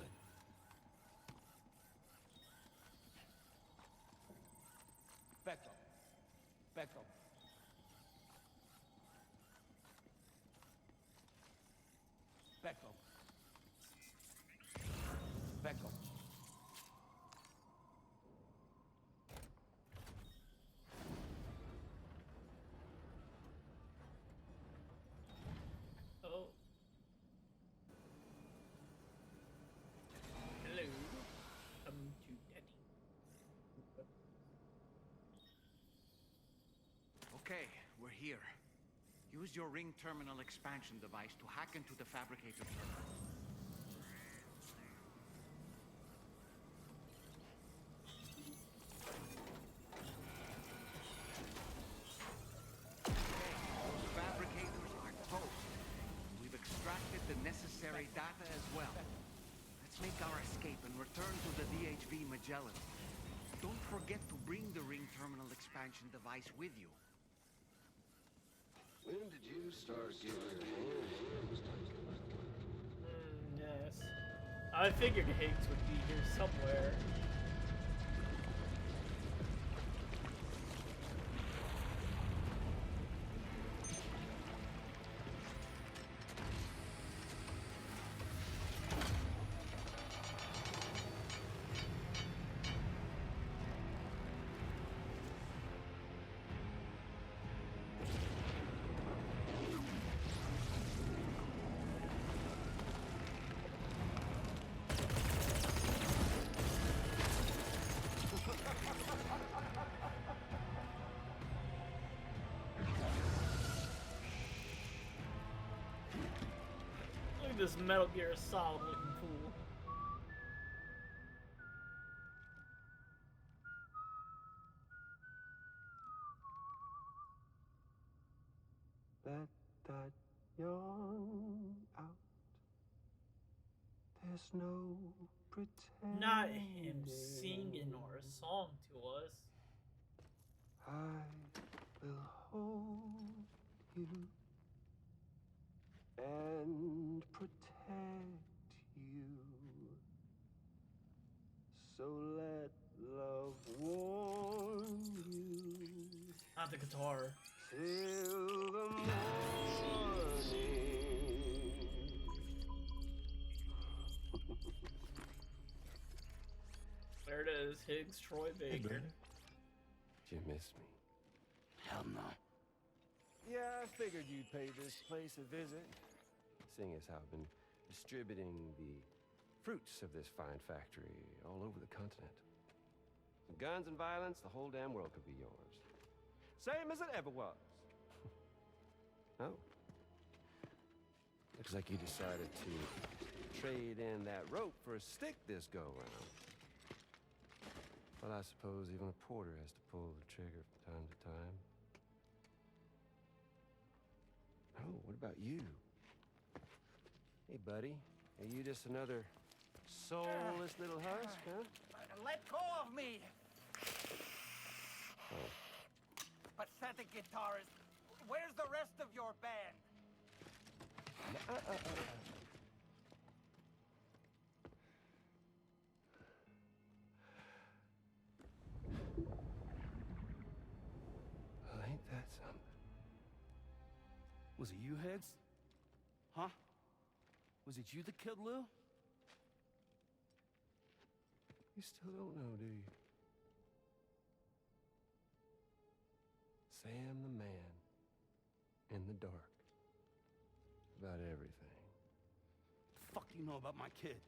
Becco. Becco. Becco. Becco. Oh. Hello. Come to daddy. Okay, we're here. Use your ring terminal expansion device to hack into the fabricator terminal. Those fabricators are toast. We've extracted the necessary data as well. Let's make our escape and return to the DHV Magellan. Don't forget to bring the ring terminal expansion device with you. When did you start getting your hands? Yes. I figured Higgs would be here somewhere. Look at this Metal Gear Solid looking fool. Let that yawn out. There's no pretending. Not him singing or a song to us. I will hold you and protect you. So let love warm you Not the guitar. till the morning. There it is, Higgs Troy Baker. Did you miss me? Hell no. Yeah, I figured you'd pay this place a visit, seeing as how I've been distributing the fruits of this fine factory all over the continent. Some guns and violence, the whole damn world could be yours. Same as it ever was. Oh. Looks like you decided to trade in that rope for a stick this go-round. Well, I suppose even a porter has to pull the trigger from time to time. Oh, what about you? Hey, buddy. Are you just another soulless little husk, huh? Let go of me! Oh. Pathetic guitarist. Where's the rest of your band? Well, ain't that something? Was it you, Higgs? Huh? Was it you that killed Lou? You still don't know, do you? Sam the man in the dark about everything. The fuck do you know about my kid?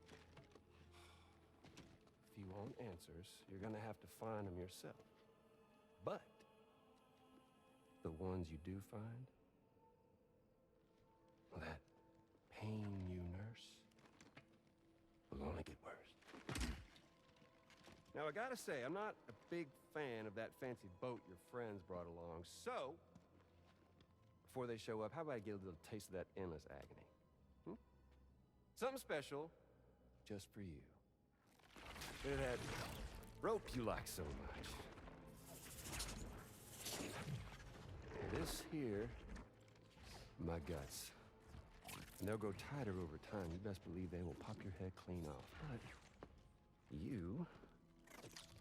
If you want answers, you're gonna have to find them yourself. But the ones you do find, well, that pain you nurse will only get worse. Now, I gotta say, I'm not a big fan of that fancy boat your friends brought along, so before they show up, how about I get a little taste of that endless agony? Hmm? Something special just for you. Bit of that rope you like so much. This here, my guts. And they'll grow tighter over time. You best believe they will pop your head clean off. But you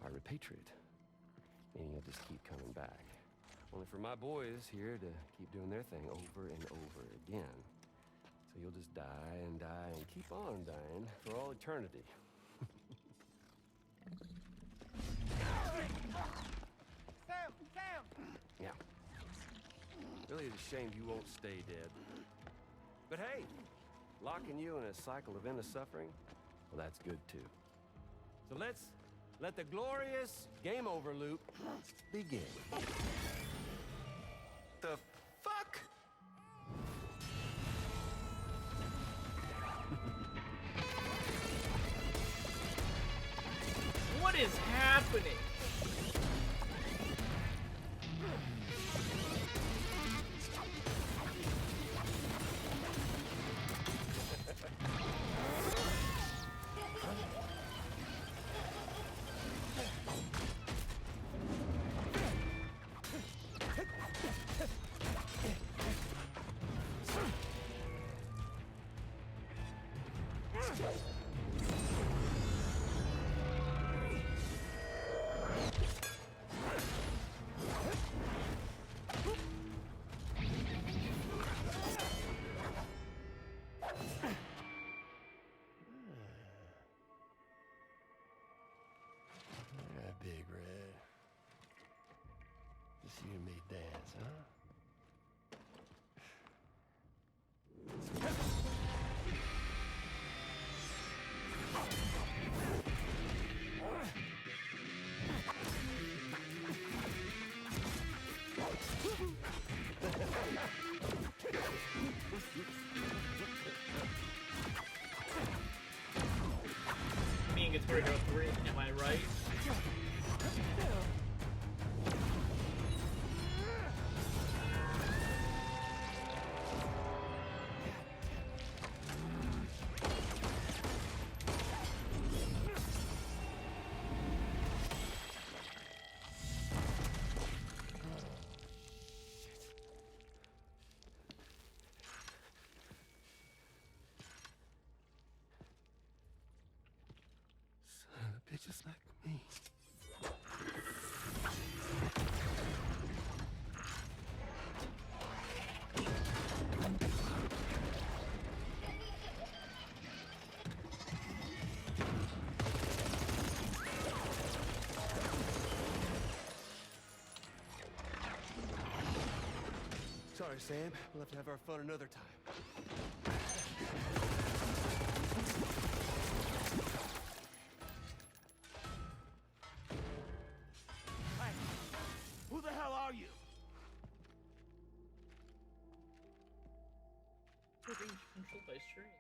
are repatriate, meaning you'll just keep coming back. Only for my boys here to keep doing their thing over and over again. So you'll just die and die and keep on dying for all eternity. Sam! Yeah. Really, it's a shame you won't stay dead. But hey, locking you in a cycle of endless suffering, well, that's good too. So let's let the glorious game over loop begin. The fuck? What is happening? Big Red. Just you and me dance, huh? Me and Guitar Hero 3, am I right? Son of a bitch, just like me. Sorry, Sam. We'll have to have our fun another time. Hey, who the hell are you? We're being controlled by strings.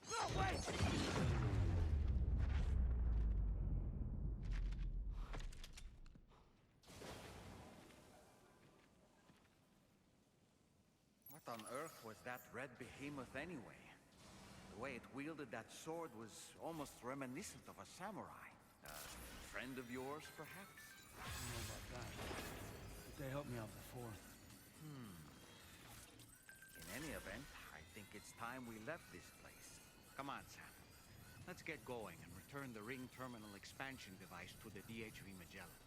No, wait! What on earth was that red behemoth anyway? The way it wielded that sword was almost reminiscent of a samurai. A friend of yours, perhaps? I don't know about that. But they helped me out before. In any event, I think it's time we left this place. Come on, Sam. Let's get going and return the ring terminal expansion device to the DHV Magellan.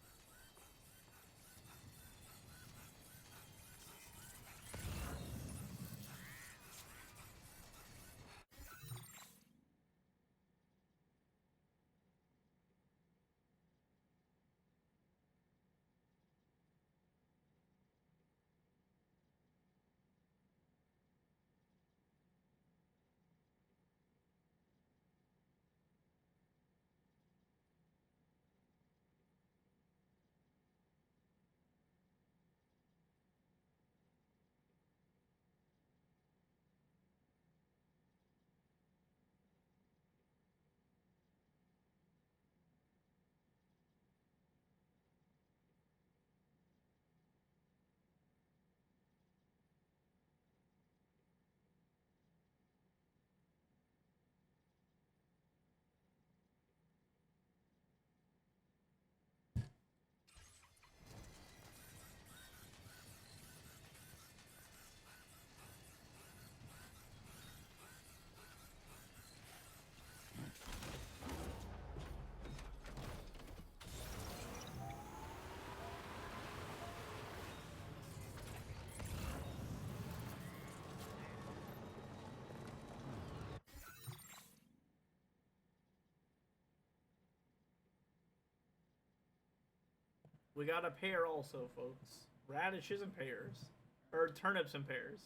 We got a pear also, folks. Radishes and pears. Or turnips and pears.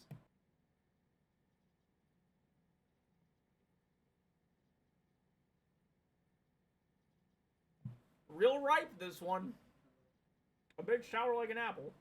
Real ripe, this one. A bit sour like an apple.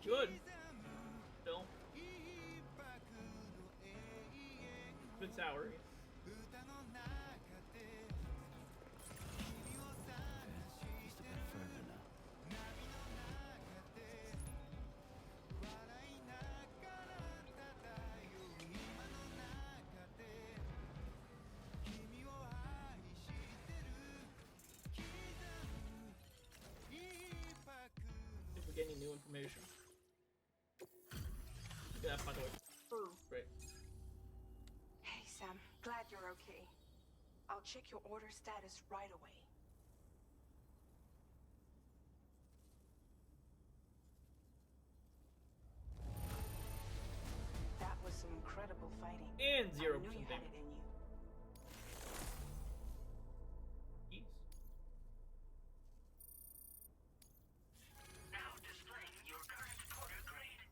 Good. Still. Bit sour. Just a bit further now. If we get any new information. Yeah, by the way. Perfect. Hey, Sam. Glad you're okay. I'll check your order status right away. That was some incredible fighting. And 0% I knew you had it in you. Jeez. Now displaying your current order grade.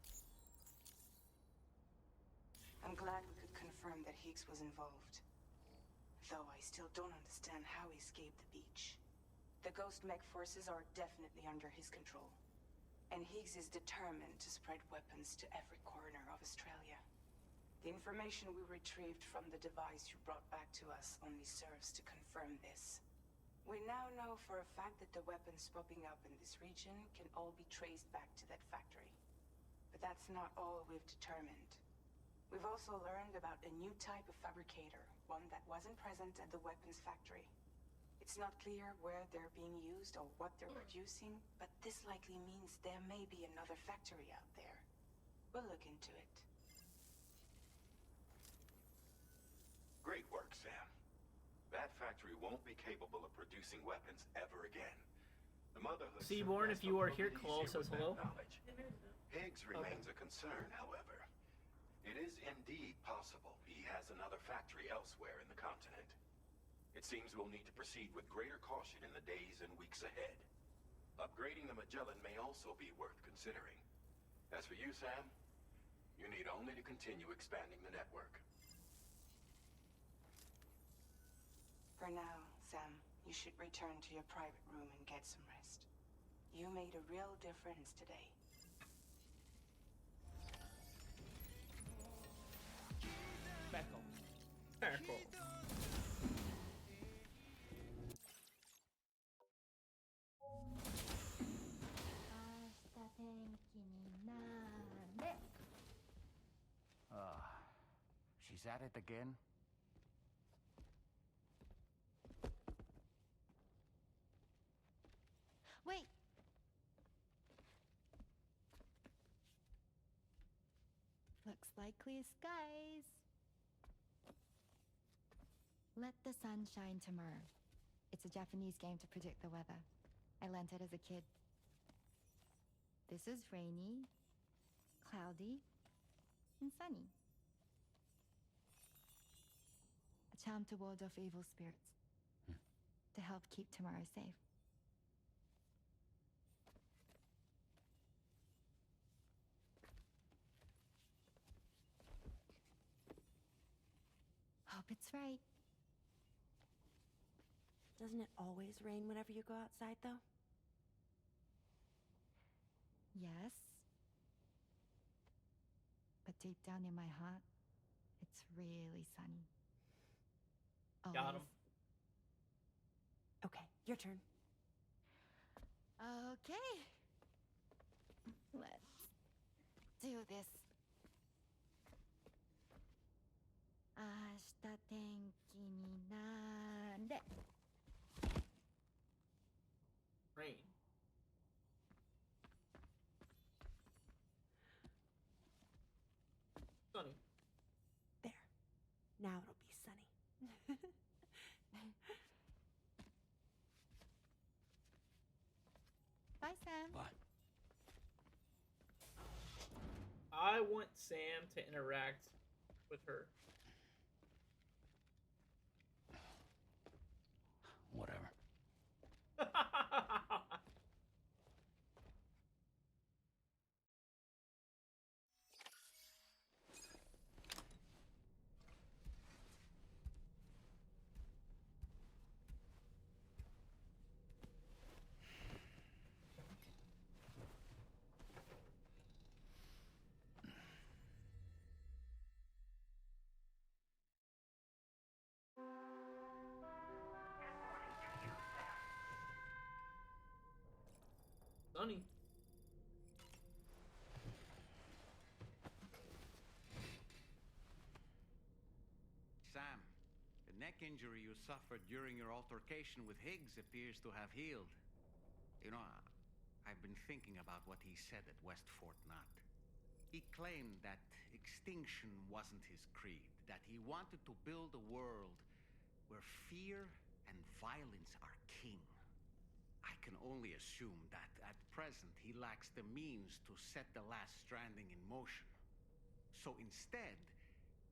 I'm glad we could confirm that Higgs was involved. Though I still don't understand how he escaped the beach. The Ghost Mech forces are definitely under his control. And Higgs is determined to spread weapons to every corner of Australia. The information we retrieved from the device you brought back to us only serves to confirm this. We now know for a fact that the weapons popping up in this region can all be traced back to that factory. But that's not all we've determined. We've also learned about a new type of fabricator, one that wasn't present at the weapons factory. It's not clear where they're being used or what they're producing, but this likely means there may be another factory out there. We'll look into it. Great work, Sam. That factory won't be capable of producing weapons ever again. The Motherhood Seaborn, if you are here, Claw says hello. Higgs remains a concern, however. It is indeed possible he has another factory elsewhere in the continent. It seems we'll need to proceed with greater caution in the days and weeks ahead. Upgrading the Magellan may also be worth considering. As for you, Sam, you need only to continue expanding the network. For now, Sam, you should return to your private room and get some rest. You made a real difference today. Back home. Back home. She's at it again? Wait! Looks like clear skies. Let the sun shine tomorrow. It's a Japanese game to predict the weather. I learned it as a kid. This is rainy, cloudy, and sunny. A charm to ward off evil spirits. To help keep tomorrow safe. Hope it's right. Doesn't it always rain whenever you go outside, though? Yes. deep down in my heart, it's really sunny. Got him. Okay, your turn. Okay. Let's do this. 明日天気になれ。 Rain. Sunny. There. Now it'll be sunny. Bye, Sam. Bye. I want Sam to interact with her. Whatever. Sunny. Sam, the neck injury you suffered during your altercation with Higgs appears to have healed. You know, I've been thinking about what he said at West Fort Knot. He claimed that extinction wasn't his creed, that he wanted to build a world where fear and violence are king. I can only assume that at present he lacks the means to set the last Stranding in motion. So instead,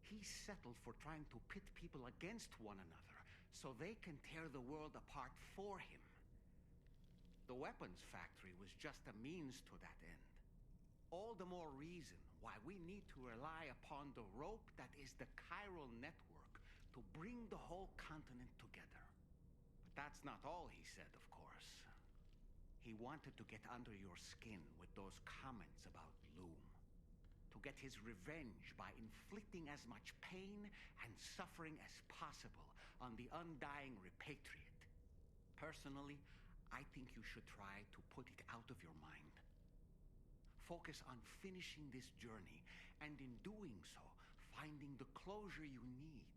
he settled for trying to pit people against one another so they can tear the world apart for him. The weapons factory was just a means to that end. All the more reason why we need to rely upon the rope that is the chiral network to bring the whole continent together. But that's not all he said, of course. He wanted to get under your skin with those comments about Loom. To get his revenge by inflicting as much pain and suffering as possible on the undying repatriate. Personally, I think you should try to put it out of your mind. Focus on finishing this journey, and in doing so, finding the closure you need.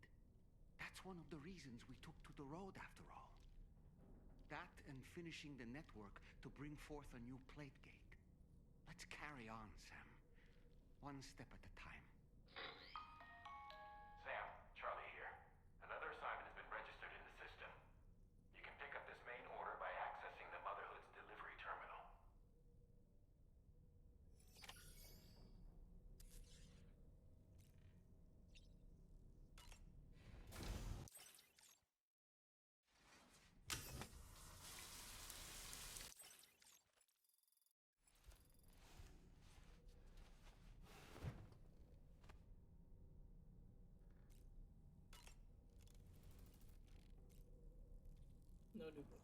That's one of the reasons we took to the road, after all. That and finishing the network to bring forth a new plate gate. Let's carry on, Sam. One step at a time. Sam, Charlie here. Another assignment has been registered in the system. You can pick up this main order by accessing the Motherhood's delivery terminal. No new books.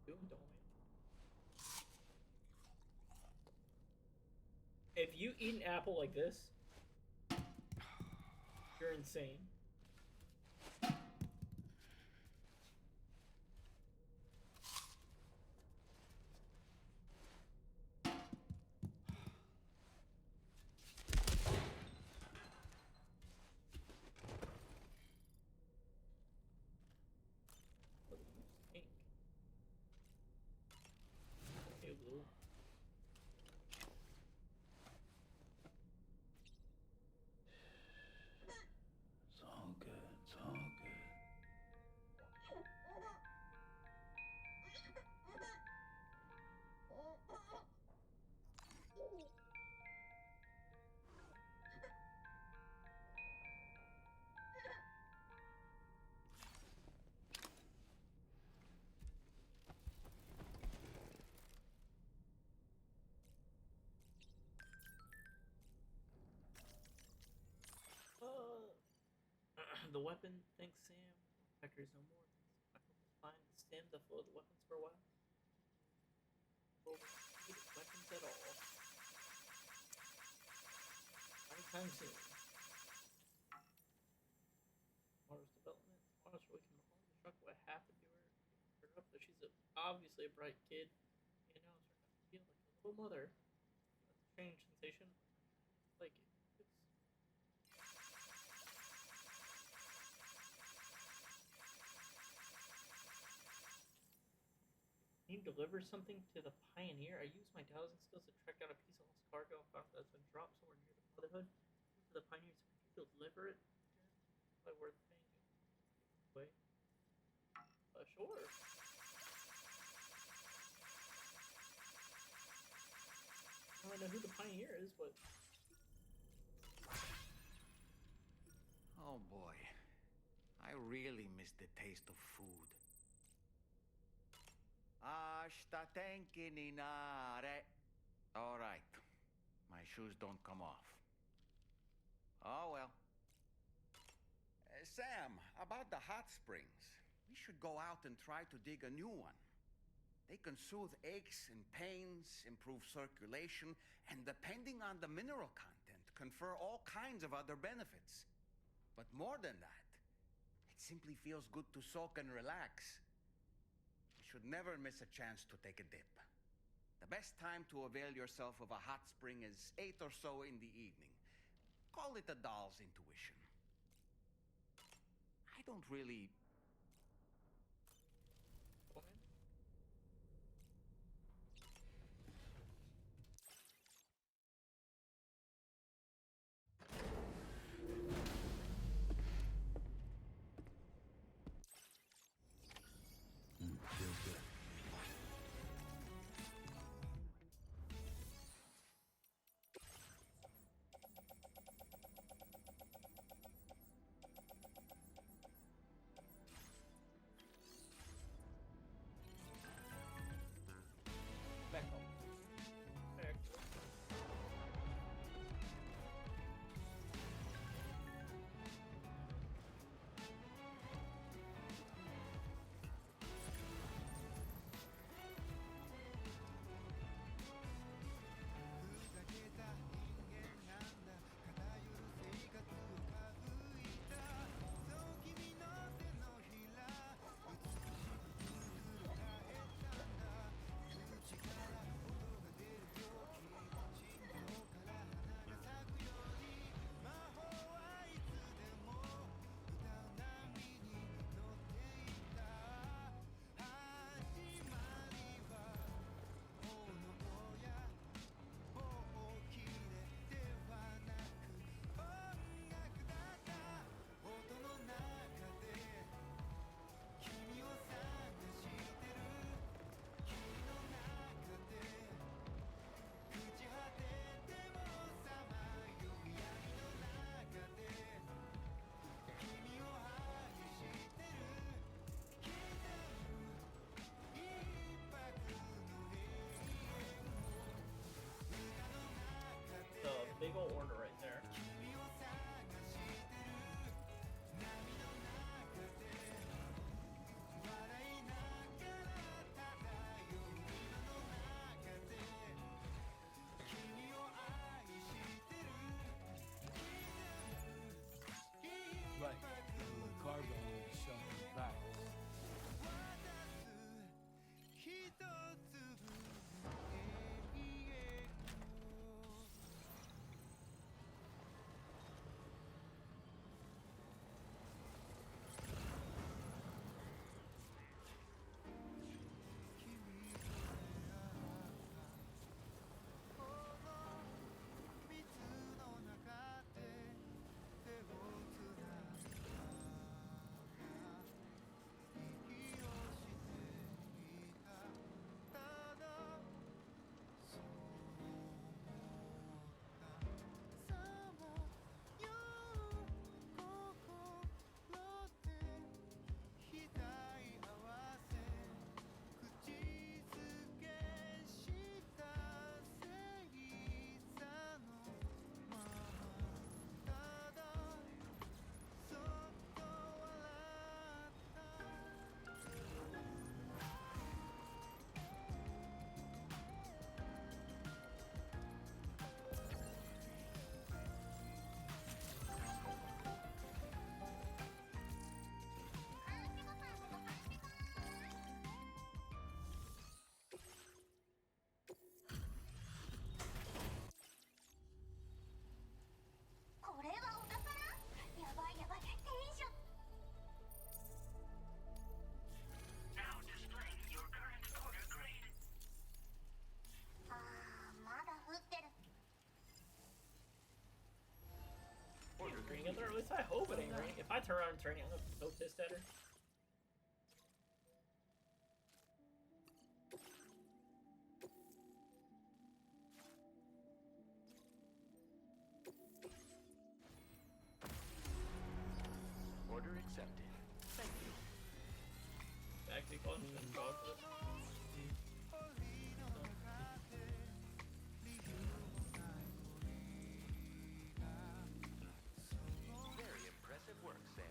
Doom Dome. If you eat an apple like this, you're insane. Ink. Okay, blue. It's all good. It's all good. The weapon, thanks Sam. Factory's no more. I hope it's fine to stem the flow of the weapons for a while. Weapons at all. Anytime soon. Mars development. Mars really can only be struck what happened to her. She's obviously a bright kid, and now it's starting to feel like a little mother. That's a strange sensation. Like it. Can you deliver something to the Pioneer? I used my dowsing skills to track down a piece of lost cargo found that's been dropped somewhere near the Motherhood. To the Pioneers, can you deliver it? Like worth paying it. Wait. Sure. I don't know who the Pioneer is, but Oh boy. I really miss the taste of food. Sta tenkininare. All right. My shoes don't come off. Oh well. Sam, about the hot springs. We should go out and try to dig a new one. They can soothe aches and pains, improve circulation, and depending on the mineral content, confer all kinds of other benefits. But more than that, it simply feels good to soak and relax. You should never miss a chance to take a dip. The best time to avail yourself of a hot spring is 8 or so in the evening. Call it a doll's intuition. I don't really... Feels good. I hope it ain't raining. If I turn around and it's raining, I'm gonna be so pissed at her. Order accepted. Thank you. Actually, call me and go for this. Very impressive work, Sam.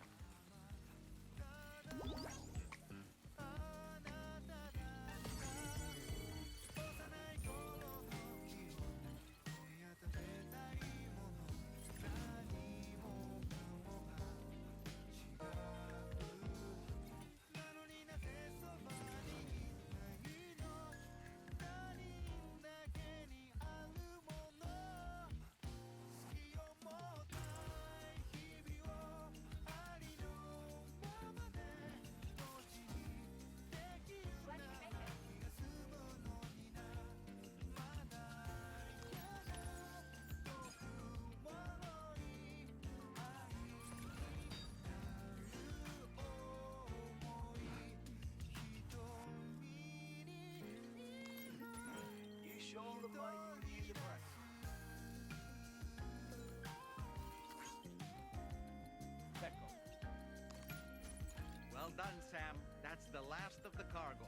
Well done, Sam. That's the last of the cargo.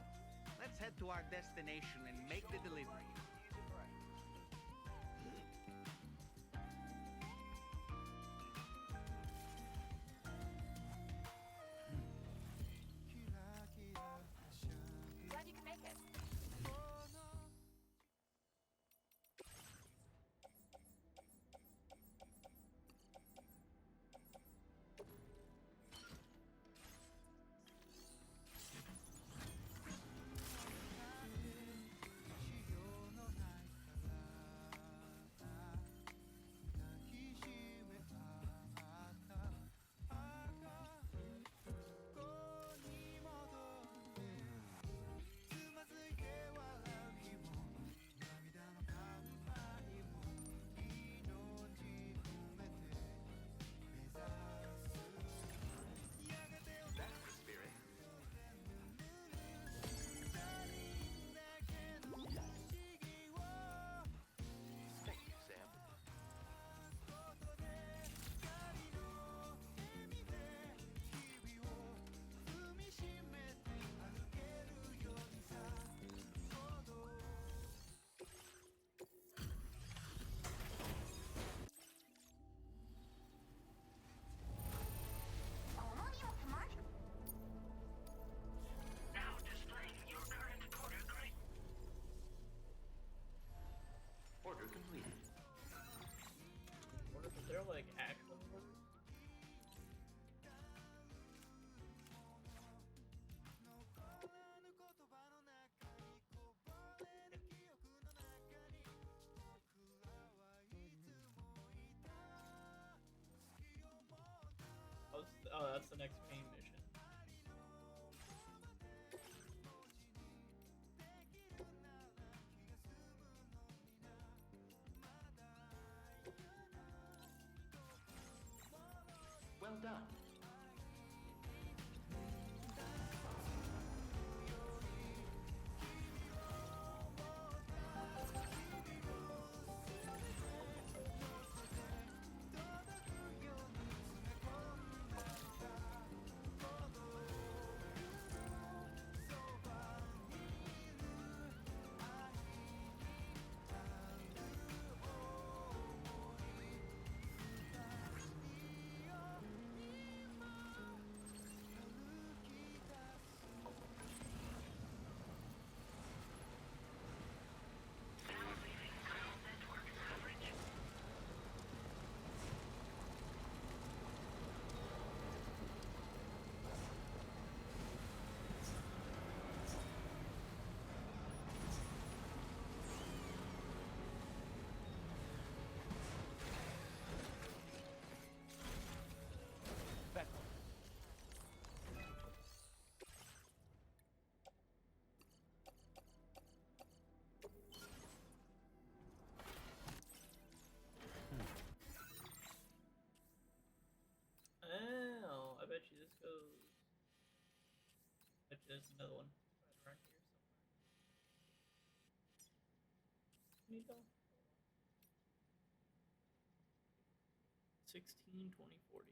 Let's head to our destination and make the delivery. Glad you can make it. That's the spirit. Thank you, Sam. Now displaying your current order grade. Order completed. What if they're like actual orders? Oh, that's the next main mission. Well done. there's another one right around here somewhere. Need though? 16, 20, 40.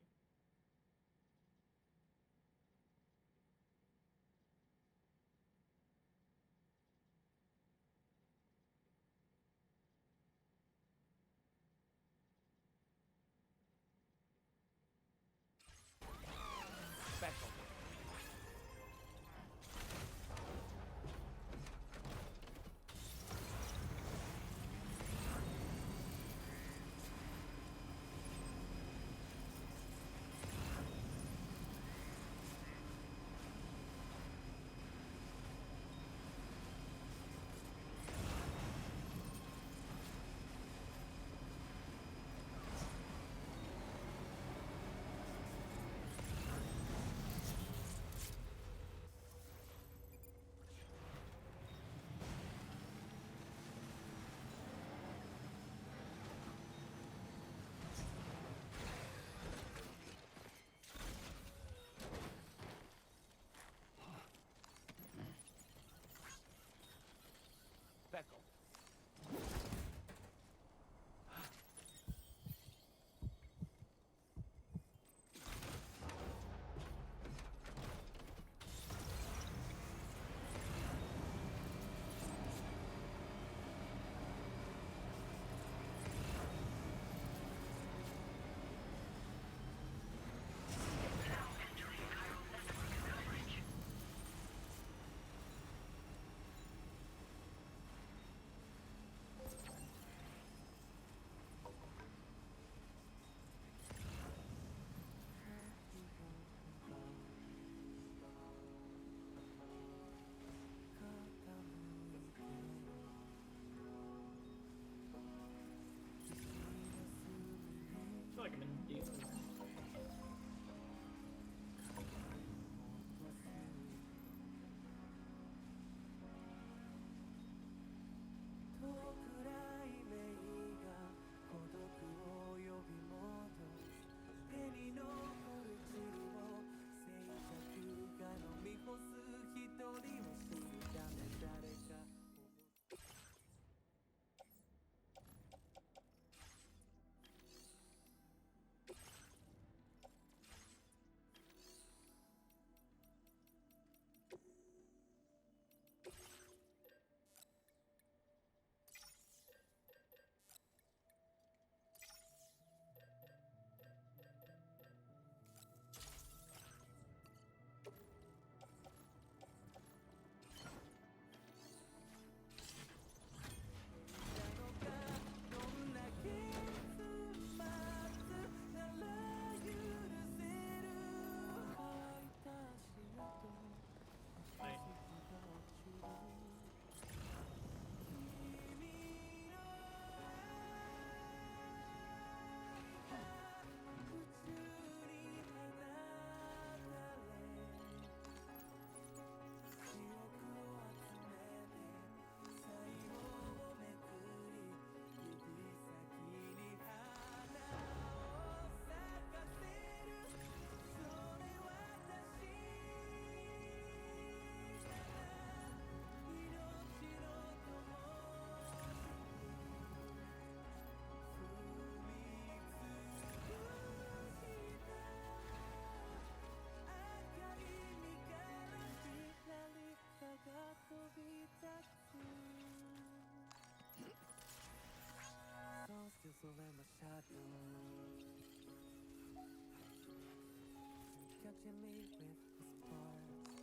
I feel like I'm in deep. Still in my shadow, catching me with the sparks.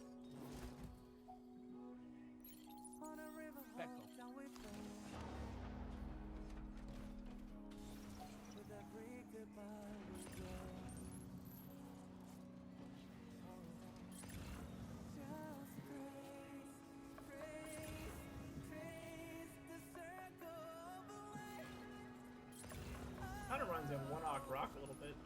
On a river hole down we flow, with every goodbye we go. Just trace the circle of life. Kind of runs in One Ok Rock a little bit.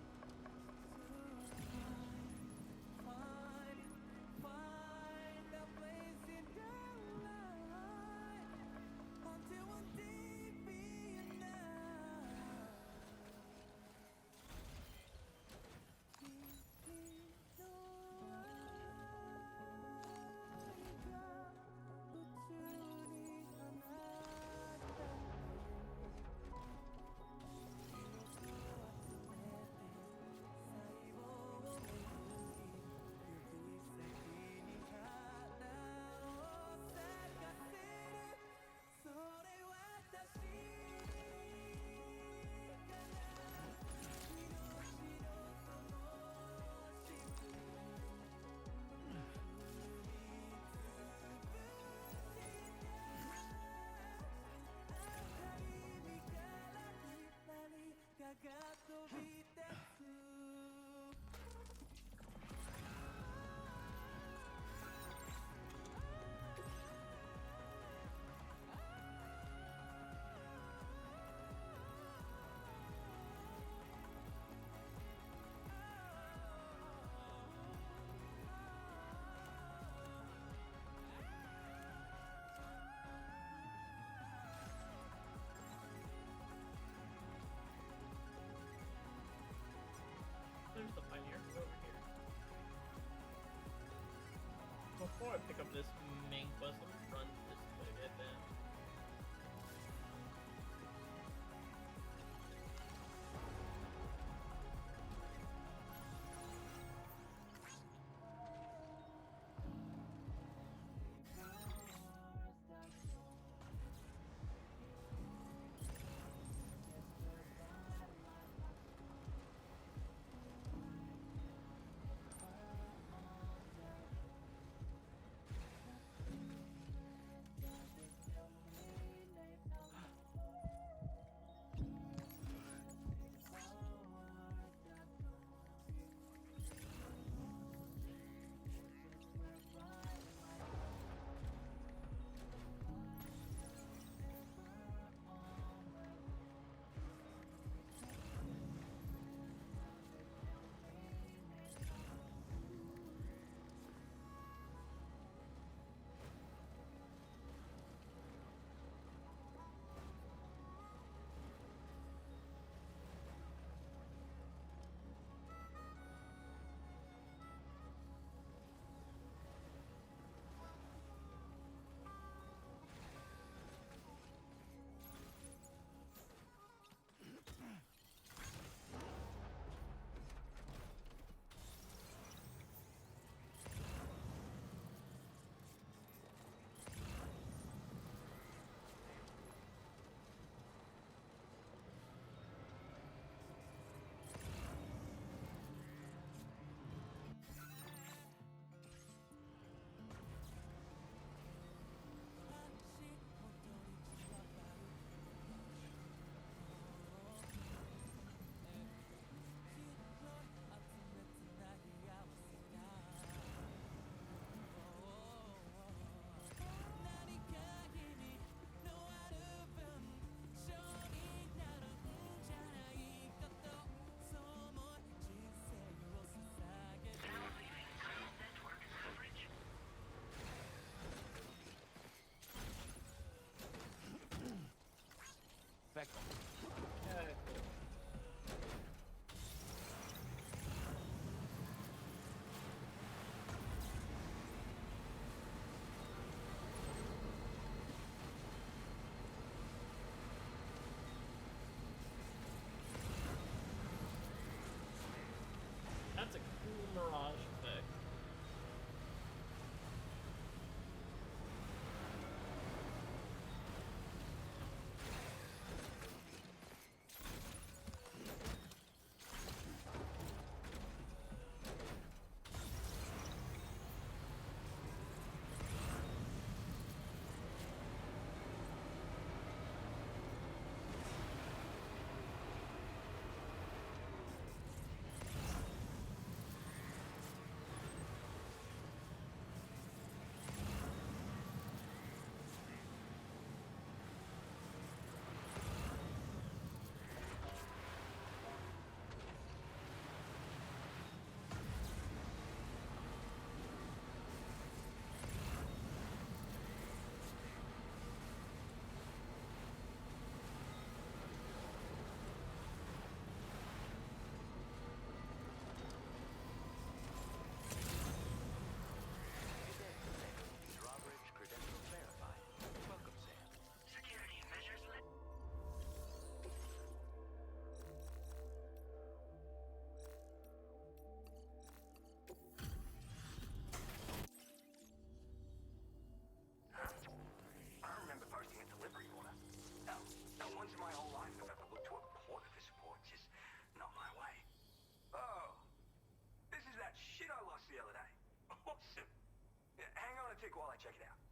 tick while I check it out.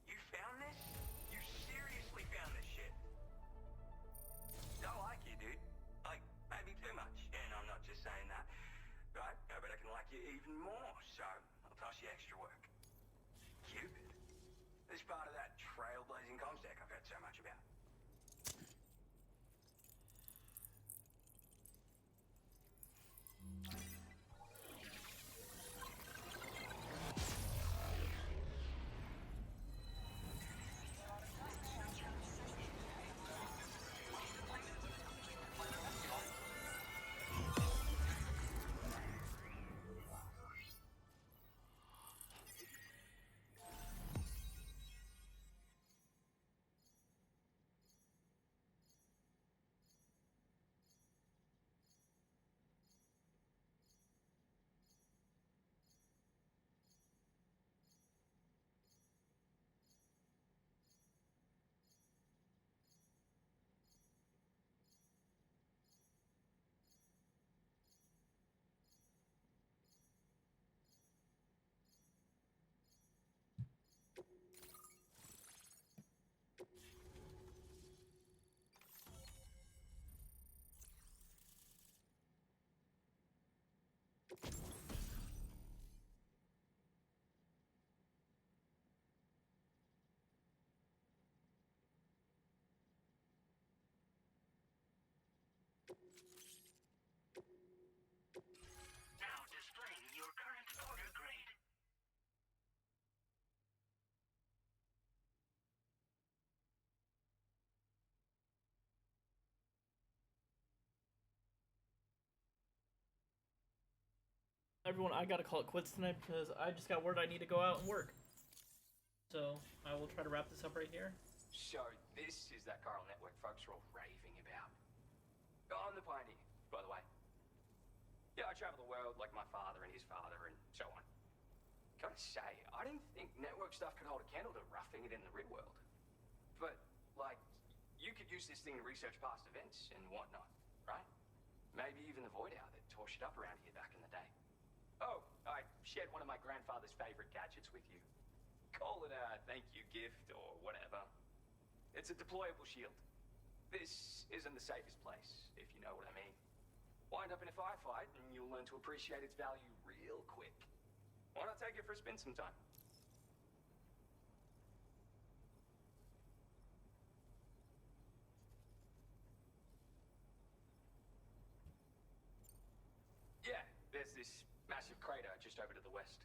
You found this? You seriously found this shit? I like you, dude. Like, maybe too much. And I'm not just saying that. Right? I bet I can like you even more, so I'll toss you extra work. Cupid. This part of that trailblazing comstack I've heard so much about. Now displaying your current order grade. Everyone, I gotta call it quits tonight because I just got word I need to go out and work. So I will try to wrap this up right here. So this is that chiral network folks are all raving about. I'm the pioneer, by the way. Yeah, I travel the world like my father and his father and so on. Gotta say, I didn't think network stuff could hold a candle to roughing it in the real world. But, like, you could use this thing to research past events and whatnot, right? Maybe even the void owl that tore shit up around here back in the day. Oh, I shared one of my grandfather's favorite gadgets with you. Call it a thank you gift or whatever. It's a deployable shield. This isn't the safest place, if you know what I mean. Wind up in a firefight and you'll learn to appreciate its value real quick. Why not take it for a spin sometime? Yeah, there's this massive crater just over to the west.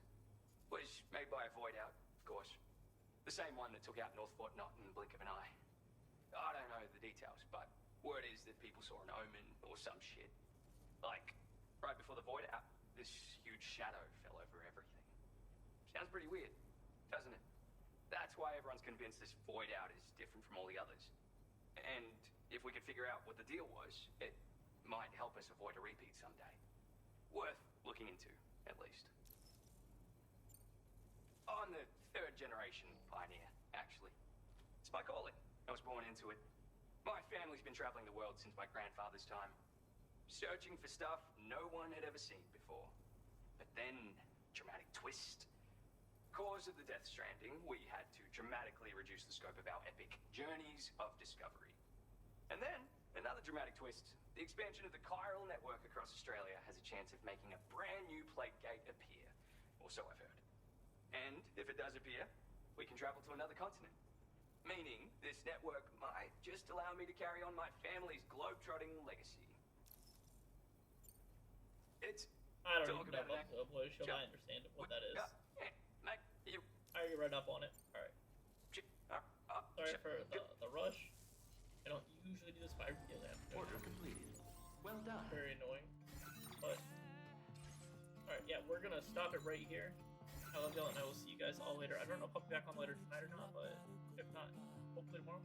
Was made by a void out, of course. The same one that took out North Fort Knot in the blink of an eye. I don't know the details, but word is that people saw an omen or some shit. Like, right before the void out, this huge shadow fell over everything. Sounds pretty weird, doesn't it? That's why everyone's convinced this void out is different from all the others. And if we could figure out what the deal was, it might help us avoid a repeat someday. Worth looking into, at least. I'm the third generation pioneer, actually. It's my calling. I was born into it. My family's been traveling the world since my grandfather's time. Searching for stuff no one had ever seen before. But then, dramatic twist. Cause of the Death Stranding, we had to dramatically reduce the scope of our epic journeys of discovery. And then, another dramatic twist. The expansion of the chiral network across Australia has a chance of making a brand new plate gate appear. Or so I've heard. And if it does appear, we can travel to another continent. Meaning, this network might just allow me to carry on my family's globe-trotting legacy. It's... I don't even know about the voice show. I understand what that is. Mate, you... I already read up on it. Alright. Sorry for the rush. I don't usually do this, but I really am. Order completed. Well done. Very annoying. But... Alright, yeah, we're gonna stop it right here. I love y'all, and I will see you guys all later. I don't know if I'll be back on later tonight or not, but if not, hopefully tomorrow.